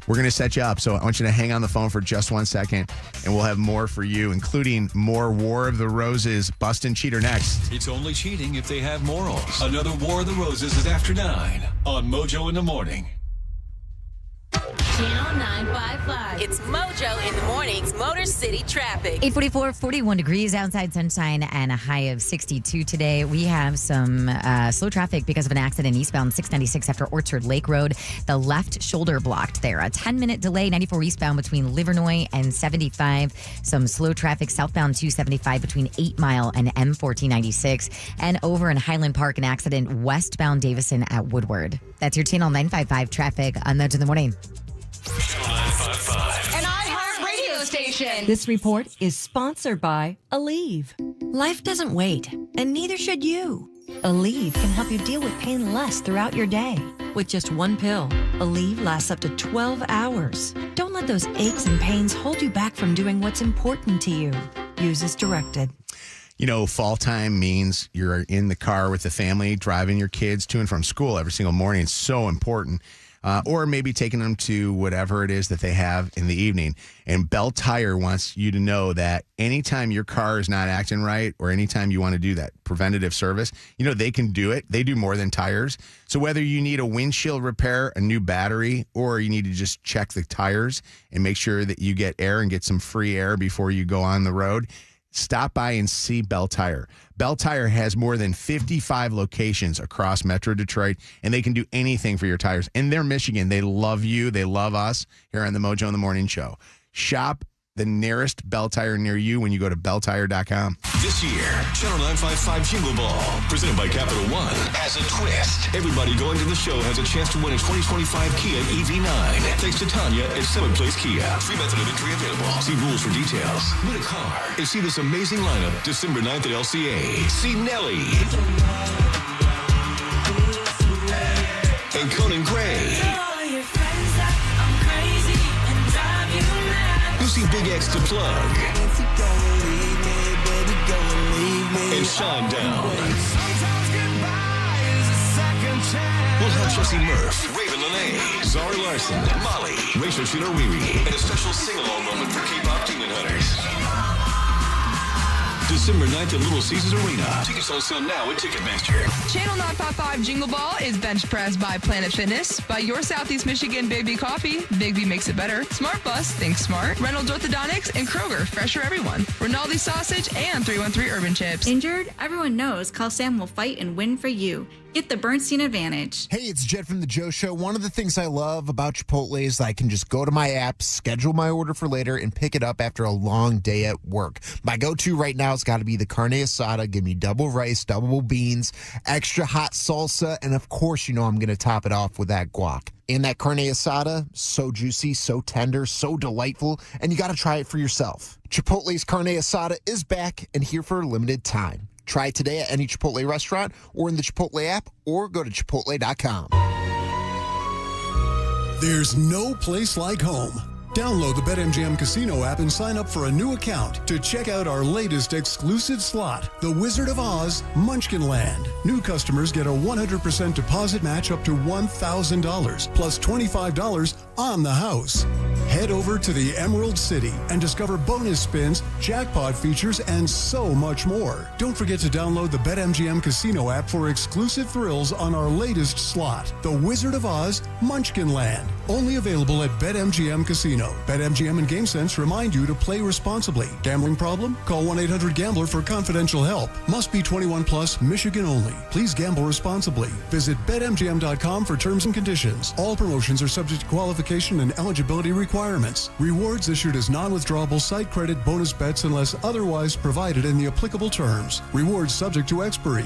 We're going to set you up. So I want you to hang on the phone for just 1 second, and we'll have more for you, including more War of the Roses, Bust and Cheater next. It's only cheating if they have morals. Another War of the Roses is after 9 on Mojo in the Morning. Channel 955. It's Mojo in the mornings. Motor City traffic. 844, 41 degrees outside, sunshine, and a high of 62 today. We have some slow traffic because of an accident eastbound 696 after Orchard Lake Road. The left shoulder blocked there. A 10-minute delay, 94 eastbound between Livernois and 75. Some slow traffic southbound 275 between 8 Mile and M1496. And over in Highland Park, an accident westbound Davison at Woodward. That's your Channel 955 traffic on Mojo in the Morning. An iHeart radio station. This report is sponsored by Aleve. Life doesn't wait, and neither should you. Aleve can help you deal with pain less throughout your day. With just one pill, Aleve lasts up to 12 hours. Don't let those aches and pains hold you back from doing what's important to you. Use as directed. Fall time means you're in the car with the family, driving your kids to and from school every single morning. It's so important. Or maybe taking them to whatever it is that they have in the evening. And Bell Tire wants you to know that anytime your car is not acting right or anytime you want to do that preventative service, they can do it. They do more than tires. So whether you need a windshield repair, a new battery, or you need to just check the tires and make sure that you get air and get some free air before you go on the road, stop by and see Bell Tire. Bell Tire has more than 55 locations across Metro Detroit, and they can do anything for your tires. And they're Michigan. They love you. They love us here on the Mojo in the Morning Show. Shop the nearest Bell Tire near you when you go to belltire.com. This year, Channel 955 Jingle Ball, presented by Capital One, has a twist. Everybody going to the show has a chance to win a 2025 Kia EV9. Thanks to Tanya at Summit Place Kia. Free method of entry available. See rules for details. Win a car and see this amazing lineup December 9th at LCA. See Nelly and Conan Gray. You see Big X to Plug and Shine Down. We'll have Jesse Murph, Raven Lene, Zara Larson, Molly, Rachel Chinouriri, and a special sing-along moment for K-pop Demon Hunters. December 9th at Little Caesars Arena. Tickets on sale now at Ticketmaster. Channel 955 Jingle Ball is bench pressed by Planet Fitness, by your Southeast Michigan Big Coffee, Big B makes it better, Smart Bus, think smart, Reynolds Orthodontics, and Kroger, fresh for everyone, Rinaldi Sausage, and 313 Urban Chips. Injured? Everyone knows Call Sam will fight and win for you. Get the Bernstein Advantage. Hey, it's Jed from The Joe Show. One of the things I love about Chipotle is I can just go to my app, schedule my order for later, and pick it up after a long day at work. My go-to right now has got to be the carne asada. Give me double rice, double beans, extra hot salsa, and of course, you know I'm going to top it off with that guac. And that carne asada, so juicy, so tender, so delightful, and you got to try it for yourself. Chipotle's carne asada is back and here for a limited time. Try it today at any Chipotle restaurant or in the Chipotle app or go to Chipotle.com. There's no place like home. Download the BetMGM Casino app and sign up for a new account to check out our latest exclusive slot, The Wizard of Oz Munchkin Land. New customers get a 100% deposit match up to $1,000 plus $25 on the house. Head over to the Emerald City and discover bonus spins, jackpot features, and so much more. Don't forget to download the BetMGM Casino app for exclusive thrills on our latest slot, The Wizard of Oz Munchkin Land. Only available at BetMGM Casino. BetMGM and GameSense remind you to play responsibly. Gambling problem? Call 1-800-GAMBLER for confidential help. Must be 21 plus, Michigan only. Please gamble responsibly. Visit BetMGM.com for terms and conditions. All promotions are subject to qualification and eligibility requirements. Rewards issued as non-withdrawable site credit bonus bets unless otherwise provided in the applicable terms. Rewards subject to expiry.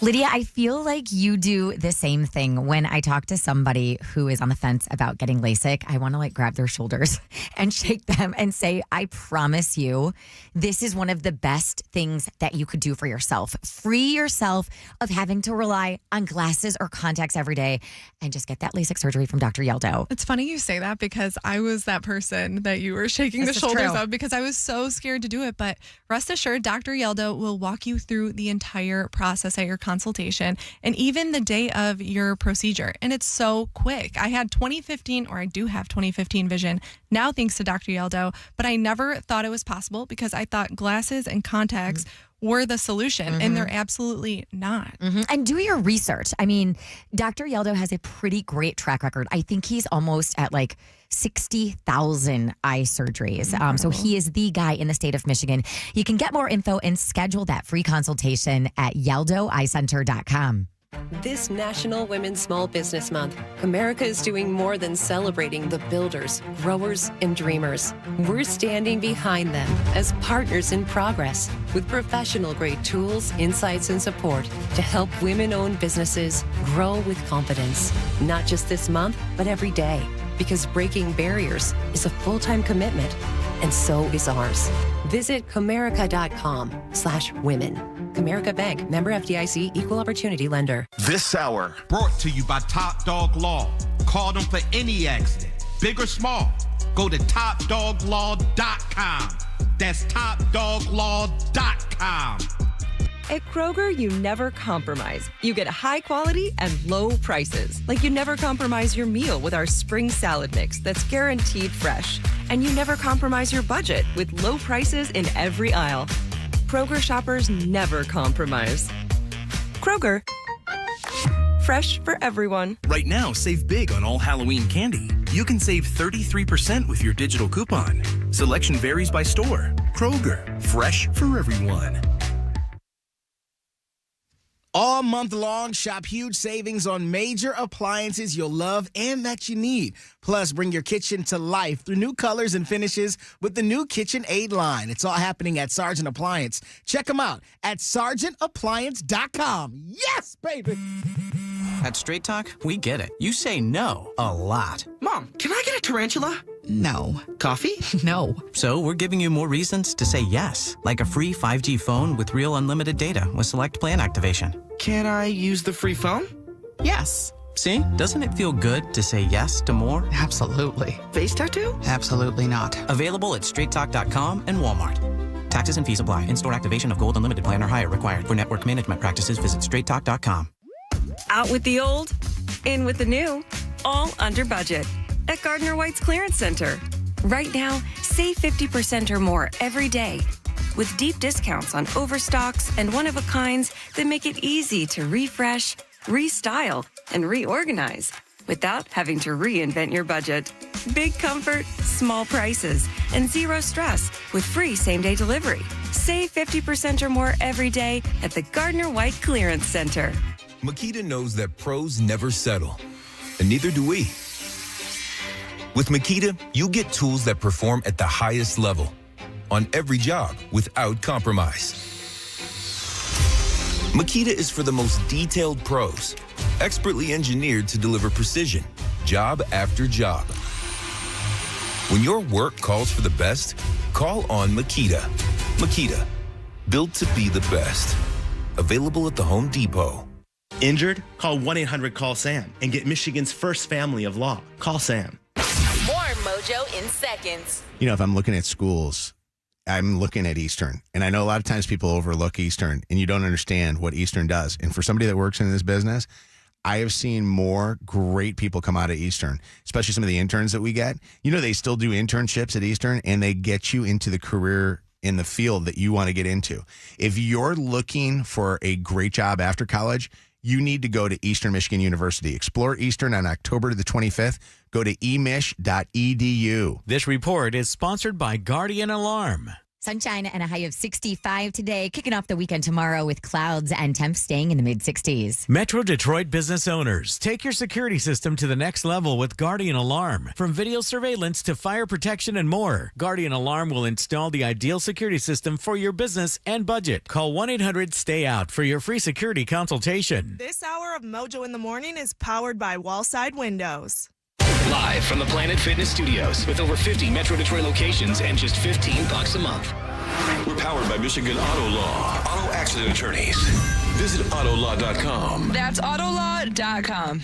Lydia, I feel like you do the same thing when I talk to somebody who is on the fence about getting LASIK. I want to like grab their shoulders and shake them and say, I promise you, this is one of the best things that you could do for yourself. Free yourself of having to rely on glasses or contacts every day and just get that LASIK surgery from Dr. Yeldo. It's funny you say that because I was that person that you were shaking the shoulders of because I was so scared to do it. But rest assured, Dr. Yeldo will walk you through the entire process at your consultation and even the day of your procedure. And it's so quick. I had 20/15, or I do have 20/15 vision now thanks to Dr. Yeldo, but I never thought it was possible because I thought glasses and contacts were the solution, and they're absolutely not. And do your research. I mean, Dr. Yeldo has a pretty great track record. I think he's almost at like 60,000 eye surgeries. So he is the guy in the state of Michigan. You can get more info and schedule that free consultation at YeldoEyeCenter.com. This National Women's Small Business Month, America is doing more than celebrating the builders, growers, and dreamers. We're standing behind them as partners in progress with professional-grade tools, insights, and support to help women-owned businesses grow with confidence. Not just this month, but every day. Because breaking barriers is a full-time commitment, and so is ours. Visit Comerica.com/women. Comerica Bank, member FDIC, equal opportunity lender. This hour brought to you by Top Dog Law. Call them for any accident, big or small. Go to TopDogLaw.com. That's TopDogLaw.com. At Kroger, you never compromise. You get high quality and low prices. Like you never compromise your meal with our spring salad mix that's guaranteed fresh. And you never compromise your budget with low prices in every aisle. Kroger shoppers never compromise. Kroger, fresh for everyone. Right now, save big on all Halloween candy. You can save 33% with your digital coupon. Selection varies by store. Kroger, fresh for everyone. All month long, shop huge savings on major appliances you'll love and that you need. Plus, bring your kitchen to life through new colors and finishes with the new KitchenAid line. It's all happening at Sargent Appliance. Check them out at SargentAppliance.com. Yes, baby! At Straight Talk, we get it. You say no a lot. Mom, can I get a tarantula? No. Coffee? No. So we're giving you more reasons to say yes, like a free 5G phone with real unlimited data with select plan activation. Can I use the free phone? Yes. See? Doesn't it feel good to say yes to more? Absolutely. Face tattoo? Absolutely not. Available at straighttalk.com and Walmart. Taxes and fees apply. In-store activation of Gold Unlimited plan or higher required. For network management practices, visit straighttalk.com. Out with the old, in with the new, all under budget at Gardner White's Clearance Center. Right now, save 50% or more every day with deep discounts on overstocks and one-of-a-kinds that make it easy to refresh, restyle, and reorganize without having to reinvent your budget. Big comfort, small prices, and zero stress with free same-day delivery. Save 50% or more every day at the Gardner White Clearance Center. Makita knows that pros never settle, and neither do we. With Makita, you get tools that perform at the highest level on every job without compromise. Makita is for the most detailed pros, expertly engineered to deliver precision, job after job. When your work calls for the best, call on Makita. Makita, built to be the best. Available at the Home Depot. Injured? Call 1-800-CALL-SAM and get Michigan's first family of law. Call Sam. More Mojo in seconds. You know, if I'm looking at schools, I'm looking at Eastern. And I know a lot of times people overlook Eastern and you don't understand what Eastern does. And for somebody that works in this business, I have seen more great people come out of Eastern, especially some of the interns that we get. You know, they still do internships at Eastern and they get you into the career in the field that you want to get into. If you're looking for a great job after college, you need to go to Eastern Michigan University. Explore Eastern on October the 25th. Go to emich.edu. This report is sponsored by Guardian Alarm. Sunshine and a high of 65 today, kicking off the weekend tomorrow with clouds and temps staying in the mid-60s. Metro Detroit business owners, take your security system to the next level with Guardian Alarm. From video surveillance to fire protection and more, Guardian Alarm will install the ideal security system for your business and budget. Call 1-800-STAY-OUT for your free security consultation. This hour of Mojo in the Morning is powered by Wallside Windows. Live from the Planet Fitness Studios with over 50 Metro Detroit locations and just $15 a month. We're powered by Michigan Auto Law. Auto accident attorneys. Visit autolaw.com. That's autolaw.com.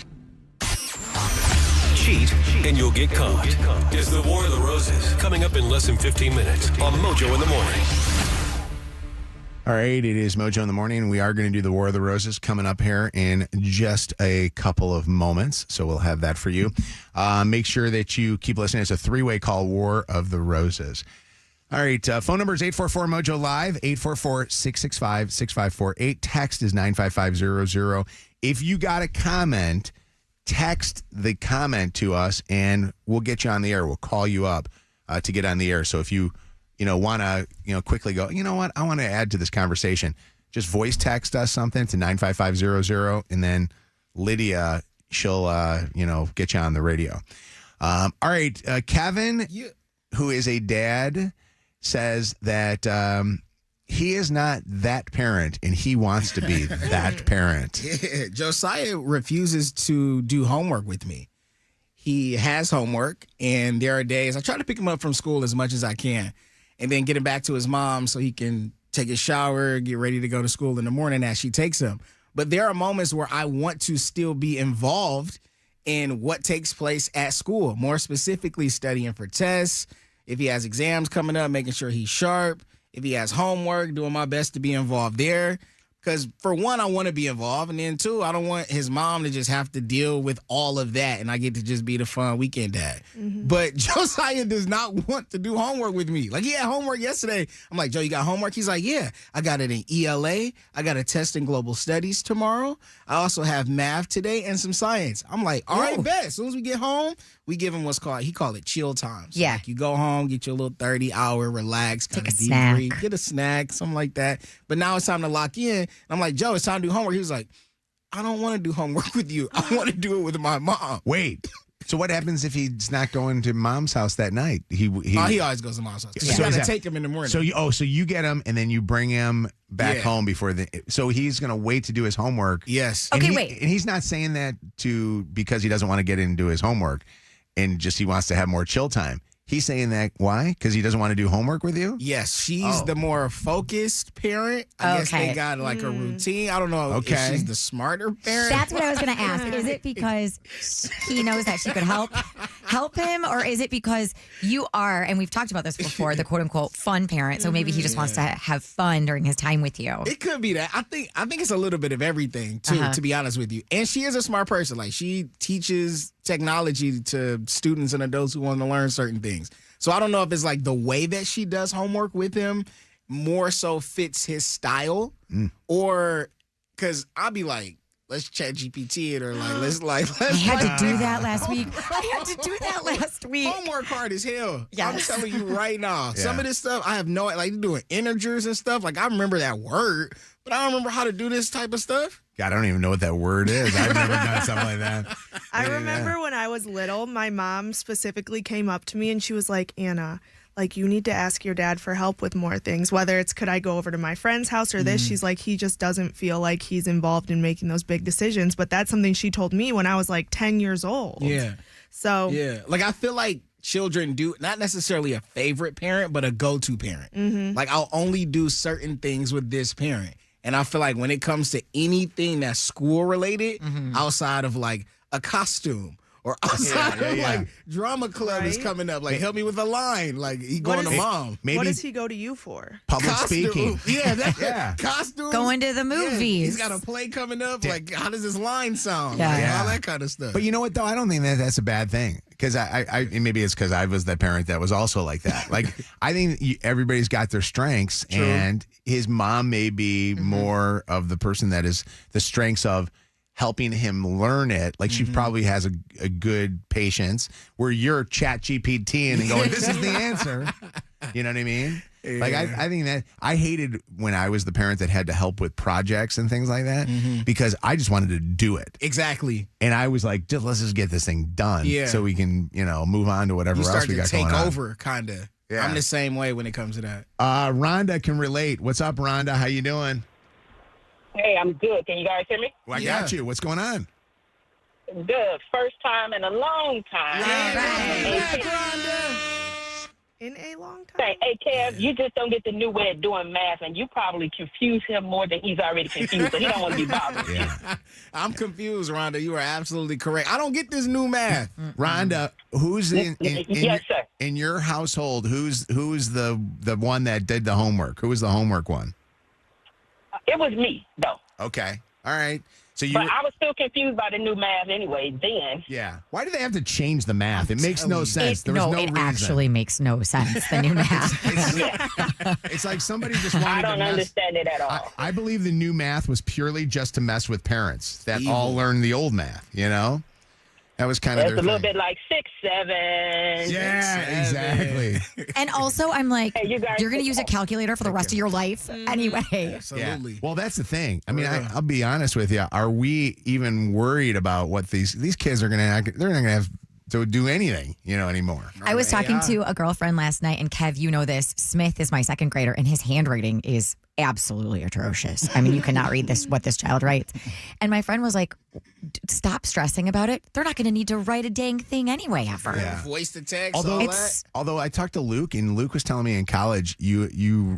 Cheat and you'll get caught. It's the War of the Roses coming up in less than 15 minutes on Mojo in the Morning. All right, it is Mojo in the Morning. We are going to do the War of the Roses coming up here in just a couple of moments. So we'll have that for you. Make sure that you keep listening. It's a three-way call, War of the Roses. All right, phone number is 844-MOJO Live, 844-665-6548. Text is 95500. If you got a comment, text the comment to us, and we'll get you on the air. We'll call you up to get on the air. So if you want to, quickly go, you know what, I want to add to this conversation, just voice text us something to 95500, and then Lydia, she'll, get you on the radio. All right, Kevin, who is a dad, says that he is not that parent, and he wants to be that parent. Yeah, Josiah refuses to do homework with me. He has homework, and there are days I try to pick him up from school as much as I can, and then get him back to his mom so he can take a shower, get ready to go to school in the morning as she takes him. But there are moments where I want to still be involved in what takes place at school, more specifically studying for tests, if he has exams coming up, making sure he's sharp, if he has homework, doing my best to be involved there. Because for one, I want to be involved, and then two, I don't want his mom to just have to deal with all of that, and I get to just be the fun weekend dad. Mm-hmm. But Josiah does not want to do homework with me. Like, he had homework yesterday. I'm like, Joe, you got homework? He's like, yeah, I got it in ELA. I got a test in global studies tomorrow. I also have math today and some science. I'm like, all right, bet. As soon as we get home, we give him what's called, he called it chill time. So like, you go home, get your little 30-hour, relax, kind of deep breathe, get a snack, something like that. But now it's time to lock in. And I'm like, Joe, it's time to do homework. He was like, I don't want to do homework with you. I want to do it with my mom. Wait. So what happens if he's not going to mom's house that night? He always goes to mom's house. You got to take him in the morning. So you get him and then you bring him back home before so he's going to wait to do his homework. Yes. Wait. And he's not saying that because he doesn't want to get into his homework and just he wants to have more chill time. He's saying that, why? Because he doesn't want to do homework with you? Yes, she's the more focused parent. I guess they got like a routine. I don't know if she's the smarter parent. That's what I was going to ask. Is it because he knows that she could help him, or is it because you are, and we've talked about this before, the quote-unquote fun parent, so maybe he just wants to have fun during his time with you? It could be that. I think it's a little bit of everything, too, to be honest with you. And she is a smart person. Like, she teaches technology to students and adults who want to learn certain things. So I don't know if it's like the way that she does homework with him more so fits his style, or because I'll be like, let's chat GPT it or let's I had to do that last week. Homework hard as hell. Yes. I'm telling you right now. Yeah. Some of this stuff I have no like doing integers and stuff. Like I remember that word, but I don't remember how to do this type of stuff. God, I don't even know what that word is. I've never done something like that. I remember when I was little, my mom specifically came up to me and she was like, Anna, like, you need to ask your dad for help with more things, whether it's could I go over to my friend's house or this. She's like, he just doesn't feel like he's involved in making those big decisions. But that's something she told me when I was like 10 years old. Yeah. So, yeah. Like, I feel like children do, not necessarily a favorite parent, but a go-to parent. Like, I'll only do certain things with this parent. And I feel like when it comes to anything that's school-related, outside of, like, a costume, or outside of, like, drama club is coming up. Like, help me with a line. Like, he going to mom. Maybe what does he go to you for? public speaking. Yeah. Costumes. Going to the movies. He's got a play coming up. Like, how does this line sound? Yeah. Like, all that kind of stuff. But you know what, though? I don't think that's a bad thing. Because I maybe it's because I was that parent that was also like that. Like, I think everybody's got their strengths, and his mom may be more of the person that is the strengths of helping him learn it. Like, she probably has a good patience, where you're chat GPTing and going, this is the answer. You know what I mean? Like, I think that I hated when I was the parent that had to help with projects and things like that, because I just wanted to do it. Exactly. And I was like, let's just get this thing done so we can, move on to whatever You else start we to got take going on. over, kind of. Yeah. I'm the same way when it comes to that. Rhonda can relate. What's up, Rhonda? How you doing? Hey, I'm good. Can you guys hear me? Well, I got you. What's going on? Good. First time in a long time. In a long time. Hey, Kev, you just don't get the new way of doing math, and you probably confuse him more than he's already confused, so he don't want to be bothered. I'm confused, Rhonda. You are absolutely correct. I don't get this new math. Rhonda, who's Yes, sir. in your household? Who's the one that did the homework? Who was the homework one? It was me, though. Okay, all right. So But I was still confused by the new math anyway then. Yeah. Why do they have to change the math? It makes no sense. There was no it reason. actually makes no sense, the new math. It's like somebody just wanted I don't to mess. understand it at all. I believe the new math was purely just to mess with parents that Evil. all learned the old math, That was kind of It's their a little thing. bit like 6, 7. Yeah, exactly. And also, I'm like, Hey, you guys you're going to use a calculator for the rest of your life anyway. Absolutely. Yeah. Well, that's the thing. I mean, I'll be honest with you. Are we even worried about what these kids are going to? They're not going to have to do anything, anymore. I was talking to a girlfriend last night, and Kev, you know this. Smith is my second grader, and his handwriting is absolutely atrocious. I mean, you cannot read what this child writes. And my friend was like, stop stressing about it. They're not going to need to write a dang thing anyway ever. Yeah. Voice to text, Although, all that. although I talked to Luke, and Luke was telling me in college, you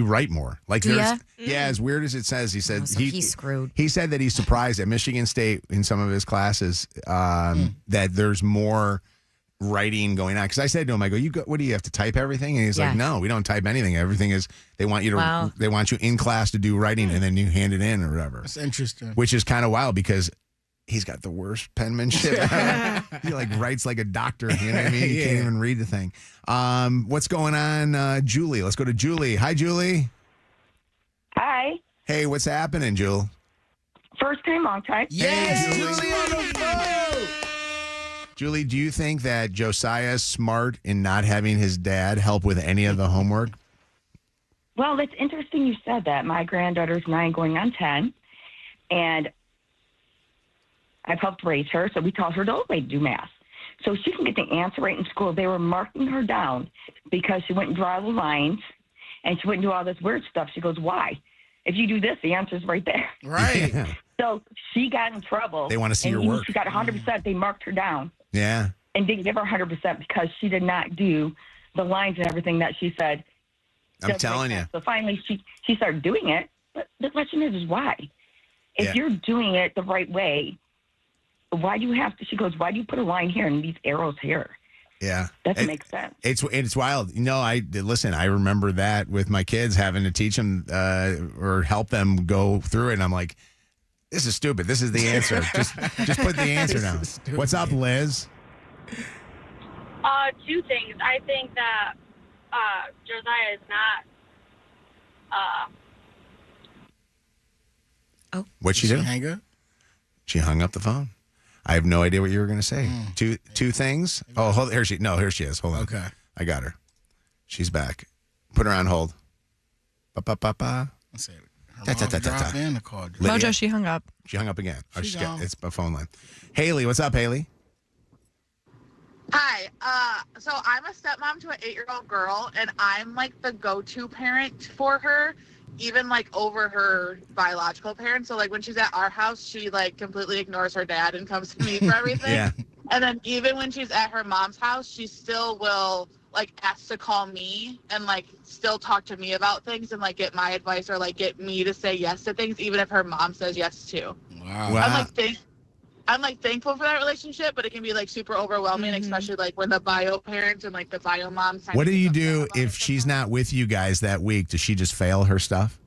write more. Like, Do there's, ya? yeah, as weird as it says, he said so he's screwed. He said that he's surprised at Michigan State in some of his classes that there's more writing going on. Because I said to him, I go, what do you have to type everything? And he's like, no, we don't type anything. Everything is they want you to they want you in class to do writing, and then you hand it in or whatever. That's interesting. Which is kind of wild because he's got the worst penmanship. He like writes like a doctor. You know what I mean? You can't even read the thing. What's going on, Julie? Let's go to Julie. Hi, Julie. Hi. Hey, what's happening, Jule? First time, long time. Yes, Julie on the phone. Julie, do you think that Josiah's smart in not having his dad help with any of the homework? Well, it's interesting you said that. My granddaughter's 9 going on 10, and I've helped raise her, so we taught her the old way to do math. So she can get the answer right in school. They were marking her down because she wouldn't draw the lines, and she wouldn't do all this weird stuff. She goes, why? If you do this, the answer's right there. Right. Yeah. So she got in trouble. They want to see and her even work. She got 100%. They marked her down. Yeah. And didn't give her 100% because she did not do the lines and everything that she said. I'm telling you. So finally, she started doing it. But the question is why? If you're doing it the right way, why do you have to? She goes, why do you put a line here and these arrows here? Yeah. Doesn't make sense. It's wild. I remember that with my kids having to teach them or help them go through it. And I'm like, this is stupid. This is the answer. just put the answer down. What's up, Liz? Two things. I think that Josiah is not. What'd she do? Hang up? She hung up the phone. I have no idea what you were going to say. Two things. Oh, hold. Here she is. Hold on. Okay. I got her. She's back. Put her on hold. Ba-ba-ba-ba. Let's see. Ta-ta-ta-ta-ta. In the call. Lydia? Mojo, she hung up. She hung up again. Oh, She's gone. it's a phone line. Haley, what's up, Haley? Hi. So I'm a stepmom to an 8-year-old girl, and I'm like the go-to parent for her, even like over her biological parents. So like when she's at our house, she like completely ignores her dad and comes to me for everything. Yeah. And then even when she's at her mom's house, she still will like ask to call me and like still talk to me about things and like get my advice or like get me to say yes to things, even if her mom says yes too. Wow. I'm like thankful for that relationship, but it can be like super overwhelming, especially like when the bio parents and like the bio moms. What do you do if she's not with you guys that week? Does she just fail her stuff?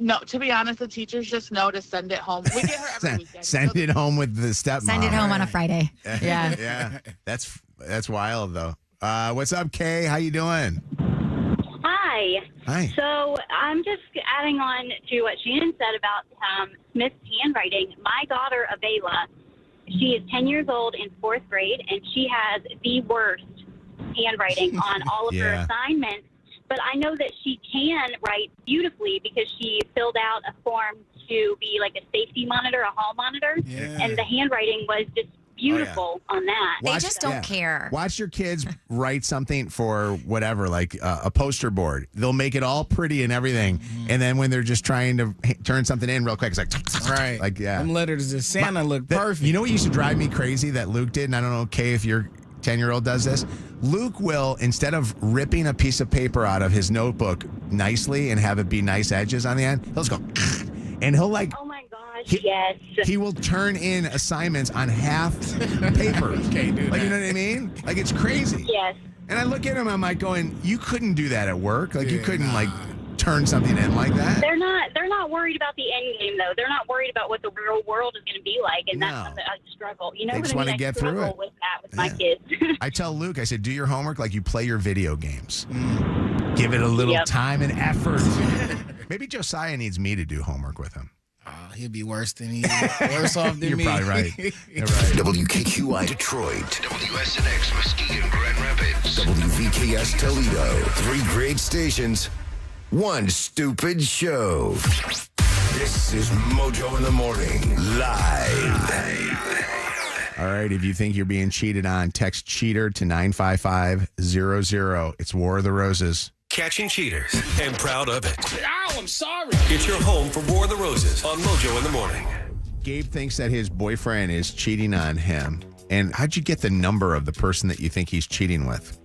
No, to be honest, the teachers just know to send it home. We get her every weekend. Send it home with the stepmom. Send it home on a Friday. Yeah. Yeah. That's wild though. What's up, Kay? How you doing? Hi. Hi. So I'm just adding on to what Shannon said about Smith's handwriting. My daughter, Avela, she is 10 years old in 4th grade, and she has the worst handwriting on all of her assignments. But I know that she can write beautifully because she filled out a form to be like a safety monitor, a hall monitor, and the handwriting was just beautiful on that. They just don't care. Watch your kids write something for whatever, like a poster board. They'll make it all pretty and everything, and then when they're just trying to turn something in real quick, it's like Right. like Them letters to Santa look perfect. You know what used to drive me crazy that Luke did, and I don't know, Kay, if your 10-year-old does this. Luke will, instead of ripping a piece of paper out of his notebook nicely and have it be nice edges on the end, he'll just go, and he'll like, oh my gosh, yes. He will turn in assignments on half paper. Can't do like, that. you know what I mean? Like, it's crazy. Yes. And I look at him, I'm like going, you couldn't do that at work. Like, you couldn't like turn something in like that. They're not worried about the end game though. They're not worried about what the real world is going to be like, and that's something I struggle. You know They what just I mean? wanna get I through struggle it. with that with my kids. I tell Luke, I said, do your homework like you play your video games. Give it a little time and effort. Maybe Josiah needs me to do homework with him. He'll be worse off than You're me. probably right. You're right. WKQI Detroit, WSNX Muskegon Grand Rapids, WVKS Toledo. 3 great stations, 1 stupid show. This is Mojo in the Morning, live. All right, if you think you're being cheated on, text cheater to 95500. It's War of the Roses. Catching cheaters and proud of it. Ow, I'm sorry. It's your home for War of the Roses on Mojo in the Morning. Gabe thinks that his boyfriend is cheating on him. And how'd you get the number of the person that you think he's cheating with?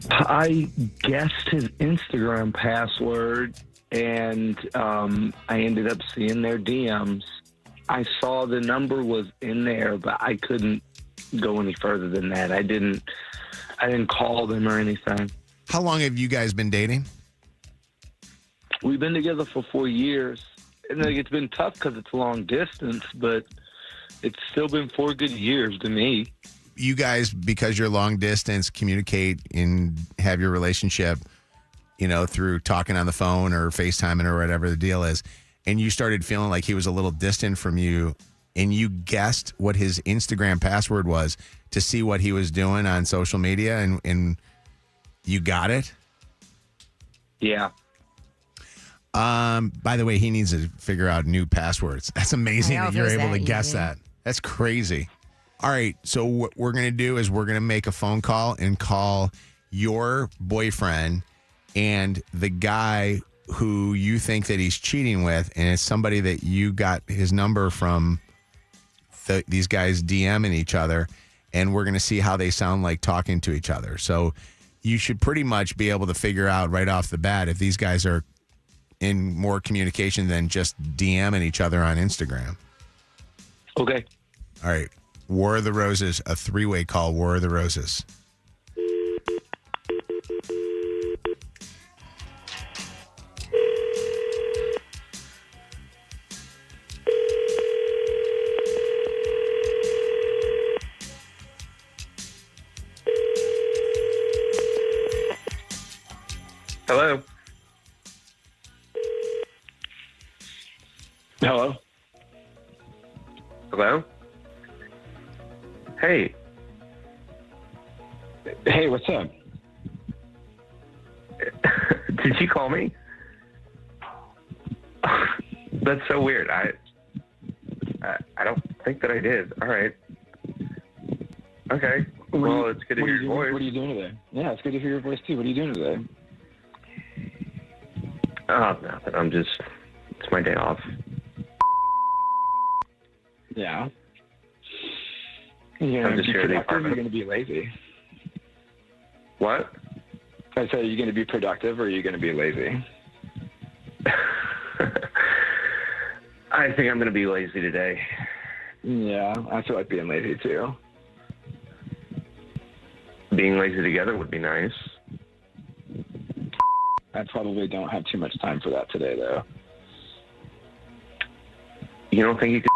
I guessed his Instagram password, and I ended up seeing their DMs. I saw the number was in there, but I couldn't go any further than that. I didn't call them or anything. How long have you guys been dating? We've been together for 4 years. And like, it's been tough because it's long distance, but it's still been 4 good years to me. You guys, because you're long distance, communicate and have your relationship, you know, through talking on the phone or FaceTiming or whatever the deal is. And you started feeling like he was a little distant from you, and you guessed what his Instagram password was to see what he was doing on social media, and you got it? Yeah. By the way, he needs to figure out new passwords. That's amazing that you're able to guess that. That's crazy. All right, so what we're going to do is we're going to make a phone call and call your boyfriend and the guy who you think that he's cheating with, and it's somebody that you got his number from these guys DMing each other, and we're going to see how they sound like talking to each other. So you should pretty much be able to figure out right off the bat if these guys are in more communication than just DMing each other on Instagram. Okay. All right. War of the Roses, a 3-way call, War of the Roses. Hello. Hello? Hey. Hey, what's up? Did you call me? That's so weird. I don't think that I did. All right. Okay. Well, it's good to hear your voice. What are you doing today? Yeah, it's good to hear your voice too. What are you doing today? Oh, nothing. It's my day off. Yeah. You're going to be productive or you're going to be lazy? What? I said, are you going to be productive or are you going to be lazy? I think I'm going to be lazy today. Yeah, I feel like being lazy too. Being lazy together would be nice. I probably don't have too much time for that today, though. You don't think you could?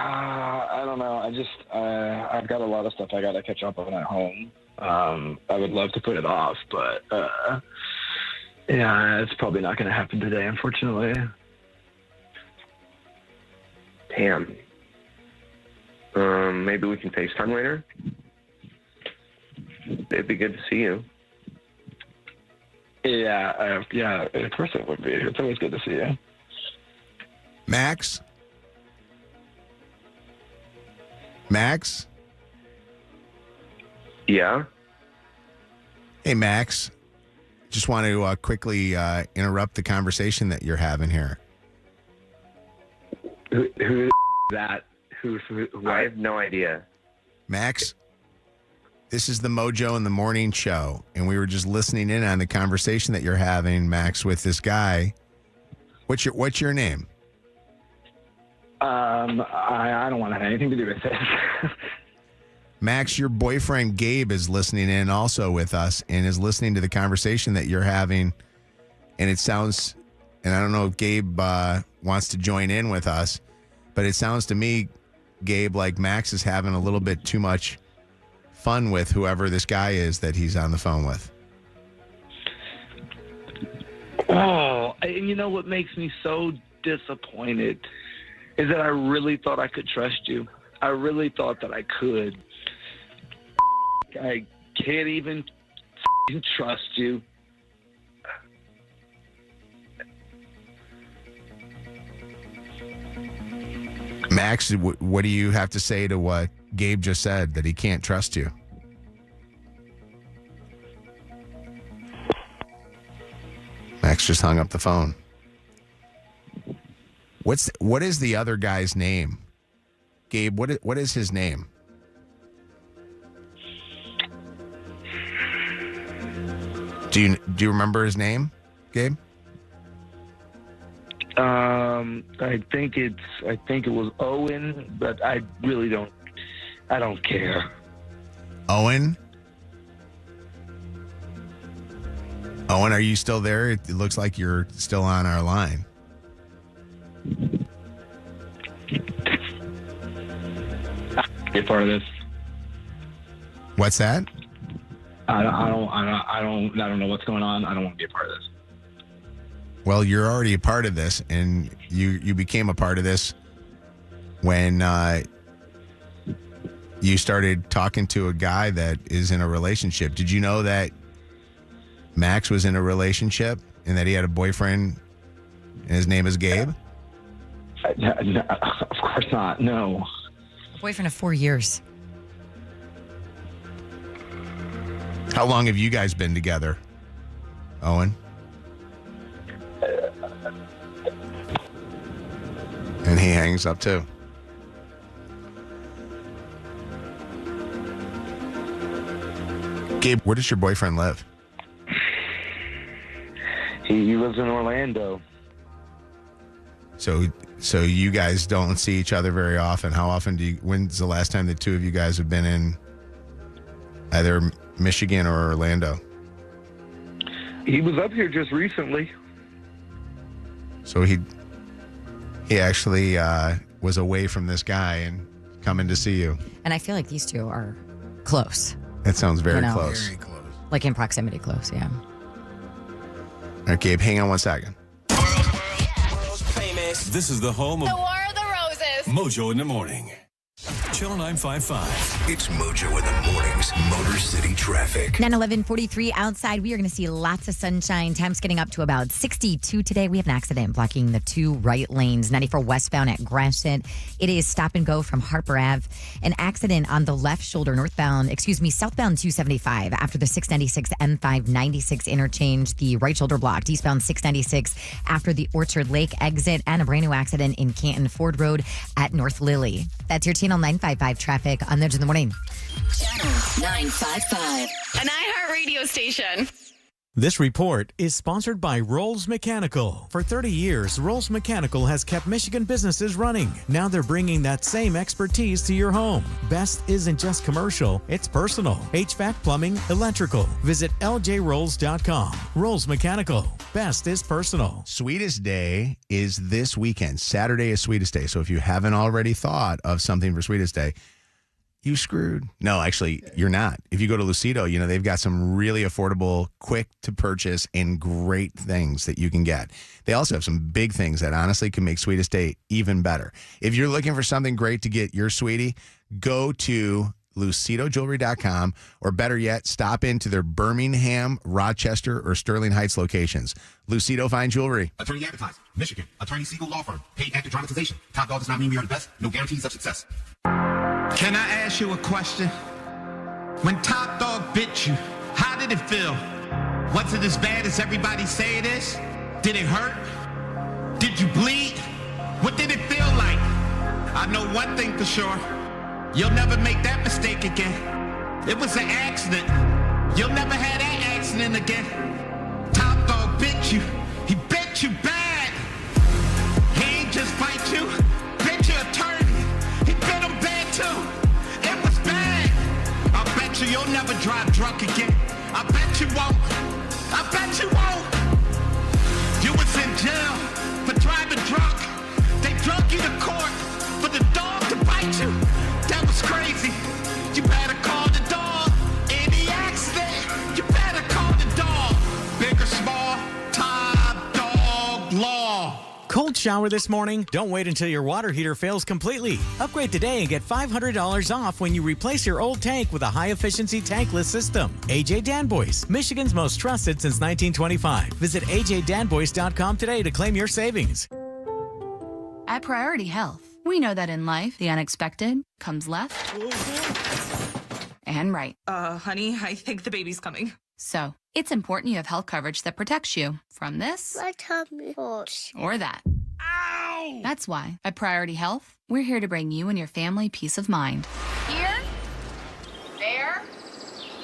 I don't know. I've got a lot of stuff I got to catch up on at home. I would love to put it off, but yeah, it's probably not going to happen today, unfortunately. Damn. Maybe we can FaceTime later? It'd be good to see you. Yeah, of course it would be. It's always good to see you. Max? Yeah? Hey, Max. Just want to quickly interrupt the conversation that you're having here. Who is that? Who I have no idea. Max, this is the Mojo in the Morning show, and we were just listening in on the conversation that you're having, Max, with this guy. What's your name? I don't want to have anything to do with this. Max, your boyfriend Gabe is listening in also with us and is listening to the conversation that you're having. And it sounds, and I don't know if Gabe wants to join in with us, but it sounds to me, Gabe, like Max is having a little bit too much fun with whoever this guy is that he's on the phone with. Oh, and you know what makes me so disappointed is that I really thought I could trust you. I really thought that I could. I can't even trust you. Max, what do you have to say to what Gabe just said, that he can't trust you? Max just hung up the phone. What is the other guy's name? Gabe, what is his name? Do you remember his name, Gabe? I think it was Owen, but I really don't care. Owen? Owen, are you still there? It looks like you're still on our line. Be a part of this. What's that? I don't know what's going on. I don't want to be a part of this. Well, you're already a part of this, and you became a part of this when you started talking to a guy that is in a relationship. Did you know that Max was in a relationship and that he had a boyfriend and his name is Gabe? No, of course not. No. A boyfriend of 4 years. How long have you guys been together, Owen? And he hangs up too. Gabe, where does your boyfriend live? He lives in Orlando. So you guys don't see each other very often. How often when's the last time the two of you guys have been in either Michigan or Orlando? He was up here just recently. So he actually was away from this guy and coming to see you. And I feel like these two are close. That sounds very You know, close. Very close. Like in proximity close, yeah. All right, Gabe, hang on one second. This is the home of The War of the Roses. Mojo in the morning. Channel 955. It's Mojo in the mornings. Motor City traffic. 9:11:43 outside. We are going to see lots of sunshine. Temps getting up to about 62 today. We have an accident blocking the two right lanes. 94 westbound at Gratiot. It is stop and go from Harper Ave. An accident on the left shoulder southbound 275 after the 696 M596 interchange. The right shoulder blocked. Eastbound 696 after the Orchard Lake exit, and a brand new accident in Canton Ford Road at North Lilly. That's your Channel 955 traffic on Mojo in the morning. Channel 955. An iHeartRadio station. This report is sponsored by Rolls Mechanical. For 30 years, Rolls Mechanical has kept Michigan businesses running. Now they're bringing that same expertise to your home. Best isn't just commercial, it's personal. HVAC, plumbing, electrical. Visit ljrolls.com. Rolls Mechanical. Best is personal. Sweetest Day is this weekend. Saturday is Sweetest Day. So if you haven't already thought of something for Sweetest Day, you screwed. No, actually, you're not. If you go to Lucido, they've got some really affordable, quick to purchase, and great things that you can get. They also have some big things that honestly can make Sweetest Day even better. If you're looking for something great to get your sweetie, go to LucidoJewelry.com, or better yet, stop into their Birmingham, Rochester, or Sterling Heights locations. Lucido Fine Jewelry. Attorney advertised. Michigan. Attorney Siegel Law Firm. Paid active dramatization. Top dog does not mean we are the best. No guarantees of success. Can I ask you a question? When Top Dog bit you, how did it feel? Was it as bad as everybody say it is? Did it hurt? Did you bleed? What did it feel like? I know one thing for sure. You'll never make that mistake again. It was an accident. You'll never have that accident again. Top Dog bit you. He bit you bad. He ain't just bite you. Bit your attorney. He bit him bad too. It was bad. I bet you'll never drive drunk again. I bet you won't. I bet you won't. You was in jail for driving drunk. They drug you to court for the dog to bite you. That was crazy. You better call the dog. Any accident, you better call the dog. Big or small, Top Dog Law. Cold shower this morning? Don't wait until your water heater fails completely. Upgrade today and get $500 off when you replace your old tank with a high-efficiency tankless system. AJ Danboys, Michigan's most trusted since 1925. Visit ajdanboys.com today to claim your savings. At Priority Health, we know that in life, the unexpected comes left and right. Honey, I think the baby's coming. So, it's important you have health coverage that protects you from this or that. Ow! That's why, at Priority Health, we're here to bring you and your family peace of mind. Here, there,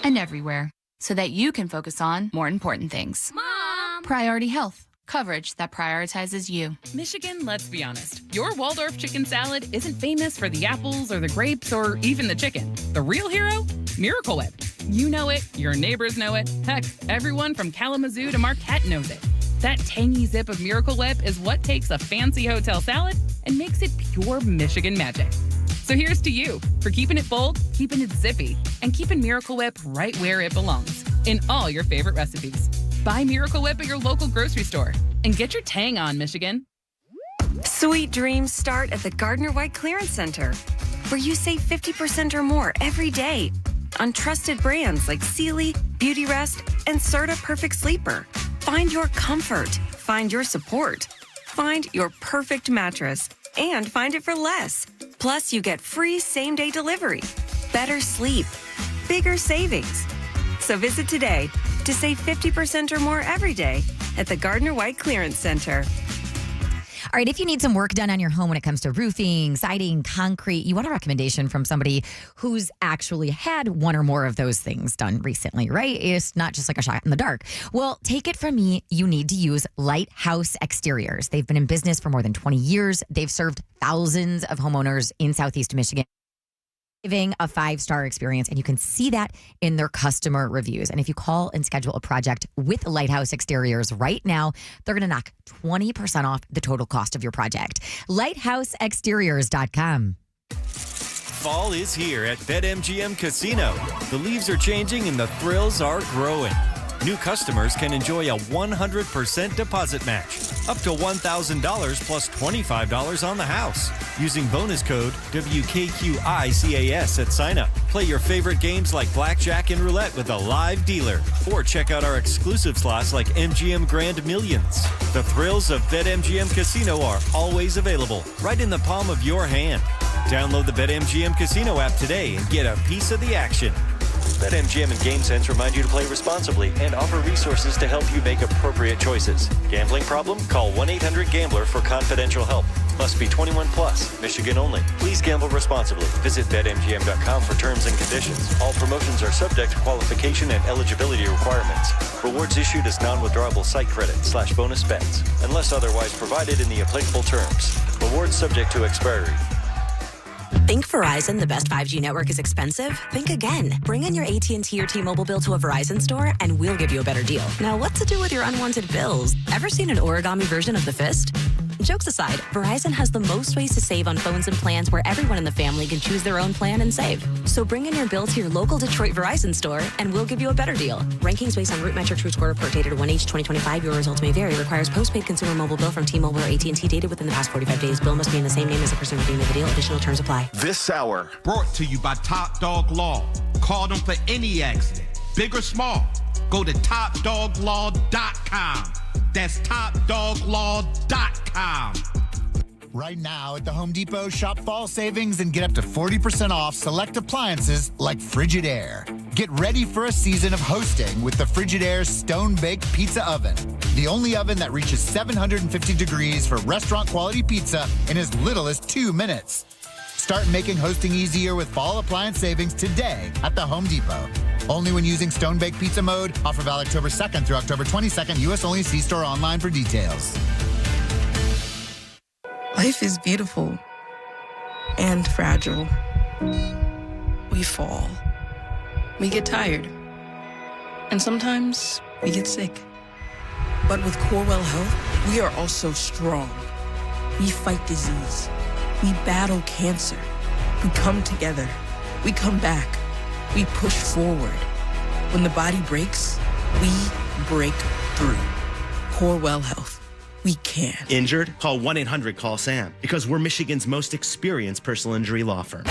and everywhere, so that you can focus on more important things. Mom! Priority Health. Coverage that prioritizes you. Michigan, let's be honest. Your Waldorf chicken salad isn't famous for the apples or the grapes or even the chicken. The real hero? Miracle Whip. You know it, your neighbors know it. Heck, everyone from Kalamazoo to Marquette knows it. That tangy zip of Miracle Whip is what takes a fancy hotel salad and makes it pure Michigan magic. So here's to you for keeping it bold, keeping it zippy, and keeping Miracle Whip right where it belongs, in all your favorite recipes. Buy Miracle Whip at your local grocery store and get your tang on, Michigan. Sweet dreams start at the Gardner White Clearance Center, where you save 50% or more every day on trusted brands like Sealy, Beauty Rest, and Serta Perfect Sleeper. Find your comfort, find your support, find your perfect mattress, and find it for less. Plus, you get free same-day delivery, better sleep, bigger savings. So visit today to save 50% or more every day at the Gardner White Clearance Center. All right, if you need some work done on your home when it comes to roofing, siding, concrete, you want a recommendation from somebody who's actually had one or more of those things done recently, right? It's not just like a shot in the dark. Well, take it from me, you need to use Lighthouse Exteriors. They've been in business for more than 20 years. They've served thousands of homeowners in Southeast Michigan, giving a 5-star experience, and you can see that in their customer reviews. And if you call and schedule a project with Lighthouse Exteriors right now, they're going to knock 20% off the total cost of your project. LighthouseExteriors.com. Fall is here at BetMGM Casino. The leaves are changing and the thrills are growing. New customers can enjoy a 100% deposit match, up to $1,000 plus $25 on the house. Using bonus code WKQICAS at sign-up. Play your favorite games like blackjack and roulette with a live dealer. Or check out our exclusive slots like MGM Grand Millions. The thrills of BetMGM Casino are always available, right in the palm of your hand. Download the BetMGM Casino app today and get a piece of the action. BetMGM and GameSense remind you to play responsibly and offer resources to help you make appropriate choices. Gambling problem? Call 1-800-GAMBLER for confidential help. Must be 21 plus. Michigan only. Please gamble responsibly. Visit BetMGM.com for terms and conditions. All promotions are subject to qualification and eligibility requirements. Rewards issued as non-withdrawable site credit / bonus bets, unless otherwise provided in the applicable terms. Rewards subject to expiry. Think Verizon, the best 5G network, is expensive? Think again. Bring in your AT&T or T-Mobile bill to a Verizon store and we'll give you a better deal. Now, what to do with your unwanted bills? Ever seen an origami version of the fist? Jokes aside, Verizon has the most ways to save on phones and plans where everyone in the family can choose their own plan and save. So bring in your bill to your local Detroit Verizon store and we'll give you a better deal. Rankings based on root metrics, root score report dated 1H2025. Your results may vary. Requires postpaid consumer mobile bill from T-Mobile or AT&T dated within the past 45 days. Bill must be in the same name as the person redeeming the deal. Additional terms apply. This hour brought to you by Top Dog Law. Call them for any accident, big or small. Go to TopDogLaw.com. That's TopDogLaw.com. Right now at the Home Depot, shop fall savings and get up to 40% off select appliances like Frigidaire. Get ready for a season of hosting with the Frigidaire Stone Baked Pizza Oven. The only oven that reaches 750 degrees for restaurant quality pizza in as little as 2 minutes. Start making hosting easier with fall appliance savings today at the Home Depot. Only when using Stone Baked Pizza mode. Offer valid October 2nd through October 22nd. U.S. only. See store online for details. Life is beautiful and fragile. We fall. We get tired. And sometimes we get sick. But with Corewell Health, we are also strong. We fight disease. We battle cancer. We come together. We come back. We push forward. When the body breaks, we break through. Corewell Health. We can. Injured? Call 1-800-CALL-SAM because we're Michigan's most experienced personal injury law firm.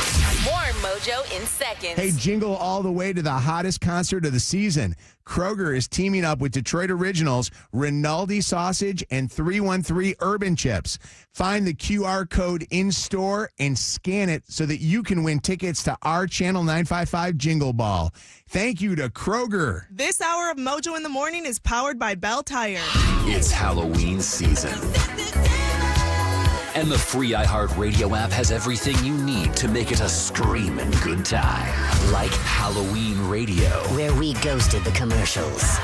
More Mojo in seconds. Hey, jingle all the way to the hottest concert of the season. Kroger is teaming up with Detroit Originals, Rinaldi Sausage, and 313 Urban Chips. Find the QR code in store and scan it so that you can win tickets to our Channel 955 Jingle Ball. Thank you to Kroger. This hour of Mojo in the Morning is powered by Bell Tire. It's Halloween season. And the free iHeartRadio app has everything you need to make it a screaming good time. Like Halloween Radio, where we ghosted the commercials.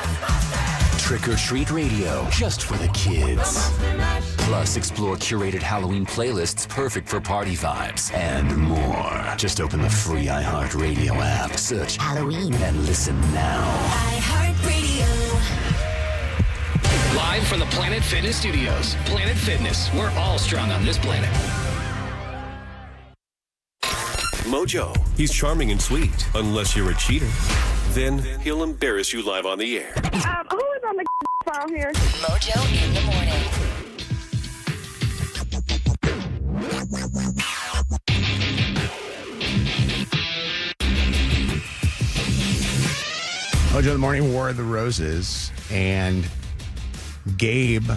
Trick or Treat Radio, just for the kids. Plus, explore curated Halloween playlists perfect for party vibes and more. Just open the free iHeartRadio app, search Halloween, and listen now. iHeartRadio. Live from the Planet Fitness Studios. Planet Fitness, we're all strong on this planet. Mojo. He's charming and sweet, unless you're a cheater. Then he'll embarrass you live on the air. Who is on the phone here? Mojo in the morning. Mojo in the Morning, War of the Roses, and Gabe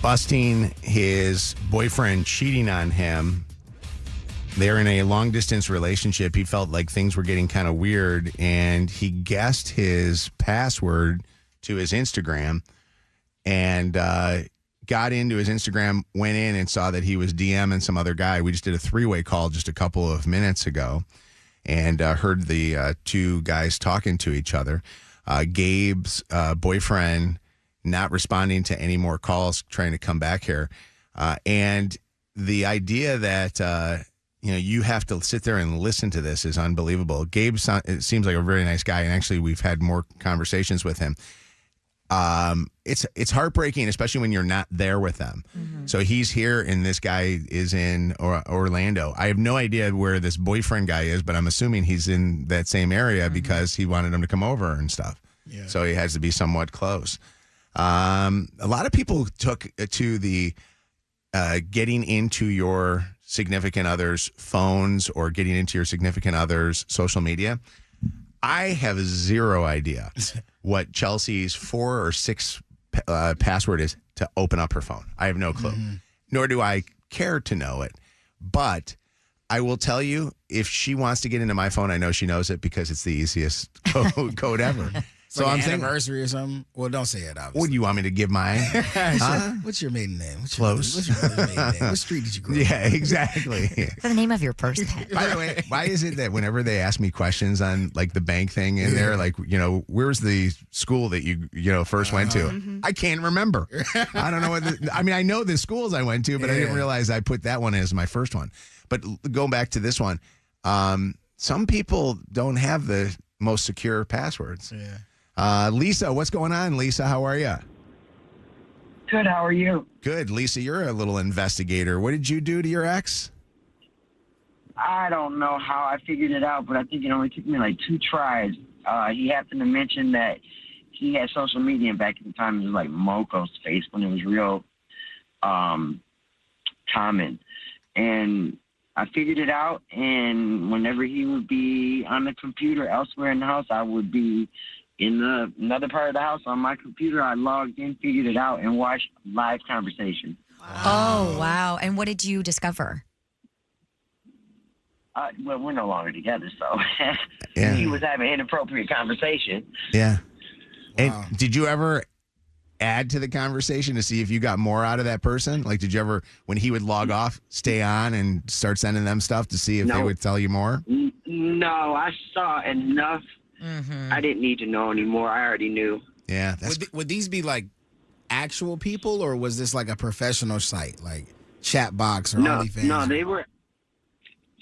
busting his boyfriend cheating on him. They're in a long-distance relationship. He felt like things were getting kind of weird, and he guessed his password to his Instagram and got into his Instagram, went in and saw that he was DMing some other guy. We just did a three-way call just a couple of minutes ago and heard the two guys talking to each other. Gabe's boyfriend not responding to any more calls, trying to come back here. And the idea that, you have to sit there and listen to this is unbelievable. Gabe seems like a very nice guy, and actually we've had more conversations with him. It's heartbreaking, especially when you're not there with them. Mm-hmm. So he's here, and this guy is in Orlando. I have no idea where this boyfriend guy is, but I'm assuming he's in that same area because he wanted him to come over and stuff. So he has to be somewhat close. A lot of people took to the getting into your significant other's phones or getting into your significant other's social media. I have zero idea what Chelsea's 4 or 6 password is to open up her phone. I have no clue. Nor do I care to know it. But I will tell you, if she wants to get into my phone, I know she knows it because it's the easiest code ever. So like I'm thinking anniversary or something. Well, don't say it. Obviously. What do you want me to give mine? What's your maiden name? Close. What's your maiden name? What street did you grow up? Yeah, exactly. For the name of your purse pet. By the way, why is it that whenever they ask me questions on like the bank thing in there, like, where's the school that you first went to? I can't remember. I don't know what I know the schools I went to, but I didn't realize I put that one as my first one. But going back to this one, some people don't have the most secure passwords. Yeah. Lisa, what's going on? Lisa, how are you? Good. How are you? Good. Lisa, you're a little investigator. What did you do to your ex? I don't know how I figured it out, but I think it only took me like 2 tries. He happened to mention that he had social media, and back at the time it was like Mojo's face when it was real common. And I figured it out, and whenever he would be on the computer elsewhere in the house, I would be in another part of the house on my computer. I logged in, figured it out, and watched live conversation. Oh, wow. And what did you discover? Well, we're no longer together, so he was having inappropriate conversation. Yeah. And did you ever add to the conversation to see if you got more out of that person? Like, did you ever, when he would log off, stay on and start sending them stuff to see if they would tell you more? No, I saw enough. I didn't need to know anymore. I already knew. Yeah. Would these be like actual people, or was this like a professional site, like Chatbox or OnlyFans? No, they were.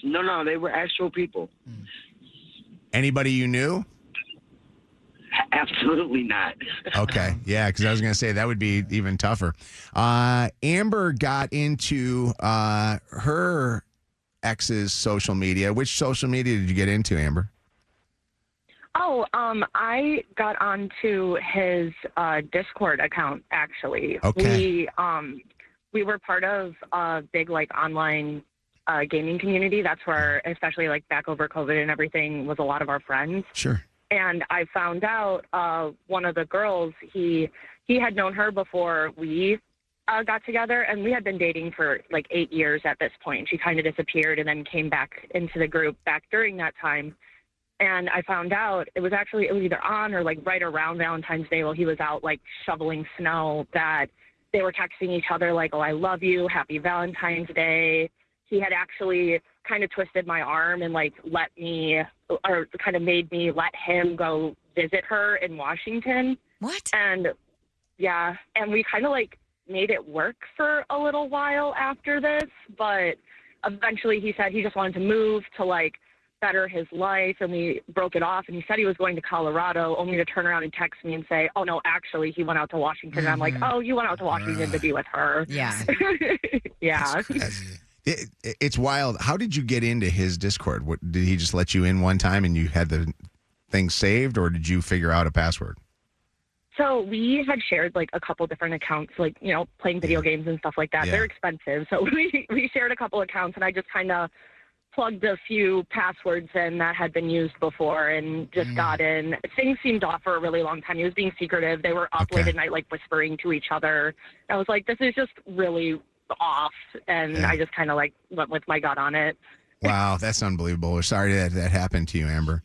No, they were actual people. Anybody you knew? Absolutely not. Okay. Yeah, because I was going to say that would be even tougher. Amber got into her ex's social media. Which social media did you get into, Amber? Oh, I got onto his Discord account, actually. Okay. We were part of a big, online gaming community. That's where, especially, back over COVID and everything, was a lot of our friends. Sure. And I found out one of the girls, he had known her before we got together, and we had been dating for 8 years at this point. She kind of disappeared and then came back into the group back during that time. And I found out it was either on or right around Valentine's Day while he was out shoveling snow that they were texting each other oh, I love you, happy Valentine's Day. He had actually kind of twisted my arm and let me, or kind of made me let him go visit her in Washington. What? And yeah, and we kind of made it work for a little while after this, but eventually he said he just wanted to move to better his life, and we broke it off. And he said he was going to Colorado, only to turn around and text me and say, oh no, actually he went out to Washington. And I'm like, oh, you went out to Washington to be with her. Yeah. Yeah. It's wild. How did you get into his Discord? Did he just let you in one time and you had the thing saved, or did you figure out a password? So we had shared a couple different accounts, playing video games and stuff like that. Yeah. They're expensive. So we shared a couple accounts, and I just kind of plugged a few passwords in that had been used before and just got in. Things seemed off for a really long time. He was being secretive. They were up late at night, whispering to each other. I was like, this is just really off. And I just kind of went with my gut on it. Wow, that's unbelievable. We're sorry that happened to you, Amber.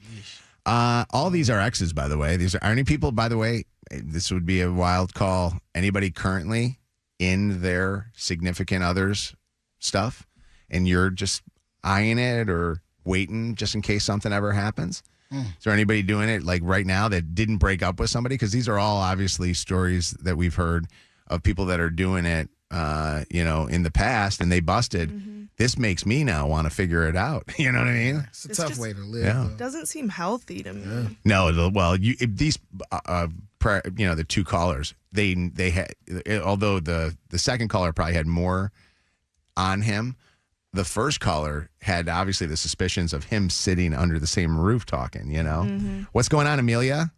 All these are exes, by the way. Are any people, by the way, this would be a wild call. Anybody currently in their significant other's stuff, and you're just eyeing it or waiting just in case something ever happens? Is there anybody doing it right now that didn't break up with somebody? Because these are all obviously stories that we've heard of people that are doing it, in the past, and they busted. This makes me now want to figure it out. You know what I mean? It's a tough way to live. Yeah. It doesn't seem healthy to me. No, well, these, the two callers, they had, although the second caller probably had more on him, the first caller had obviously the suspicions of him sitting under the same roof talking, What's going on, Amelia?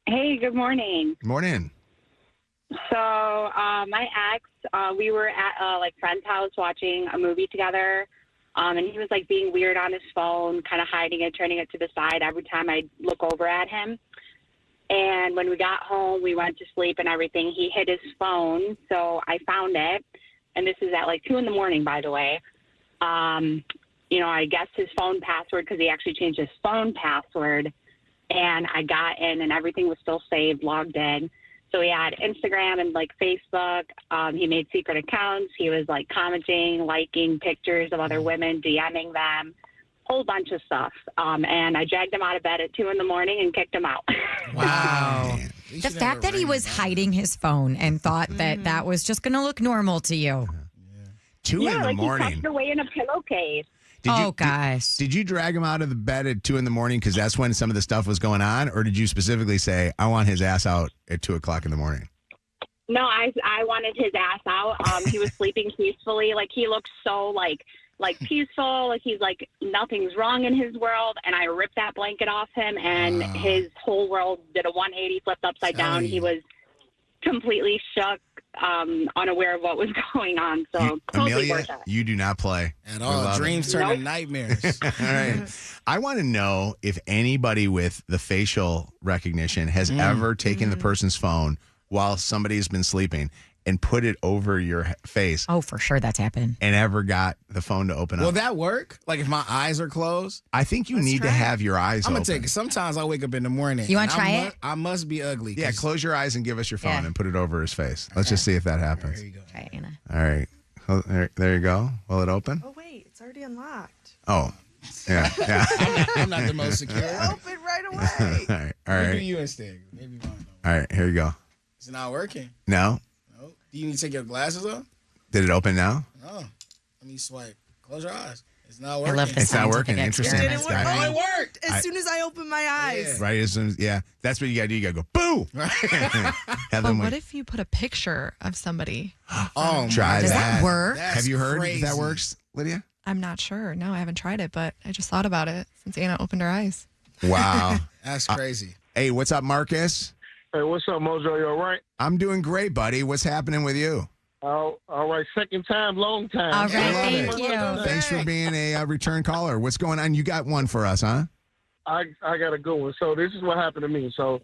Hey, good morning. Morning. So, my ex, we were at like friend's house watching a movie together, and he was like being weird on his phone, kind of hiding it, turning it to the side every time I look over at him. And when we got home, we went to sleep and everything. He hid his phone, so I found it, and this is at like 2 a.m, by the way. I guessed his phone password because he actually changed his phone password, and I got in, and everything was still saved, logged in. So he had Instagram and like Facebook. He made secret accounts. He was like commenting, liking pictures of other women, DMing them, whole bunch of stuff. And I dragged him out of bed at 2 a.m. and kicked him out. Wow. The fact that he was hiding his phone and thought that was just going to look normal to you. 2 in the morning. He tucked away in a pillowcase. Gosh. Did you drag him out of the bed at 2 a.m. because that's when some of the stuff was going on? Or did you specifically say, I want his ass out at 2 o'clock in the morning? No, I wanted his ass out. He was sleeping peacefully. Like, he looked so, like peaceful. Like, he's like, nothing's wrong in his world. And I ripped that blanket off him, and his whole world did a 180, flipped upside down. He was completely shook, unaware of what was going on. So, totally Amelia, worth it. you do not play. At all. Dreams turn to nightmares. All right. I want to know if anybody with the facial recognition has ever taken the person's phone while somebody's been sleeping and put it over your face. Oh, for sure that's happened. And ever got the phone to open up. Will that work? Like if my eyes are closed? I think you need to have your eyes I'm open. going to take it. Sometimes I wake up in the morning. You want to try it? I must be ugly. Yeah, close your eyes and give us your phone and put it over his face. Let's just see if that happens. There you go. Try it, Anna. All right. Oh, there you go. Will it open? Oh, wait. It's already unlocked. Oh, yeah. I'm not the most secure. Open right away. All right. Maybe you instead. Maybe mine. All right. Here you go. Is it not working? No? No. Do you need to take your glasses off? Did it open now? No. Let me swipe. Close your eyes. It's not working. I love this. It's not working. Interesting. It didn't work. Oh, it worked. As soon as I opened my eyes. Right. As soon as, that's what you got to do. You got to go, boo. But what if you put a picture of somebody? Try Does that. that work? Have you heard crazy. if that works, Lydia? I'm not sure. No, I haven't tried it, but I just thought about it since Anna opened her eyes. Wow. That's crazy. Hey, what's up, Marcus? Hey, what's up, Mojo? You all right? I'm doing great, buddy. What's happening with you? All right. Second time, long time. All right, thank it. you. Thanks for being a return caller. What's going on? You got one for us, huh? I got a good one. So this is what happened to me. So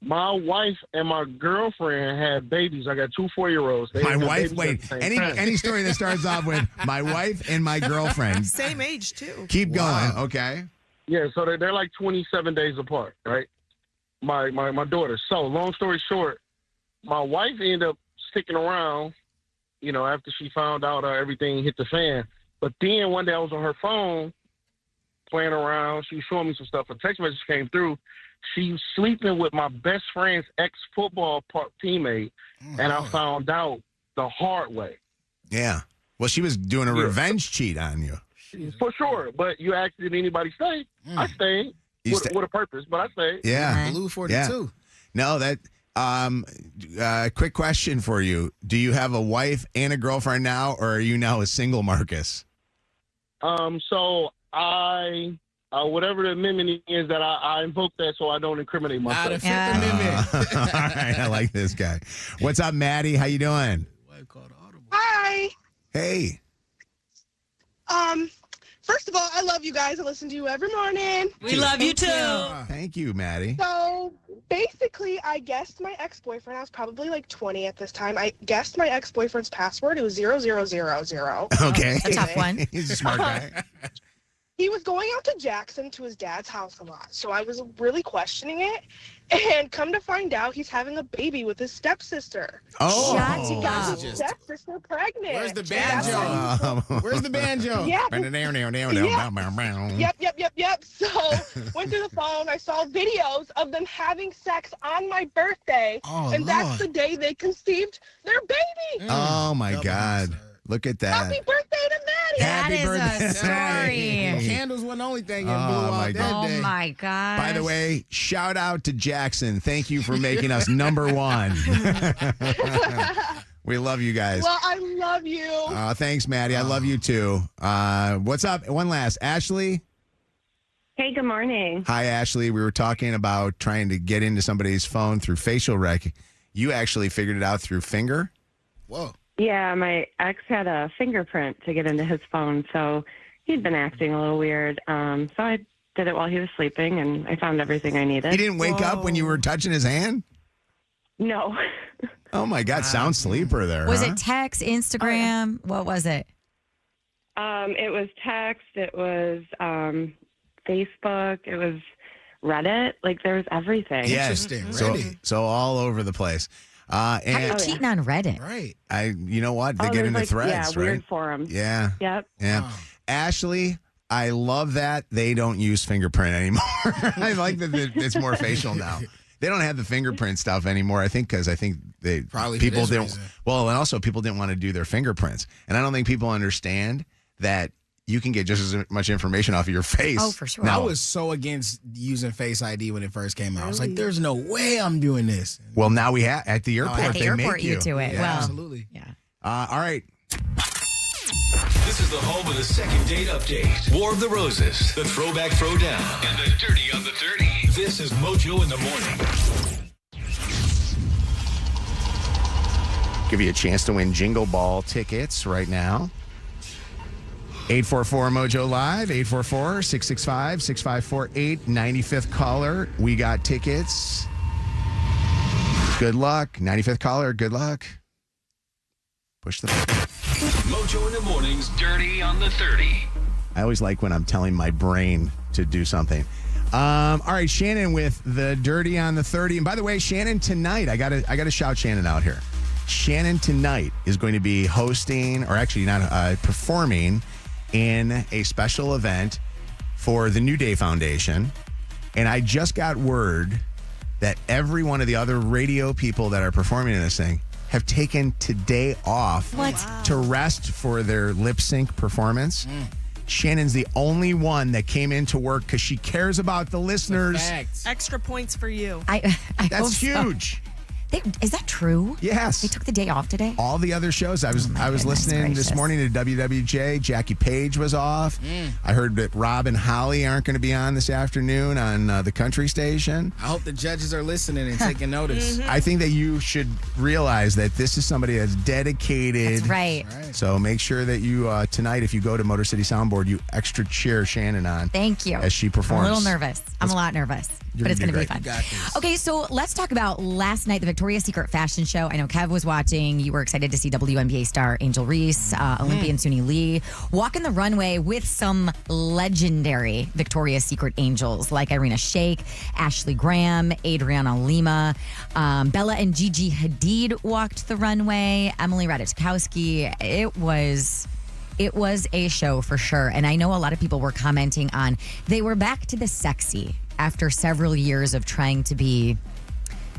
my wife and my girlfriend had babies. I got 2 4-year-olds. My wife. Wait. Any story that starts off with my wife and my girlfriend. Same age, too. Keep going. Okay. Yeah. So they're like 27 days apart, right? My daughter. So long story short, my wife ended up sticking around, after she found out everything hit the fan. But then one day I was on her phone playing around. She was showing me some stuff. A text message came through. She was sleeping with my best friend's ex-football teammate, and I found out the hard way. Yeah. Well, she was doing a revenge cheat on you. For sure. But you asked, did anybody stay? I stayed with a purpose, but I stayed. Yeah. Blue 42. Yeah. No, that. Quick question for you. Do you have a wife and a girlfriend now, or are you now a single Marcus? So I, whatever the amendment is that I invoked that so I don't incriminate myself. The Fifth Amendment. All right. I like this guy. What's up, Maddie? How you doing? Hi. Hey. First of all, I love you guys. I listen to you every morning. We love you too. Thank you, Maddie. So basically, I guessed my ex-boyfriend. I was probably like 20 at this time. I guessed my ex-boyfriend's password. It was 0000. Okay. A tough one. He's a smart guy. He was going out to Jackson to his dad's house a lot, so I was really questioning it. And come to find out, he's having a baby with his stepsister. Oh. He got his stepsister pregnant. Where's the banjo? Where's the banjo? Yeah. Yep. Yep. So went through the phone. I saw videos of them having sex on my birthday, and that's the day they conceived their baby. Oh my God! Look at that. Happy birthday to Maddie. Happy birthday. A story. Candles wasn't the only thing getting blew off that day. Oh my God. By the way, shout out to Jackson. Thank you for making us number one. We love you guys. Well, I love you. Thanks, Maddie. I love you too. What's up? One last. Ashley? Hey, good morning. Hi, Ashley. We were talking about trying to get into somebody's phone through facial rec. You actually figured it out through finger? Whoa. Yeah, my ex had a fingerprint to get into his phone, so he'd been acting a little weird. So I did it while he was sleeping, and I found everything I needed. He didn't wake up when you were touching his hand? No. Oh, my God. Sound sleeper there, Was huh? it text, Instagram? What was it? It was text. It was Facebook. It was Reddit. Like, there was everything. Yes. So all over the place. How are you cheating on Reddit? Right. You know what? They get there's into like, threads, yeah, right? weird forums. Yeah. Yep. Yeah. Ashley, I love that they don't use fingerprint anymore. I like that it's more facial now. They don't have the fingerprint stuff anymore. I think they Probably people for this didn't. reason. Well, and also people didn't want to do their fingerprints, and I don't think people understand that you can get just as much information off of your face. Oh, for sure. I was so against using Face ID when it first came out. I was like, there's no way I'm doing this. Well, now we have at the airport. At the they airport, make you do it. Yeah. Well, Absolutely. yeah. All right. This is the home of the second date update. War of the Roses, the Throwback Throwdown, and the Dirty on the 30. This is Mojo in the Morning. Give you a chance to win Jingle Ball tickets right now. 844-MOJO Live, 844-665-6548, 95th caller. We got tickets. Good luck. 95th caller, good luck. Push the button. Mojo in the Morning's Dirty on the 30. I always like when I'm telling my brain to do something. All right, Shannon with the Dirty on the 30. And by the way, Shannon tonight, I gotta shout Shannon out here. Shannon tonight is going to be hosting, or actually not performing, in a special event for the New Day Foundation. And I just got word that every one of the other radio people that are performing in this thing have taken today off to rest for their lip sync performance. Shannon's the only one that came into work because she cares about the listeners. Extra points for you. I hope That's so. huge. Is that true? Yes. They took the day off today? All the other shows. I was listening this morning to WWJ. Jackie Page was off. I heard that Rob and Holly aren't going to be on this afternoon on the country station. I hope the judges are listening and taking notice. I think that you should realize that this is somebody that's dedicated. That's right. So make sure that you, tonight, if you go to Motor City Soundboard, you extra cheer Shannon on. Thank you. As she performs. I'm a little nervous. I'm a lot nervous. You're But it's gonna going to do be great. fun. Okay, so let's talk about last night, the Victoria's Secret fashion show. I know Kev was watching. You were excited to see WNBA star Angel Reese, Olympian Suni Lee, walking the runway with some legendary Victoria's Secret angels like Irina Shayk, Ashley Graham, Adriana Lima, Bella and Gigi Hadid walked the runway, Emily Ratajkowski. It was a show for sure. And I know a lot of people were commenting on they were back to the sexy after several years of trying to be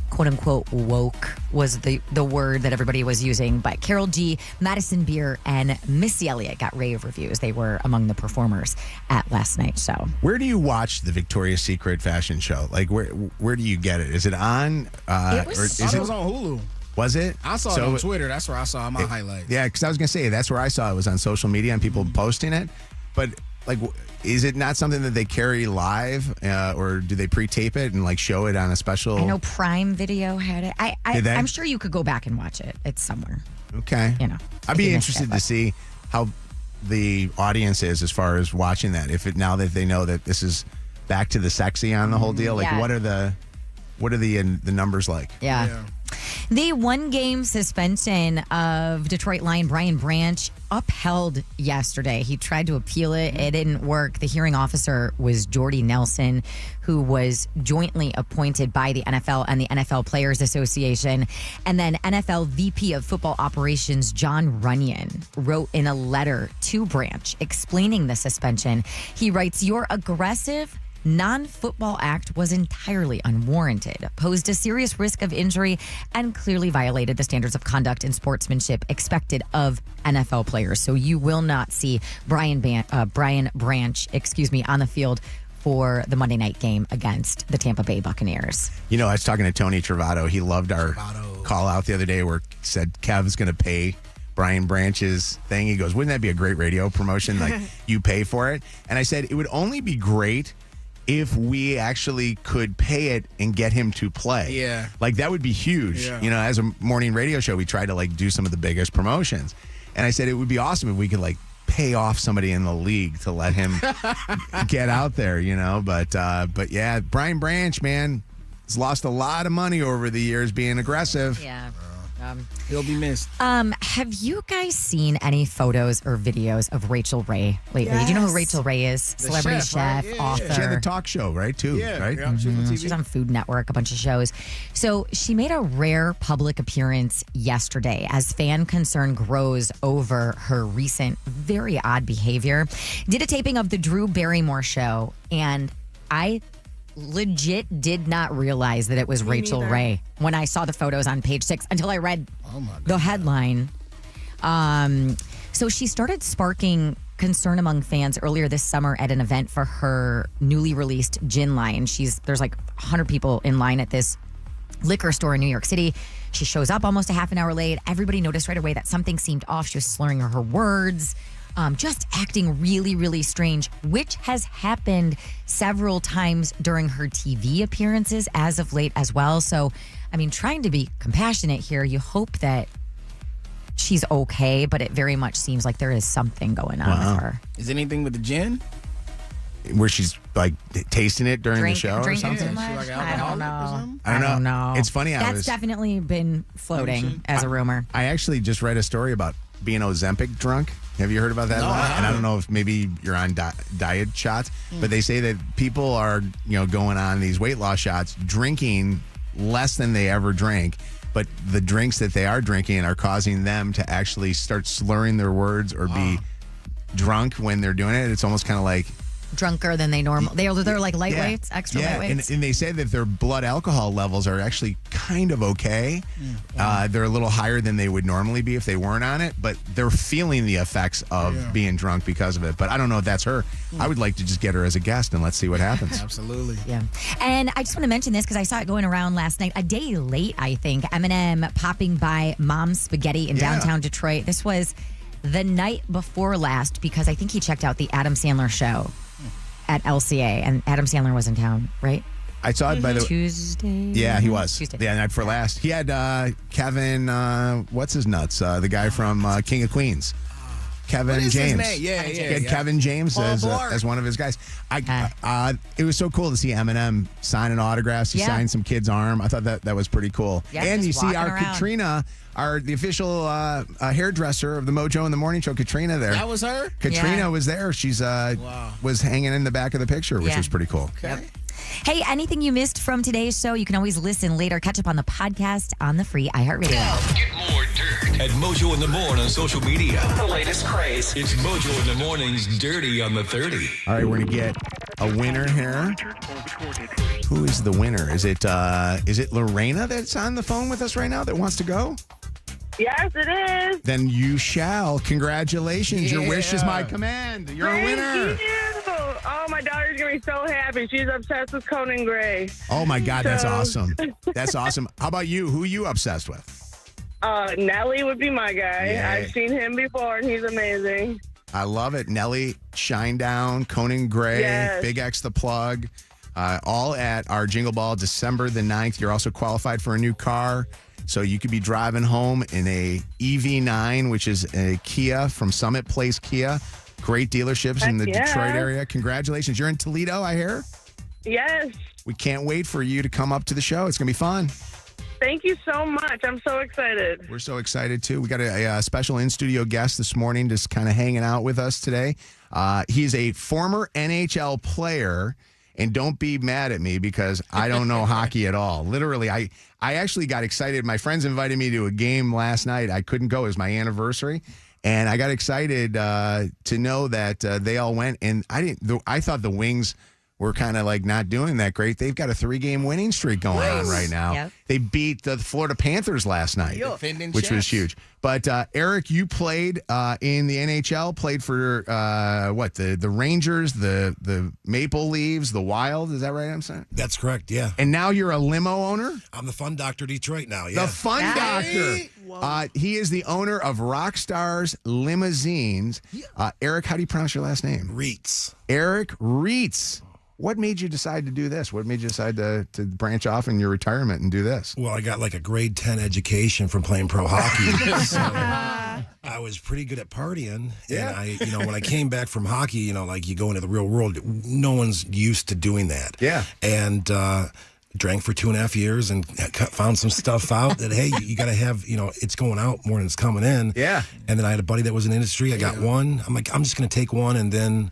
quote unquote woke was the word that everybody was using. But Carol G, Madison Beer, and Missy Elliott got rave reviews. They were among the performers at last night's show. Where do you watch the Victoria's Secret fashion show? Like where do you get it? Is it on? It was on Hulu. Was it? I saw it on Twitter. That's where I saw my highlights. Yeah, because I was going to say, that's where I saw it was on social media and people posting it. But, like, is it not something that they carry live or do they pre-tape it and, like, show it on a special? I know Prime Video had it. Did they? I'm sure you could go back and watch it. It's somewhere. Okay. You know. I'd be interested to see how the audience is as far as watching that. Now that they know that this is back to the sexy on the whole deal, like, Yeah. what are the numbers like? Yeah. The one-game suspension of Detroit Lion Brian Branch upheld yesterday. He tried to appeal it. It didn't work. The hearing officer was Jordy Nelson, who was jointly appointed by the NFL and the NFL Players Association. And then NFL VP of Football Operations John Runyon wrote in a letter to Branch explaining the suspension. He writes, "Your aggressive non-football act was entirely unwarranted, posed a serious risk of injury, and clearly violated the standards of conduct and sportsmanship expected of NFL players." So you will not see Brian Branch, on the field for the Monday night game against the Tampa Bay Buccaneers. You know, I was talking to Tony Travato. He loved our call out the other day where he said Kev's going to pay Brian Branch's thing. He goes, "Wouldn't that be a great radio promotion? Like, you pay for it?" And I said, it would only be great if we actually could pay it and get him to play. Yeah. Like, that would be huge. Yeah. You know, as a morning radio show, we try to, like, do some of the biggest promotions. And I said it would be awesome if we could, like, pay off somebody in the league to let him get out there, you know. But yeah, Brian Branch, man, has lost a lot of money over the years being aggressive. Yeah. He'll be missed. Have you guys seen any photos or videos of Rachel Ray lately? Do you know who Yes. Rachel Ray is? The Celebrity chef, right? chef, Yeah, author. She had the talk show, right, too? Yeah, right? yeah, she was on TV. She's on Food Network, a bunch of shows. So she made a rare public appearance yesterday as fan concern grows over her recent, very odd behavior. Did a taping of the Drew Barrymore show, and I legit did not realize that it was Rachel neither. Ray when I saw the photos on page 6 until I read the headline. So she started sparking concern among fans earlier this summer at an event for her newly released gin line. There's like 100 people in line at this liquor store in New York City. She shows up almost a half an hour late. Everybody noticed right away that something seemed off. She was slurring her words. Just acting really, really strange, which has happened several times during her TV appearances as of late as well. So, I mean, trying to be compassionate here, you hope that she's okay, but it very much seems like there is something going on with her. Is anything with the gin? Where she's like tasting it during the show or drinking something? too much? I don't know. I don't know. It's funny. That's definitely been floating as a rumor. I actually just read a story about being Ozempic drunk. Have you heard about that? No, And I don't know if maybe you're on diet shots, but they say that people are, going on these weight loss shots, drinking less than they ever drank. But the drinks that they are drinking are causing them to actually start slurring their words or be drunk when they're doing it. It's almost kind of like Drunker than they normal. They're like lightweights, extra lightweights. And they say that their blood alcohol levels are actually kind of okay. They're a little higher than they would normally be if they weren't on it, but they're feeling the effects of being drunk because of it. But I don't know if that's her. I would like to just get her as a guest and let's see what happens. Absolutely. Yeah. And I just want to mention this because I saw it going around last night. A day late, I think. Eminem popping by Mom's Spaghetti in downtown Detroit. This was the night before last because I think he checked out the Adam Sandler show at LCA, and Adam Sandler was in town, right? I saw it by the Tuesday. Yeah, he was. Tuesday. Yeah, night before last. He had Kevin, what's his nuts? The guy from King of Queens. Kevin What is his James. name? Yeah, He had yeah. Kevin James Paul as Blart. one of his guys. It was so cool to see Eminem signing autographs. He signed some kid's arm. I thought that was pretty cool. Yeah, and just you see walking our around. Katrina, the official hairdresser of the Mojo in the Morning Show, Katrina there. That was her? Katrina Yeah. was there. She's was hanging in the back of the picture, which Yeah. was pretty cool. Okay. Hey, anything you missed from today's show, you can always listen later. Catch up on the podcast on the free iHeartRadio app. Get more dirt at Mojo in the Morning on social media. The latest craze. It's Mojo in the Morning's Dirty on the 30. All right, we're gonna get a winner here. Who is the winner? Is it Lorena that's on the phone with us right now that wants to go? Yes, it is. Then you shall. Congratulations. Your wish is my Yeah. command. You're a Thank winner. you. Oh, my daughter's going to be so happy. She's obsessed with Conan Gray. Oh my God, that's So- awesome. That's awesome. How about you? Who are you obsessed with? Nelly would be my guy. Yeah. I've seen him before, and he's amazing. I love it. Nelly, Shinedown, Conan Gray, Yes. Big X the Plug, all at our Jingle Ball December the 9th. You're also qualified for a new car. So you could be driving home in a EV9, which is a Kia from Summit Place Kia. Great dealerships in the Heck yeah. Detroit area. Congratulations. You're in Toledo, I hear. Yes. We can't wait for you to come up to the show. It's going to be fun. Thank you so much. I'm so excited. We're so excited, too. We got a special in-studio guest this morning just kind of hanging out with us today. He's a former NHL player, and don't be mad at me because I don't know hockey at all. Literally, I actually got excited. My friends invited me to a game last night. I couldn't go. It was my anniversary. And I got excited to know that they all went. And I thought the Wings were kind of like not doing that great. They've got a 3-game winning streak going on right now. Yep. They beat the Florida Panthers last night, Defending which was champs. huge. But Eric, you played in the NHL, played for the Rangers, the Maple Leaves, the Wild. Is that right? I'm saying That's correct, yeah. And now you're a limo owner? I'm the fun doctor Detroit now, yeah. The fun doctor. He is the owner of Rockstars Limousines. Eric, how do you pronounce your last name? Reitz. Eric Reitz. What made you decide to do this? What made you decide to branch off in your retirement and do this? Well, I got like a grade 10 education from playing pro hockey. So I was pretty good at partying. Yeah. And when I came back from hockey, like you go into the real world, no one's used to doing that. Yeah. And drank for 2.5 years and found some stuff out that, hey, you got to have, it's going out more than it's coming in. Yeah. And then I had a buddy that was in the industry. I got one. I'm like, I'm just going to take one, and then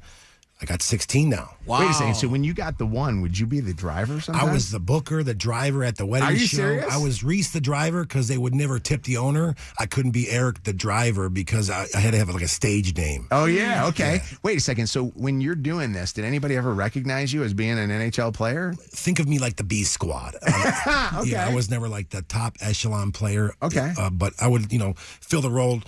I got 16 now. Wow. Wait a second. So when you got the one, would you be the driver sometimes? I was the booker, the driver at the wedding show. Are you serious? I was Reese the driver because they would never tip the owner. I couldn't be Eric the driver because I had to have like a stage name. Oh, yeah. Okay. Yeah. Wait a second. So when you're doing this, did anybody ever recognize you as being an NHL player? Think of me like the B squad. Okay. Yeah, I was never like the top echelon player. Okay. But I would, fill the role.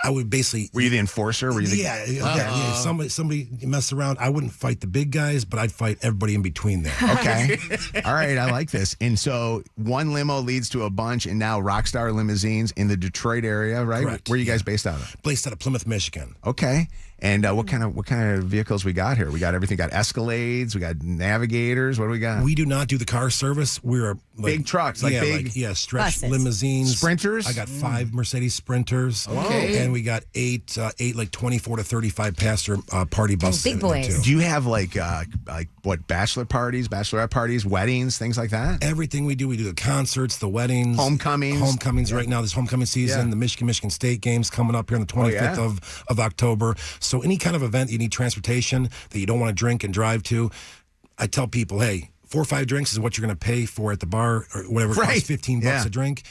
I would basically. Were you the enforcer? Were you the... Yeah. Somebody mess around. I wouldn't fight the big guys, but I'd fight everybody in between there. Okay. All right. I like this. And so one limo leads to a bunch, and now Rockstar Limousines in the Detroit area, right? Correct. Where are you guys based out of? Based out of Plymouth, Michigan. Okay. And what kind of vehicles we got here? We got everything. Got Escalades. We got Navigators. What do we got? We do not do the car service. We're big trucks, stretch buses. limousines, Sprinters. I got 5 Mercedes Sprinters. Okay. And we got 8 like 24 to 35 passenger party buses. Big boys. Do you have like what bachelor parties, bachelorette parties, weddings, things like that? Everything we do the concerts, the weddings, homecomings. right now. This homecoming season, the Michigan State games coming up here on the 25th of October. So any kind of event you need transportation that you don't want to drink and drive to, I tell people, hey, 4 or 5 drinks is what you're going to pay for at the bar or whatever. It costs $15 a drink.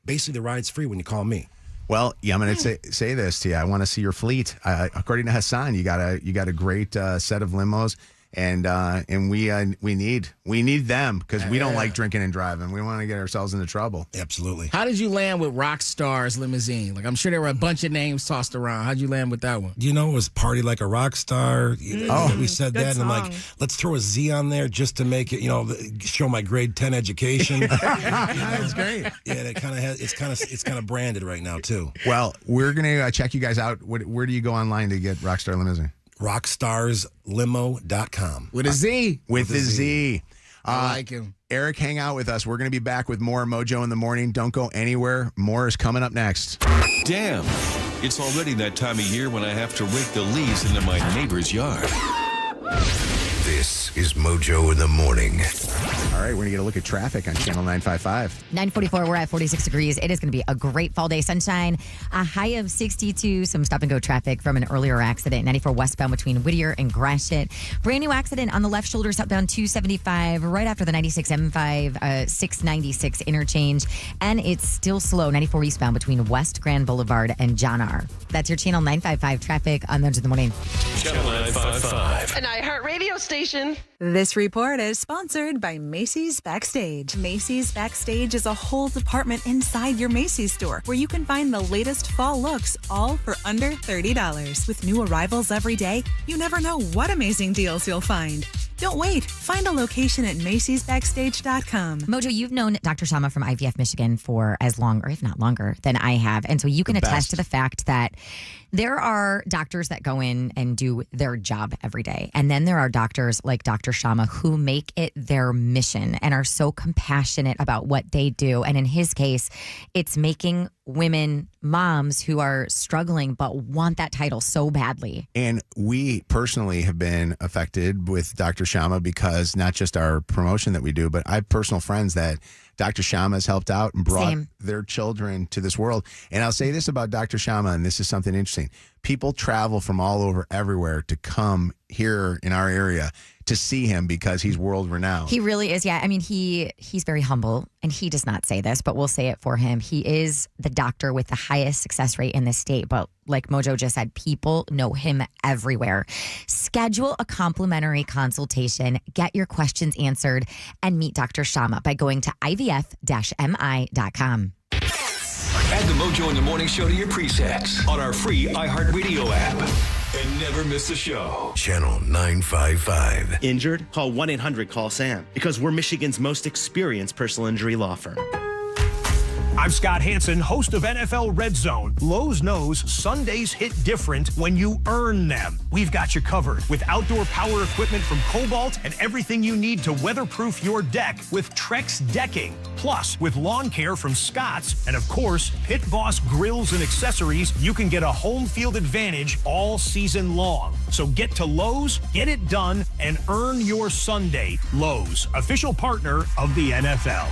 Basically, the ride's free when you call me. Well, yeah, I'm going to say this to you. I want to see your fleet. According to Hassan, you got a great set of limos. And we need them because we don't like drinking and driving. We want to get ourselves into trouble. Absolutely. How did you land with Rockstar's limousine? Like, I'm sure there were a bunch of names tossed around. How'd you land with that one? It was Party Like a Rock Star. We said that, song. and I'm like, let's throw a Z on there just to make it, show my grade 10 education. That's great. Yeah, it kind of it's kind of branded right now too. Well, we're gonna check you guys out. Where do you go online to get Rockstar Limousine? rockstars.limo.com. With a Z. With a Z. I like him. Eric, hang out with us. We're going to be back with more Mojo in the morning. Don't go anywhere. More is coming up next. Damn. It's already that time of year when I have to rake the leaves into my neighbor's yard. This is Mojo in the morning. All right, we're going to get a look at traffic on Channel 955. 9:44, we're at 46 degrees. It is going to be a great fall day. Sunshine, a high of 62. Some stop-and-go traffic from an earlier accident. 94 westbound between Whittier and Gratiot. Brand new accident on the left shoulder southbound 275 right after the 96 M5 696 interchange. And it's still slow, 94 eastbound between West Grand Boulevard and John R. That's your Channel 955 traffic on Mojo in the morning. Channel 955. An iHeartRadio station. This report is sponsored by Macy's Backstage. Macy's Backstage is a whole department inside your Macy's store where you can find the latest fall looks, all for under $30. With new arrivals every day, you never know what amazing deals you'll find. Don't wait. Find a location at Macy'sBackstage.com. Mojo, you've known Dr. Shama from IVF Michigan for as long, or if not longer, than I have. And so you can attest to the fact that there are doctors that go in and do their job every day. And then there are doctors like Dr. Shama who make it their mission and are so compassionate about what they do. And in his case, it's making women moms who are struggling but want that title so badly. And we personally have been affected with Dr. Shama because not just our promotion that we do, but I have personal friends that Dr. Shama has helped out and brought their children to this world. And I'll say this about Dr. Shama, and this is something interesting. People travel from all over everywhere to come here in our area to see him because he's world renowned. He really is. Yeah. I mean, he's very humble, and he does not say this, but we'll say it for him. He is the doctor with the highest success rate in the state. But like Mojo just said, people know him everywhere. Schedule a complimentary consultation, get your questions answered, and meet Dr. Shama by going to ivf-mi.com. Add the Mojo in the Morning Show to your presets on our free iHeartRadio app. And never miss a show. Channel 955. Injured? Call 1-800-CALL-SAM because we're Michigan's most experienced personal injury law firm. I'm Scott Hansen, host of NFL Red Zone. Lowe's knows Sundays hit different when you earn them. We've got you covered with outdoor power equipment from Cobalt and everything you need to weatherproof your deck with Trex decking. Plus, with lawn care from Scott's and, of course, Pit Boss grills and accessories, you can get a home field advantage all season long. So get to Lowe's, get it done, and earn your Sunday. Lowe's, official partner of the NFL.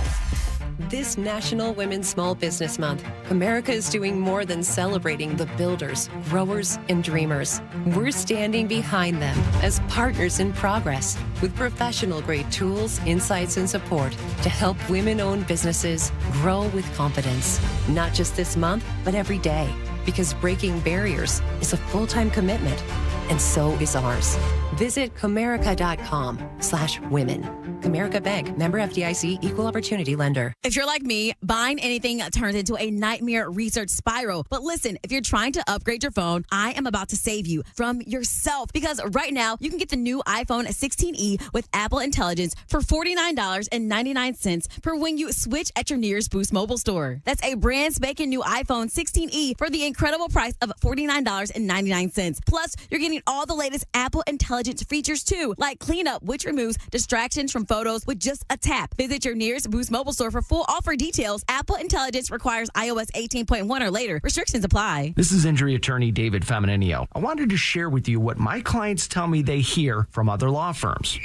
This National Women's Small Business Month, America is doing more than celebrating the builders, growers, and dreamers. We're standing behind them as partners in progress with professional-grade tools, insights, and support to help women-owned businesses grow with confidence. Not just this month, but every day, because breaking barriers is a full-time commitment, and so is ours. Visit comerica.com/women. Comerica Bank, member FDIC, equal opportunity lender. If you're like me, buying anything turns into a nightmare research spiral. But listen, if you're trying to upgrade your phone, I am about to save you from yourself. Because right now, you can get the new iPhone 16e with Apple Intelligence for $49.99 per when you switch at your nearest Boost Mobile store. That's a brand spanking new iPhone 16e for the incredible price of $49.99. Plus, you're getting all the latest Apple Intelligence features too, like Cleanup, which removes distractions from photos with just a tap. Visit your nearest Boost Mobile store for full offer details. Apple Intelligence requires iOS 18.1 or later. Restrictions apply. This is injury attorney David Femininio. I wanted to share with you what my clients tell me they hear from other law firms.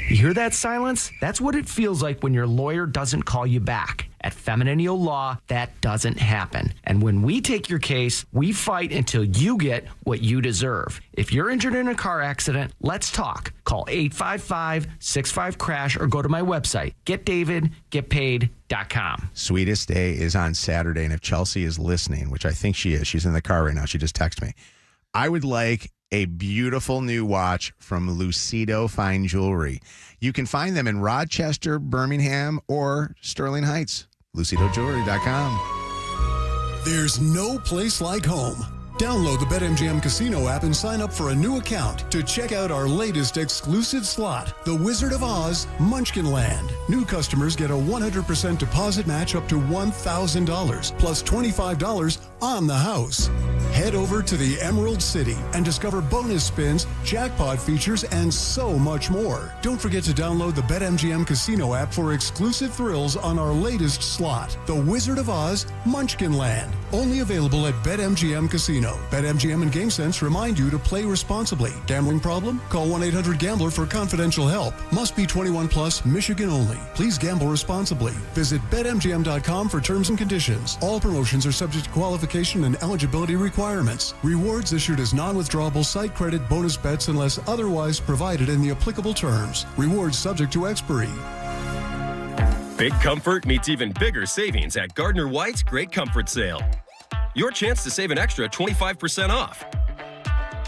You hear that silence? That's what it feels like when your lawyer doesn't call you back. At Femininio Law, that doesn't happen. And when we take your case, we fight until you get what you deserve. If you're injured in a car accident, let's talk. Call 855-65-CRASH or go to my website, getdavidgetpaid.com. Sweetest Day is on Saturday, and if Chelsea is listening, which I think she is, she's in the car right now, she just texted me, I would like a beautiful new watch from Lucido Fine Jewelry. You can find them in Rochester, Birmingham, or Sterling Heights. LucidoJewelry.com. There's no place like home. Download the BetMGM Casino app and sign up for a new account to check out our latest exclusive slot, The Wizard of Oz Munchkin Land. New customers get a 100% deposit match up to $1,000 plus $25 on the house. Head over to the Emerald City and discover bonus spins, jackpot features, and so much more. Don't forget to download the BetMGM Casino app for exclusive thrills on our latest slot, The Wizard of Oz Munchkin Land. Only available at BetMGM Casino. BetMGM and GameSense remind you to play responsibly. Gambling problem? Call 1-800-GAMBLER for confidential help. Must be 21 plus, Michigan only. Please gamble responsibly. Visit BetMGM.com for terms and conditions. All promotions are subject to qualification and eligibility requirements. Rewards issued as non-withdrawable site credit bonus bets unless otherwise provided in the applicable terms. Rewards subject to expiry. Big comfort meets even bigger savings at Gardner White's Great Comfort Sale. Your chance to save an extra 25% off.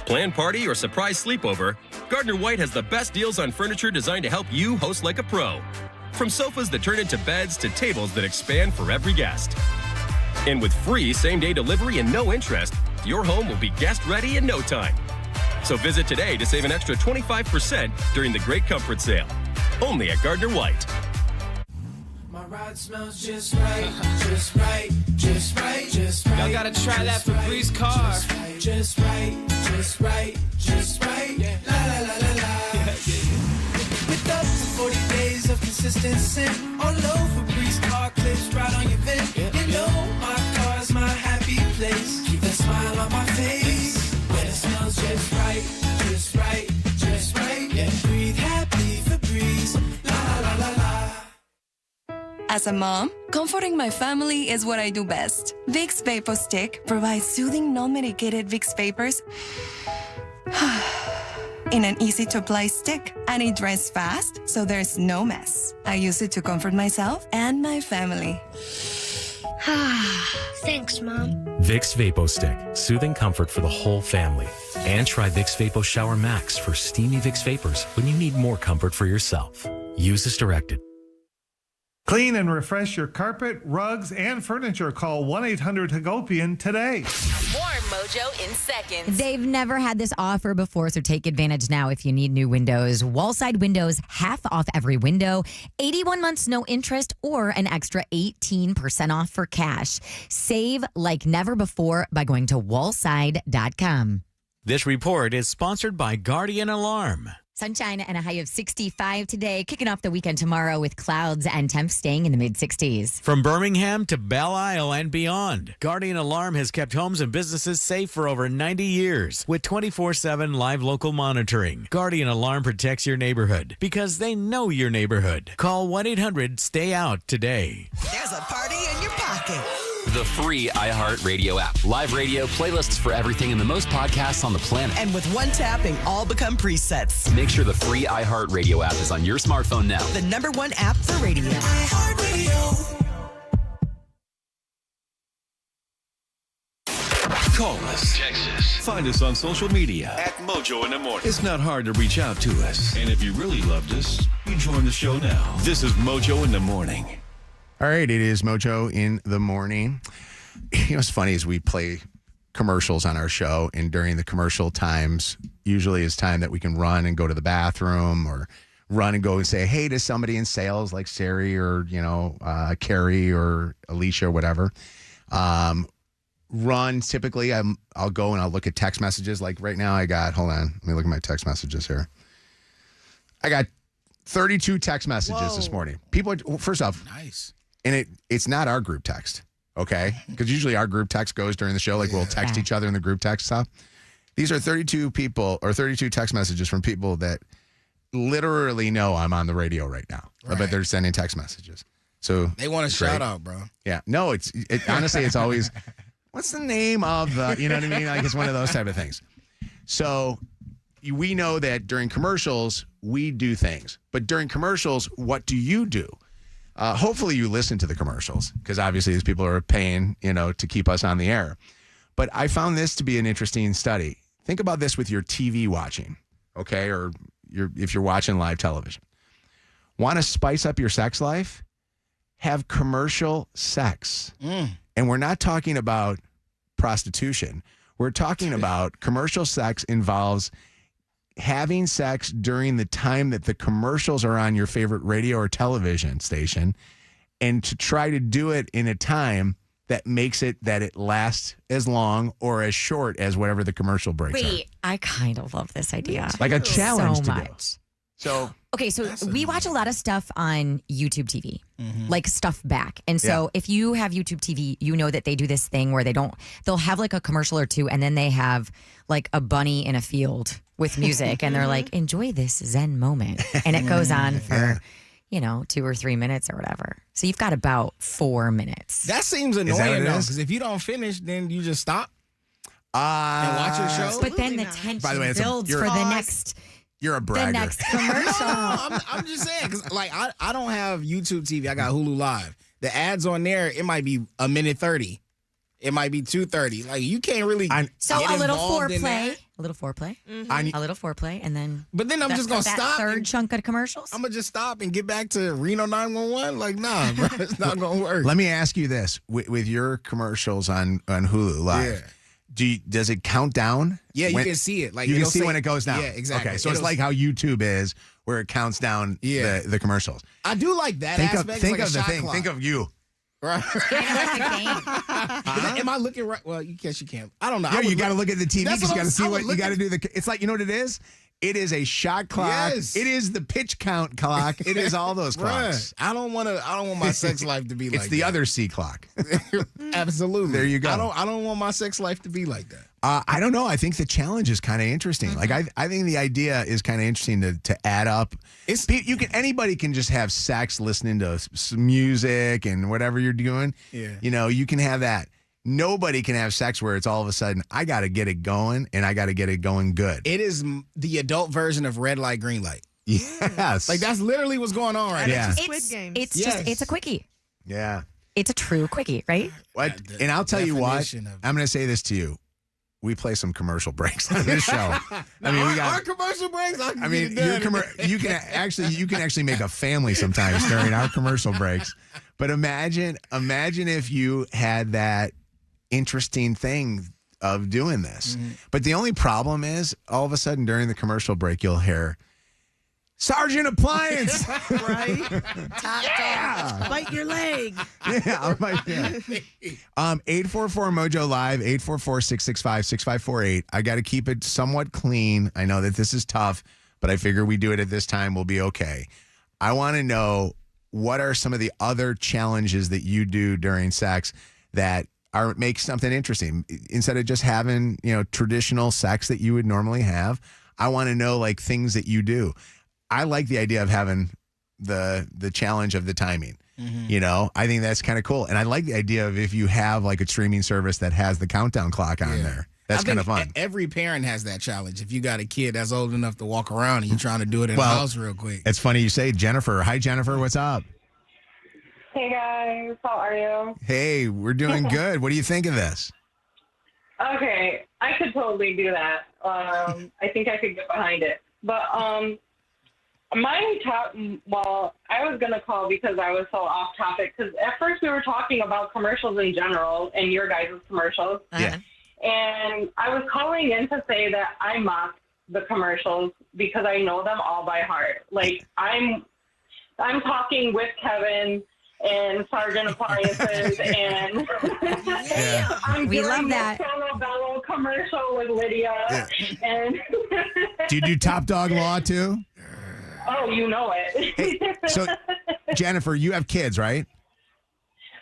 Planned party or surprise sleepover, Gardner White has the best deals on furniture designed to help you host like a pro. From sofas that turn into beds to tables that expand for every guest. And with free same-day delivery and no interest, your home will be guest-ready in no time. So visit today to save an extra 25% during the Great Comfort Sale. Only at Gardner White. My ride smells just right, just right, just right, just right. Y'all gotta try that Febreze car. Just right, just right, just right. Yeah. La la la la la. With up to 40 days of consistent scent, all over Febreze car clips right on your vent. You know my car's my happy place. Keep that smile on my face. When it smells just right, just right, just right. Yeah. Breathe happy Febreze. La la la la la. As a mom, comforting my family is what I do best. Vicks Vapor Stick provides soothing, non-medicated Vicks vapors in an easy-to-apply stick, and it dries fast, so there's no mess. I use it to comfort myself and my family. Thanks, Mom. Vicks Vapo Stick, soothing comfort for the whole family. And try Vicks Vapo Shower Max for steamy Vicks vapors when you need more comfort for yourself. Use as directed. Clean and refresh your carpet, rugs, and furniture. Call 1-800-Hagopian today. More Mojo in seconds. They've never had this offer before, so take advantage now if you need new windows. Wallside Windows, half off every window, 81 months no interest, or an extra 18% off for cash. Save like never before by going to wallside.com. This report is sponsored by Guardian Alarm. Sunshine and a high of 65 today, kicking off the weekend tomorrow with clouds and temps staying in the mid-60s. From Birmingham to Belle Isle and beyond, Guardian Alarm has kept homes and businesses safe for over 90 years with 24/7 live local monitoring. Guardian Alarm protects your neighborhood because they know your neighborhood. Call 1-800-STAY-OUT today. There's a party in your pocket. The free iHeartRadio app. Live radio, playlists for everything, and the most podcasts on the planet. And with one tap, they all become presets. Make sure the free iHeartRadio app is on your smartphone now. The #1 app for radio. iHeartRadio. Call us, text us, find us on social media at Mojo in the Morning. It's not hard to reach out to us. And if you really loved us, you join the show now. This is Mojo in the Morning. All right, it is Mojo in the Morning. You know what's funny is we play commercials on our show, and during the commercial times, usually is time that we can run and go to the bathroom or run and go and say hey to somebody in sales like Sari or, Carrie or Alicia or whatever. Run, typically, I'll go and I'll look at text messages. Like right now hold on, let me look at my text messages here. I got 32 text messages this morning. People, first off, nice. And it's not our group text, okay? Because usually our group text goes during the show, like we'll text each other in the group text stuff. These are 32 people or 32 text messages from people that literally know I'm on the radio right now. Right. But they're sending text messages. So they want a shout out, bro. Yeah. No, honestly, it's always, what's the name of the, you know what I mean? Like it's one of those type of things. So we know that during commercials, we do things. But during commercials, what do you do? Hopefully you listen to the commercials because obviously these people are paying, to keep us on the air. But I found this to be an interesting study. Think about this with your TV watching, okay? Or if you're watching live television. Want to spice up your sex life? Have commercial sex. And we're not talking about prostitution. We're talking about commercial sex involves having sex during the time that the commercials are on your favorite radio or television station, and to try to do it in a time that makes it that it lasts as long or as short as whatever the commercial breaks are. Wait, I kind of love this idea. Like a challenge so to much. do. So okay, so we watch a lot of stuff on YouTube TV, like Stuff Back. And so if you have YouTube TV, you know that they do this thing where they'll have like a commercial or two, and then they have like a bunny in a field with music, and they're like, enjoy this Zen moment. And it goes on for, 2 or 3 minutes or whatever. So you've got about 4 minutes. That seems annoying, though, because if you don't finish, then you just stop and watch your show. But then the tension builds for the next... You're a bragger. The next commercial. I'm just saying, because I don't have YouTube TV. I got Hulu Live. The ads on there, it might be 1:30. It might be 2:30. Like, you can't really So get a little involved in foreplay. that. A little foreplay. Mm-hmm. A little foreplay, and then... But then I'm just going to that stop. third chunk of commercials? I'm going to just stop and get back to Reno 911. Like, nah, bro. It's not going to work. Let me ask you this. With your commercials on Hulu Live, does it count down? Yeah, you can see it. Like you can see when it goes down. Yeah, exactly. Okay, so it's like how YouTube is, where it counts down the commercials. I do like that aspect. Think like of the thing. clock. Think of you. Right. Am I looking right? Well, you can't. I don't know. Yeah, you got to look at the TV because you got to see what you got to do. It's like, you know what it is? It is a shot clock. Yes. It is the pitch count clock. It is all those clocks. I don't want my sex life to be like that. It's the other C clock. Absolutely. There you go. I don't want my sex life to be like that. I don't know. I think the challenge is kind of interesting. Mm-hmm. Like I think the idea is kind of interesting to add up. Anybody can just have sex listening to some music and whatever you're doing. Yeah. You can have that. Nobody can have sex where it's all of a sudden, I got to get it going, and I got to get it going good. It is the adult version of red light, green light. Yes. Like, that's literally what's going on right now. Squid Games. It's a quickie. Yeah. It's a true quickie, right? What? And I'll tell you what, I'm going to say this to you. We play some commercial breaks on this show. I mean, we got our commercial breaks. You can actually make a family sometimes during our commercial breaks. But imagine if you had that interesting thing of doing this. But the only problem is, all of a sudden during the commercial break, you'll hear Sergeant Appliance. Right? Top dog. Bite your leg. Yeah, I'm like, yeah. 844 Mojo Live, 844-665-6548. I got to keep it somewhat clean. I know that this is tough, but I figure we do it at this time, we'll be okay. I want to know, what are some of the other challenges that you do during sex that make something interesting? Instead of just having, traditional sex that you would normally have, I want to know like things that you do. I like the idea of having the challenge of the timing. I think that's kind of cool. And I like the idea of if you have like a streaming service that has the countdown clock on there. That's kind of fun. Every parent has that challenge. If you got a kid that's old enough to walk around and you're trying to do it in the house real quick. It's funny you say Jennifer. Hi, Jennifer. What's up? Hey, guys. How are you? Hey, we're doing good. What do you think of this? Okay. I could totally do that. I think I could get behind it. But I was going to call because I was so off topic. Because at first we were talking about commercials in general and your guys' commercials. Yeah. And I was calling in to say that I mock the commercials because I know them all by heart. Like, I'm talking with Kevin and Sergeant Appliances, and I'm We doing love the that. Solo Bello commercial with Lydia. Yeah. And Do you do Top Dog Law too? oh, you know it. Hey, so Jennifer, you have kids, right?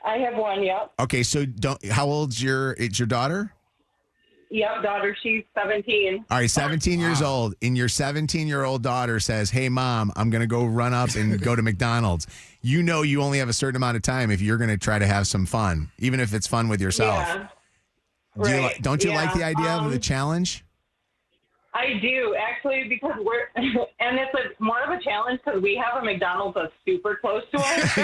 I have one. Yep. Okay, so how old's your daughter? Yep, daughter. She's 17. All right, 17 years old, and your 17-year-old daughter says, "Hey, Mom, I'm going to go run up and go to McDonald's." You know you only have a certain amount of time if you're going to try to have some fun, even if it's fun with yourself. Yeah. Don't you like the idea Yeah. of the challenge? I do, actually, because and it's more of a challenge because we have a McDonald's that's super close to us.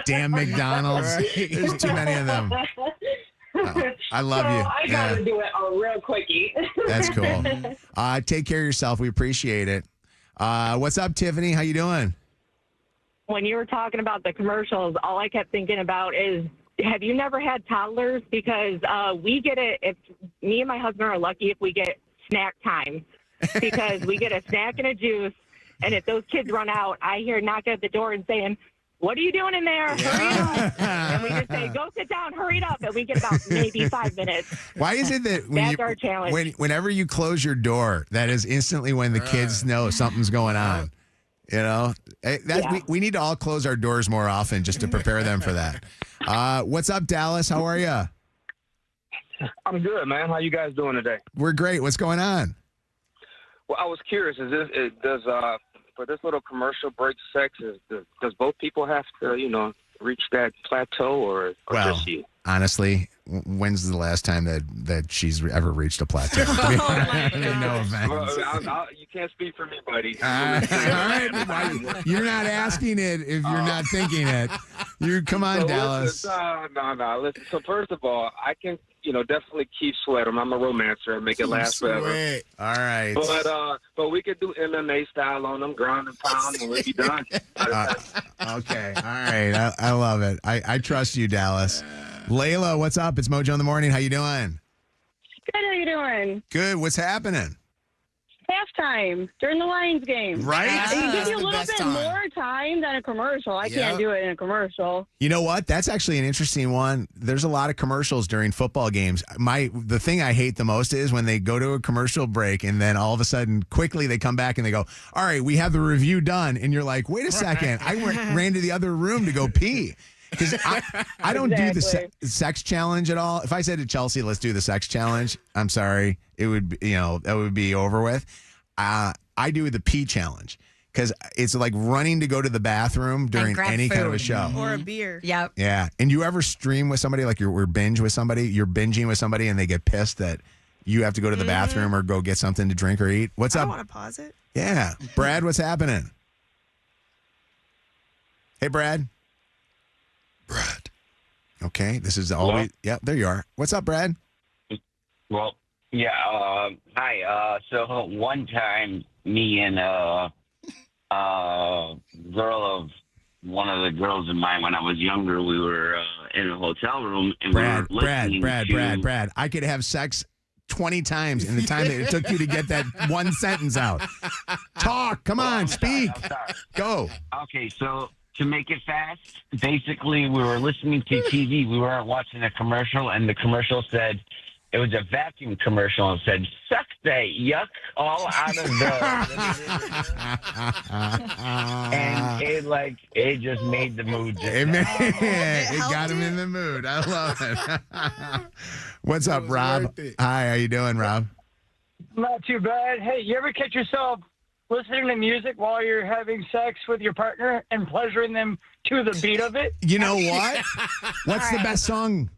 Damn McDonald's. There's too many of them. Oh, I love you. I got to do it real quickie. That's cool. Take care of yourself. We appreciate it. What's up, Tiffany? How you doing? When you were talking about the commercials, all I kept thinking about is, have you never had toddlers? Because we get it. If me and my husband are lucky if we get snack time, because we get a snack and a juice, and if those kids run out, I hear knocking at the door and saying, "What are you doing in there? Hurry up!" And we just say, "Go sit down, hurry it up," and we get about maybe 5 minutes. Why is it that That's our challenge. whenever you close your door, that is instantly when the kids know something's going on? We need to all close our doors more often just to prepare them for that. What's up, Dallas? How are you? I'm good, man. How you guys doing today? We're great. What's going on? Well, I was curious. Does for this little commercial break sex, does both people have to, reach that plateau, or just you? Honestly, when's the last time that she's ever reached a plateau? No offense. Well, you can't speak for me, buddy. All right. You're not asking it if you're not thinking it. Come on, Dallas. No. Listen. So first of all, I can, definitely keep sweating. I'm a romancer and make it last forever. All right. But we could do MMA style on them, ground and pound, and we'll be done. Okay. All right. I love it. I trust you, Dallas. Layla, what's up? It's Mojo in the Morning. How you doing? Good. How you doing? Good. What's happening? Halftime during the Lions game. Right? It gives you a little bit more time than a commercial. I can't do it in a commercial. You know what? That's actually an interesting one. There's a lot of commercials during football games. The thing I hate the most is when they go to a commercial break and then all of a sudden quickly they come back and they go, "All right, we have the review done." And you're like, "Wait a second. I ran to the other room to go pee." Because I don't do the sex challenge at all. If I said to Chelsea, "Let's do the sex challenge," I'm sorry, it would that would be over with. I do the pee challenge because it's like running to go to the bathroom during any kind of a show or a beer. Yep. Yeah. And you ever stream with somebody like you're binging with somebody and they get pissed that you have to go to the bathroom or go get something to drink or eat? What's up? I want to pause it. Yeah, Brad, what's happening? Hey, Brad. Okay, this is always. Yeah, there you are. What's up, Brad? Well, yeah. Hi. So one time, me and a girl of one of the girls of mine when I was younger. We were in a hotel room and we were listening to... Brad. I could have sex 20 times in the time that it took you to get that one sentence out. Talk. Come on. Speak. Go. Okay, so to make it fast, basically we were listening to TV. We weren't watching a commercial, and the commercial said, it was a vacuum commercial, and said, suck that yuck all out of and it just made the mood. It got him in the mood. I love it. What's up, Rob? Hi, how you doing, Rob? Not too bad. Hey, you ever catch yourself listening to music while you're having sex with your partner and pleasuring them to the beat of it? You know what? What's the best song?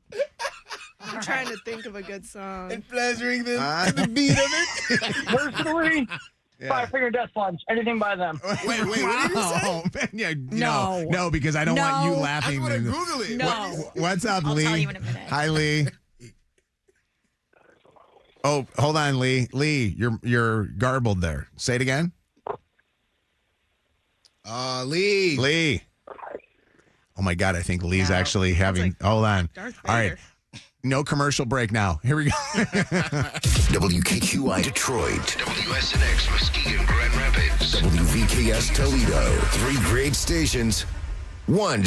I'm trying to think of a good song. And pleasuring them to the beat of it. Personally, Five Finger Death Punch. Anything by them. Wait, what did you say? No, because I don't want you laughing. I want to Google it. No. What's up, I'll Lee? tell you in a minute. Hi, Lee. Oh, hold on, Lee. Lee, you're garbled there. Say it again. Lee. Lee. Oh my God, I think Lee's actually having. Hold on. All right. No commercial break now. Here we go. WKQI Detroit. WSNX Muskegon Grand Rapids. WVKS Toledo. 3 great stations. One